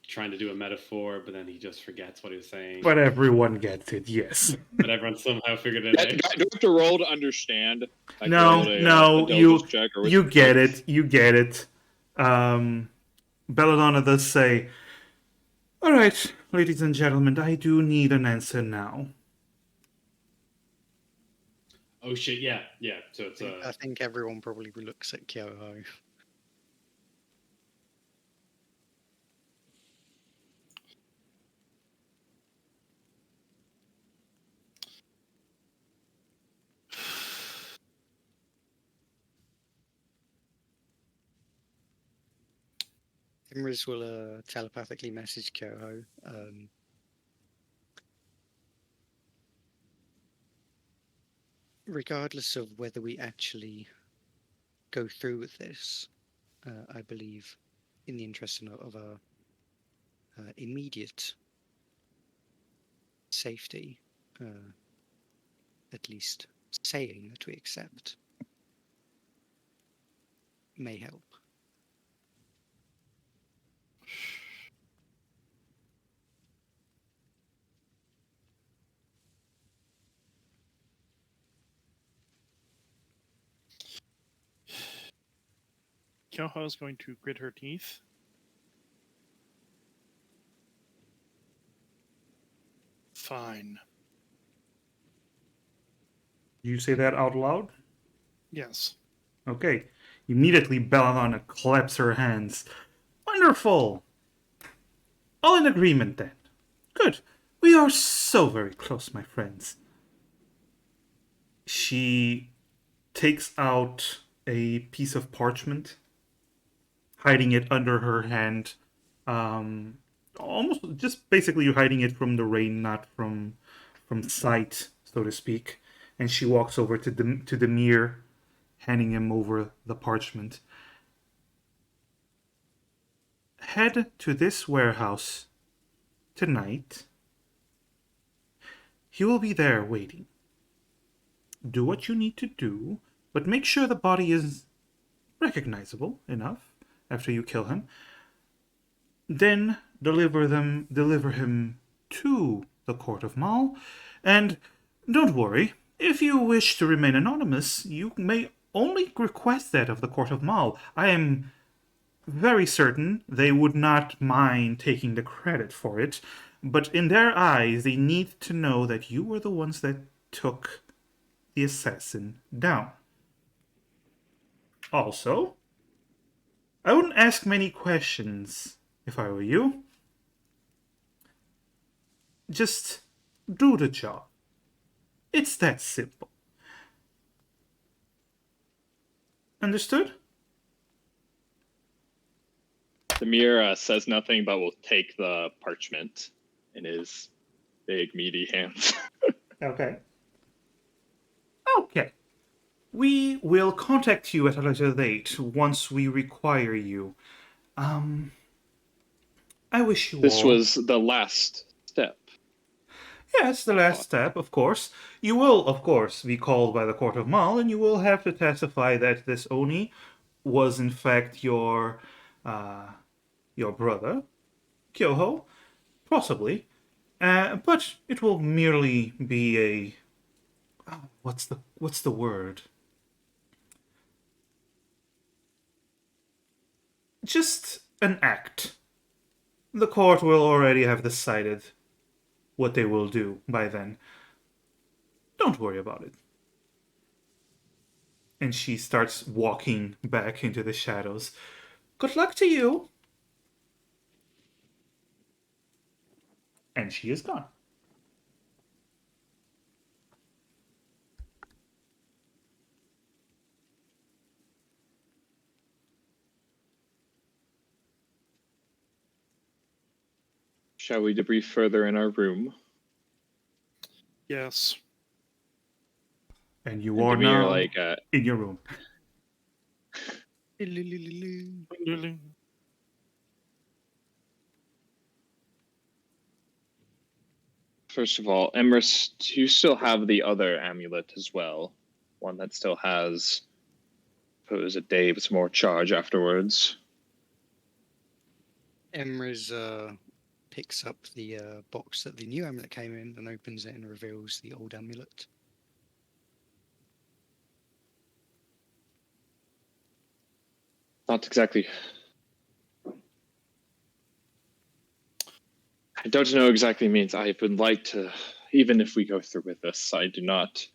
trying to do a metaphor, but then he just forgets what he was saying. But everyone gets it, yes. But everyone somehow figured it out. Do I have to roll to understand? Like No, roll you get it. You get it. Belladonna does say, "All right, ladies and gentlemen, I do need an answer now." Oh shit! Yeah. So it's I think everyone probably looks at Kyoho. Emrys will telepathically message Kyoho. Regardless of whether we actually go through with this, I believe, in the interest of our immediate safety, at least saying that we accept may help. Kyoho is going to grit her teeth. Fine. Do you say that out loud? Yes. Okay. Immediately, Belladonna claps her hands. Wonderful! All in agreement then. Good. We are so very close, my friends. She takes out a piece of parchment, hiding it under her hand. Almost just basically hiding it from the rain, not from sight, so to speak. And she walks over to Demir, handing him over the parchment. Head to this warehouse tonight. He will be there waiting. Do what you need to do, but make sure the body is recognizable enough, after you kill him. Then deliver him to the Court of Mal, and don't worry, if you wish to remain anonymous, you may only request that of the Court of Mal. I am very certain they would not mind taking the credit for it, but in their eyes, they need to know that you were the ones that took the assassin down. Also, I wouldn't ask many questions if I were you. Just do the job. It's that simple. Understood? Demir says nothing, but will take the parchment in his big, meaty hands. Okay. Okay. We will contact you at a later date once we require you. I wish you This all... was the last step. Yes, the last step, of course. You will, of course, be called by the Court of Mal, and you will have to testify that this Oni was in fact your brother, Kyoho, possibly. But it will merely be a... what's the word? Just an act. The court will already have decided what they will do by then. Don't worry about it. And she starts walking back into the shadows. Good luck to you. And she is gone. Shall we debrief further in our room? Yes. And you And are Demir, now like, in your room. first of all, Emrys, do you still have the other amulet as well? One that still has, I suppose, a day's more charge afterwards. Emrys picks up the box that the new amulet came in and opens it and reveals the old amulet. Not exactly. I don't know exactly means. I would like to, even if we go through with this, I do not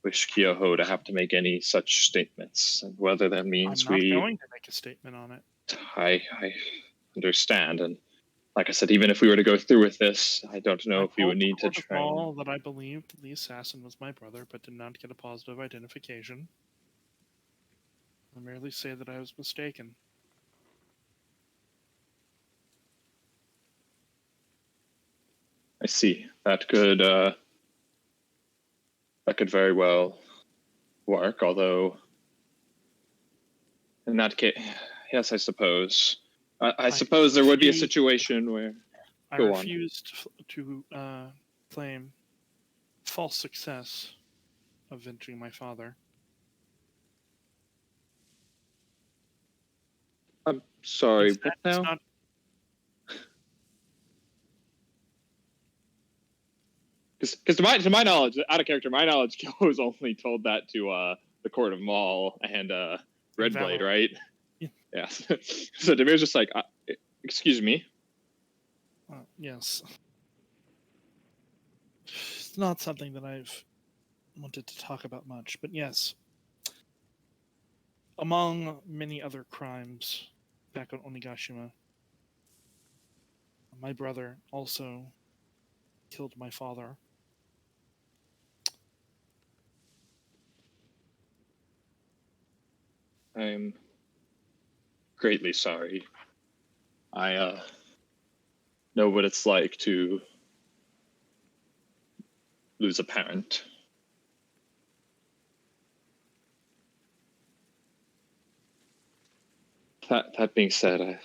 wish Kyoho to have to make any such statements. And whether that means I'm not going to make a statement on it. I understand. And like I said, even if we were to go through with this, I don't know if we would need to try. All that I believed the assassin was my brother, but did not get a positive identification. I merely say that I was mistaken. I see. That could very well work. Although, in that case, yes, I suppose. I suppose there would be a situation where I Go on. refused to claim false success of avenging my father. I'm sorry, Instead, but it's now not- because to my knowledge, out of character, my knowledge, Kyo's only told that to the Court of Maul and Red Blade, Valor. right? Yeah. Yes. So Demir's just like, excuse me. Yes. It's not something that I've wanted to talk about much, but yes. Among many other crimes back on Onigashima, my brother also killed my father. I'm greatly sorry. I know what it's like to lose a parent. That being said,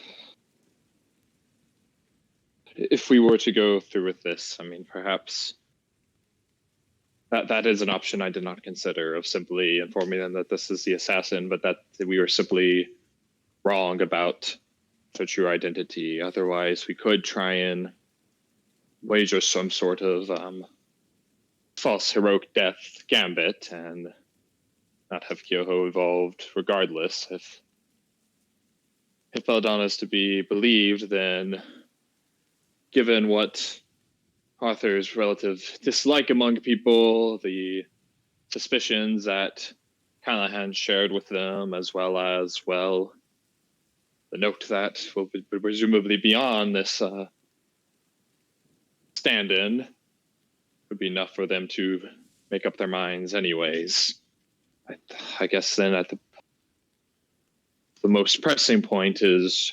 if we were to go through with this, I mean, perhaps that is an option I did not consider, of simply informing them that this is the assassin, but that we were simply wrong about their true identity. Otherwise, we could try and wager some sort of false heroic death gambit and not have Kyoho involved regardless. If Belladonna is to be believed, then given what Arthur's relative dislike among people, the suspicions that Callahan shared with them, as well as, well, the note that will presumably be on this stand-in would be enough for them to make up their minds anyways. I guess then at the most pressing point is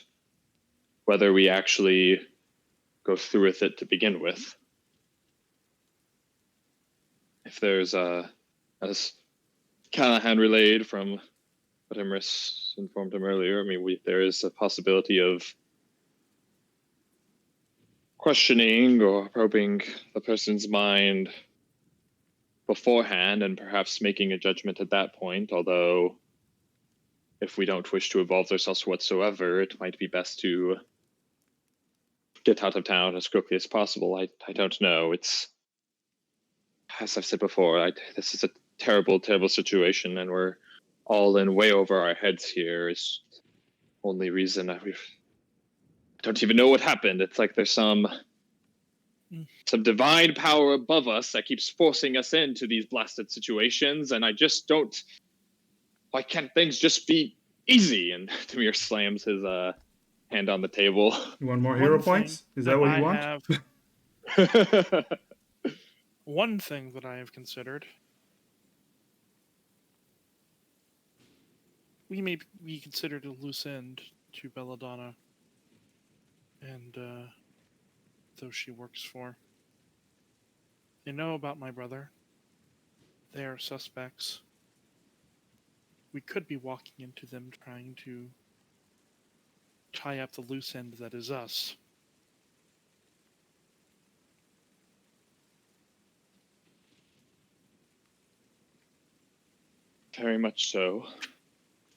whether we actually go through with it to begin with. If there's as Callahan relayed from what Emrys informed him earlier, I mean, there is a possibility of questioning or probing the person's mind beforehand and perhaps making a judgment at that point, although if we don't wish to involve ourselves whatsoever, it might be best to get out of town as quickly as possible. I don't know. It's, as I've said before, this is a terrible, terrible situation, and we're all in way over our heads here. Is only reason I don't even know what happened. It's like there's some divine power above us that keeps forcing us into these blasted situations, and I just don't. Why can't things just be easy? And Tamir slams his hand on the table. You want more hero points? Is that what you want? One thing that I have considered, we may be considered a loose end to Belladonna and those she works for. They know about my brother. They are suspects. We could be walking into them trying to tie up the loose end that is us. Very much so.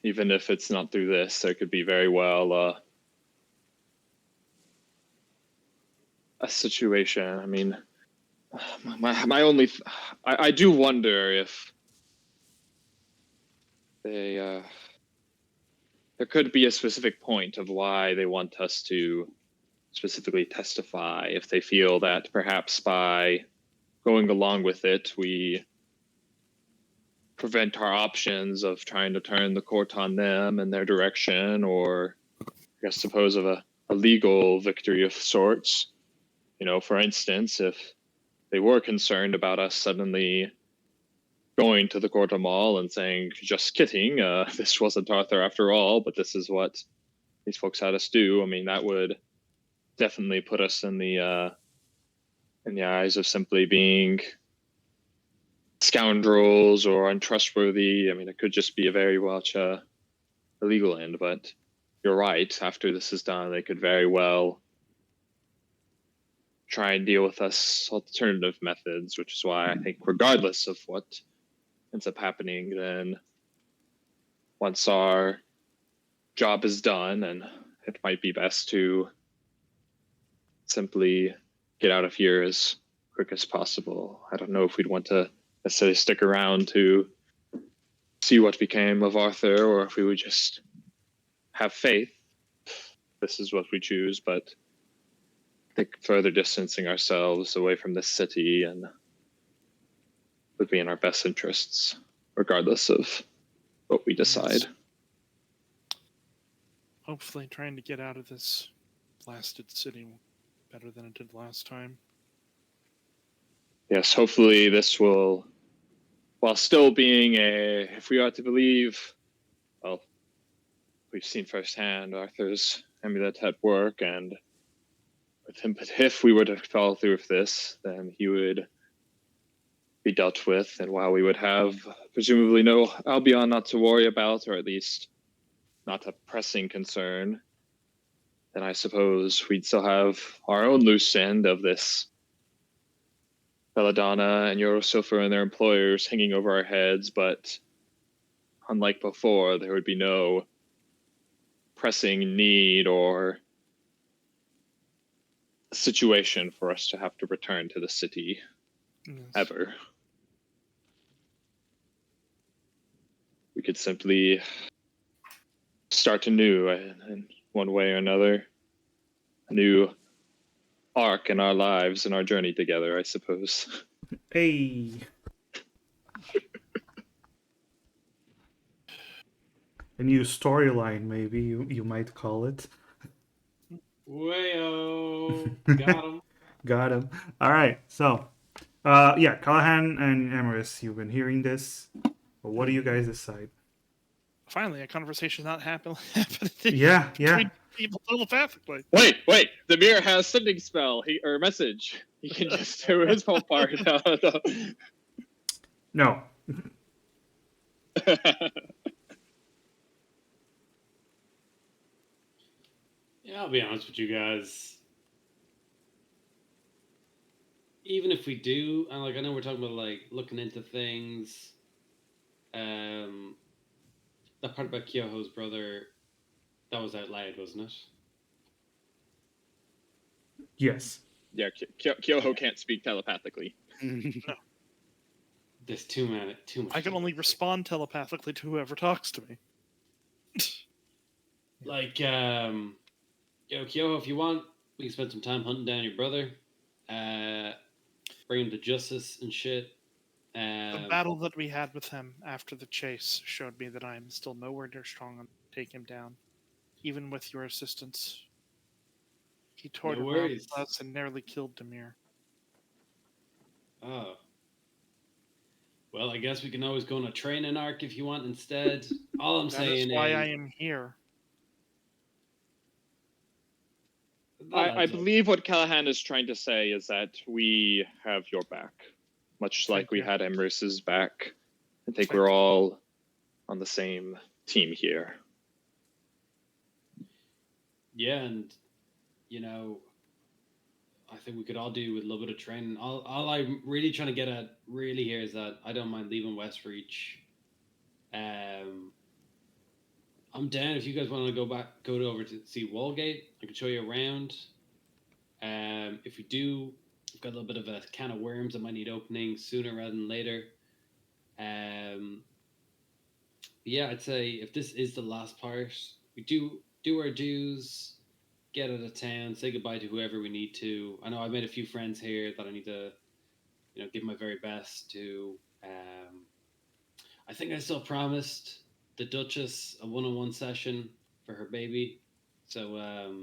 Even if it's not through this, there could be very well a situation. I mean, my only, I do wonder if they, there could be a specific point of why they want us to specifically testify. If they feel that perhaps by going along with it, we prevent our options of trying to turn the court on them in their direction, or I guess suppose of a legal victory of sorts. You know, for instance, if they were concerned about us suddenly going to the court of mall and saying, just kidding, this wasn't Arthur after all, but this is what these folks had us do. I mean, that would definitely put us in the eyes of simply being scoundrels or untrustworthy. I mean, it could just be a very much a legal end, but you're right. After this is done, they could very well try and deal with us alternative methods, which is why I think regardless of what ends up happening, then once our job is done, and it might be best to simply get out of here as quick as possible. I don't know if we'd want to necessarily stick around to see what became of Arthur, or if we would just have faith. This is what we choose, but I think further distancing ourselves away from this city and would be in our best interests, regardless of what we decide. Hopefully trying to get out of this blasted city better than it did last time. Yes, hopefully this will, while still being if we are to believe, well, we've seen firsthand Arthur's amulet at work, and with him, but if we were to follow through with this, then he would be dealt with, and while we would have presumably no Albion not to worry about, or at least not a pressing concern, then I suppose we'd still have our own loose end of this Belladonna and Eurosilver and their employers hanging over our heads, but unlike before, there would be no pressing need or situation for us to have to return to the city Yes. ever. We could simply start anew in one way or another. A new arc in our lives and our journey together, I suppose. Hey. A new storyline, maybe you might call it. Wayo, got him. Got him. All right. So, yeah, Callahan and Emerus, you've been hearing this. But what do you guys decide? Finally, a conversation not happening Yeah, between yeah. people telepathically. Wait! The mirror has sending spell or message. He can just do his whole part. No. Yeah, I'll be honest with you guys. Even if we do, and like I know we're talking about like looking into things. That part about Kyoho's brother, that was out loud, wasn't it? Yes. Yeah, Kyoho can't speak telepathically. There's too much. I can only respond telepathically to whoever talks to me. Like, Kyoho, if you want, we can spend some time hunting down your brother, bring him to justice and shit. The battle that we had with him after the chase showed me that I am still nowhere near strong enough to take him down, even with your assistance. He toured No around worries. with us and nearly killed Demir. Oh. Well, I guess we can always go on a training arc if you want instead. All I'm That saying is why is I am here. I believe what Callahan is trying to say is that we have your back, much like Thank we you. had Emerus's back. I think Thank we're you. all on the same team here. yeah, and I think we could all do with a little bit of training. All I'm really trying to get at really here is that I don't mind leaving Westreach. I'm down if you guys want to go over to see Wallgate. I can show you around. If we do, we've got a little bit of a can of worms that might need opening sooner rather than later. Yeah, I'd say if this is the last part, we do our dues, get out of town, say goodbye to whoever we need to. I know I've made a few friends here that I need to, give my very best to. I think I still promised the Duchess a one-on-one session for her baby, so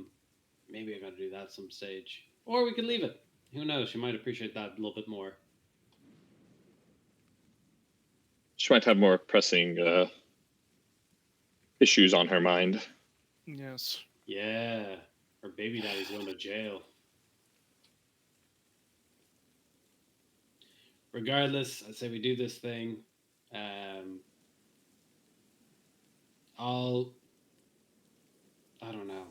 maybe I got to do that some stage, or we could leave it. Who knows? She might appreciate that a little bit more. She might have more pressing issues on her mind. Yes. Yeah, her baby daddy's going to jail. Regardless, I say we do this thing. I don't know.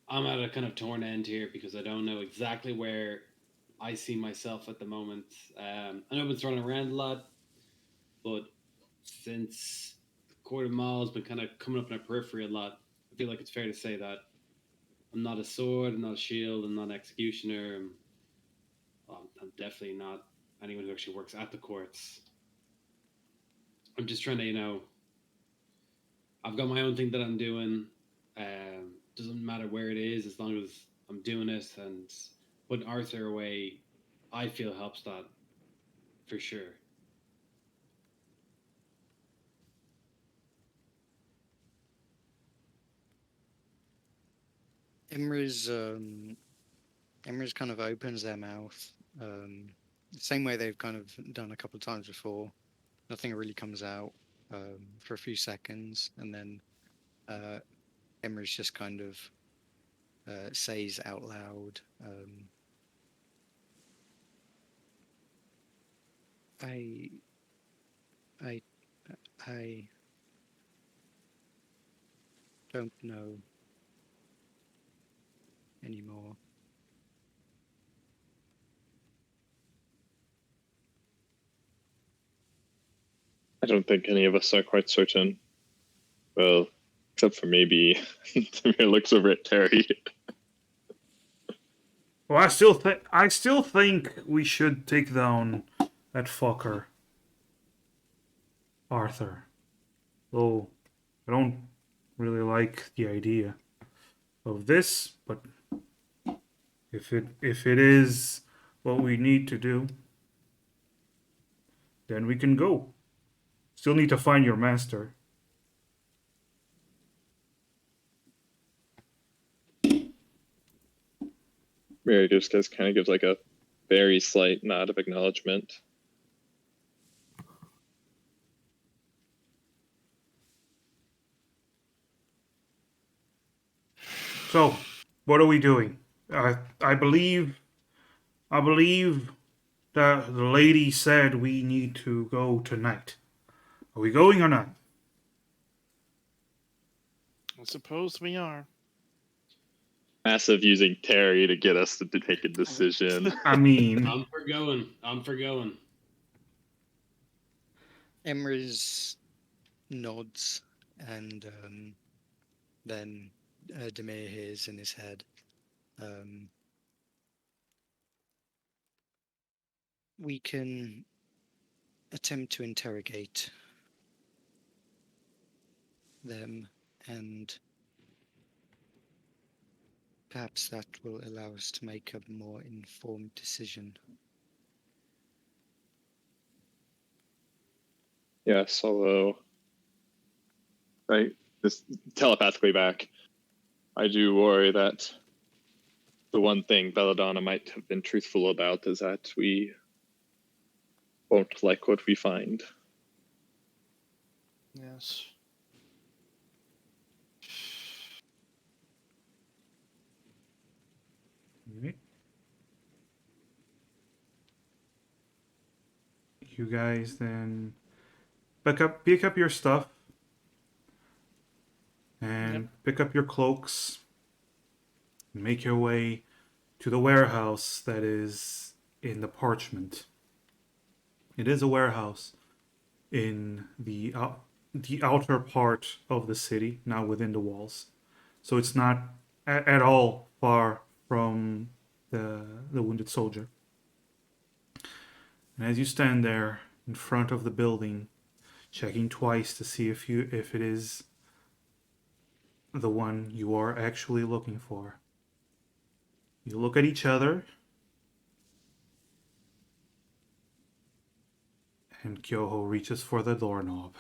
I'm at a kind of torn end here because I don't know exactly where I see myself at the moment. I know I've been thrown around a lot, but since the Court of Mall has been kind of coming up in our periphery a lot, I feel like it's fair to say that I'm not a sword, I'm not a shield, I'm not an executioner. I'm definitely not anyone who actually works at the courts. I'm just trying to, I've got my own thing that I'm doing. Doesn't matter where it is, as long as I'm doing it and putting Arthur away, I feel helps that for sure. Imra's kind of opens their mouth, same way they've kind of done a couple of times before. Nothing really comes out for a few seconds, and then Imra's just kind of says out loud, I don't know anymore. I don't think any of us are quite certain. Well, Except for maybe Tamir looks over at Terry. Well, I still think we should take down that fucker, Arthur. Though I don't really like the idea of this, but if it is what we need to do, then we can go. Still need to find your master. Mary just kind of gives like a very slight nod of acknowledgement. So, what are we doing? I believe that the lady said we need to go tonight. Are we going or not? I suppose we are. Massive using Terry to get us to take a decision. I mean, I'm for going. I'm for going. Emrys nods, and then Demir hears in his head. We can attempt to interrogate them, and perhaps that will allow us to make a more informed decision. Yes, although this telepathically back, I do worry that the one thing Belladonna might have been truthful about is that we won't like what we find. Yes. you guys then pick up your stuff and pick up your cloaks. Make your way to the warehouse that is in the parchment. It is a warehouse in the outer part of the city, not within the walls. So it's not at all far from the wounded soldier. And as you stand there in front of the building, checking twice to see if it is the one you are actually looking for, you look at each other, and Kyoho reaches for the doorknob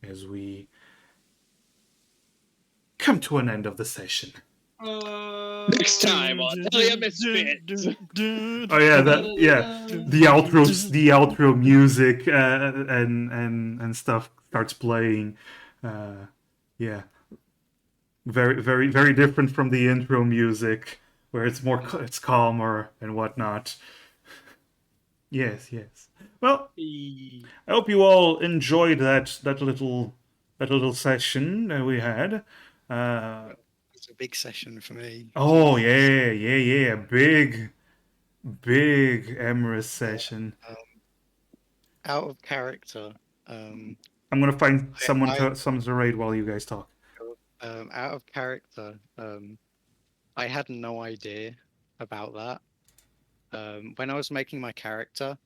as we come to an end of the session. Next time on Telia Misfits. Oh yeah, the outro music and stuff starts playing. Yeah, very different from the intro music where it's calmer and whatnot. Yes. Well, I hope you all enjoyed that little session that we had. It's a big session for me. Oh Jesus. yeah, big Emrys session. Out of character. I'm gonna find someone to raid while you guys talk. Out of character. I had no idea about that. When I was making my character,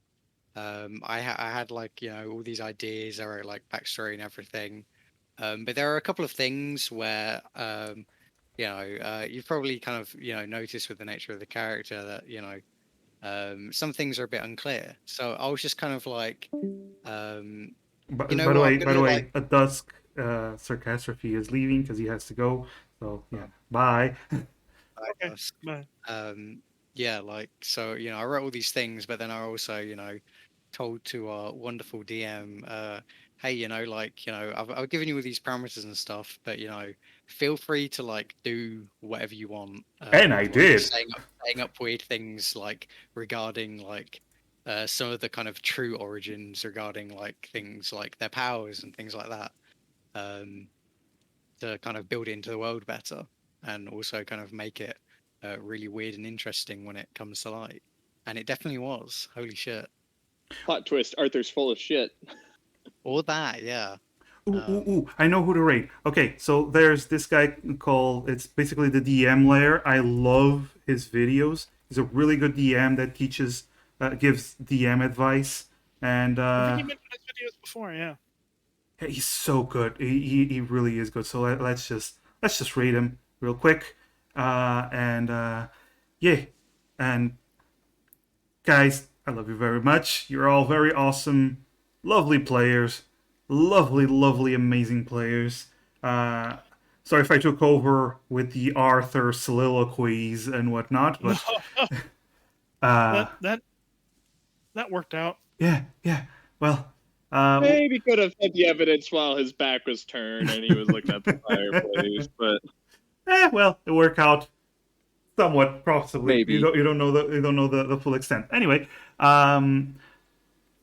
I had like all these ideas, I wrote like backstory and everything. But there are a couple of things where you've probably kind of noticed with the nature of the character that some things are a bit unclear. So I was just kind of like, By you know the what, way, I'm gonna like. a dusk sarcastrophe is leaving because he has to go. So yeah, bye. Okay. Bye. Yeah, like so I wrote all these things, but then I also told to our wonderful DM, hey, I've given you all these parameters and stuff, but feel free to like do whatever you want, And I with like did. saying up weird things like regarding like some of the kind of true origins regarding like things like their powers and things like that, to kind of build it into the world better and also kind of make it really weird and interesting when it comes to light. And it definitely was. Holy shit. Plot twist: Arthur's full of shit. All that, yeah. Ooh, I know who to rate. Okay, so there's this guy called, it's basically the DM layer. I love his videos. He's a really good DM that teaches, gives DM advice. And I think you mentioned his videos before. Yeah. he's so good. He really is good. So let's just rate him real quick. Yeah. And guys, I love you very much. You're all very awesome, lovely players, lovely, amazing players. Uh, sorry if I took over with the Arthur soliloquies and whatnot, No, but uh, that worked out. yeah. Well, uh, Maybe could have had the evidence while his back was turned and he was looking at the fireplace, but well, it worked out somewhat, possibly. maybe. You don't know the full extent. Anyway, um,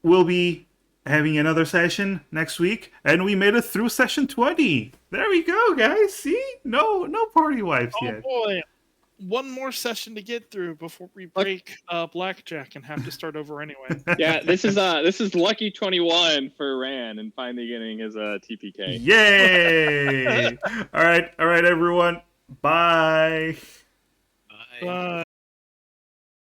we'll be having another session next week, and we made it through session 20. There we go, guys. See, no party wipes Oh yet. boy, one more session to get through before we break blackjack and have to start over anyway. Yeah, this is lucky 21 for Rand and finally getting his TPK. Yay! All right, everyone. Bye. Bye.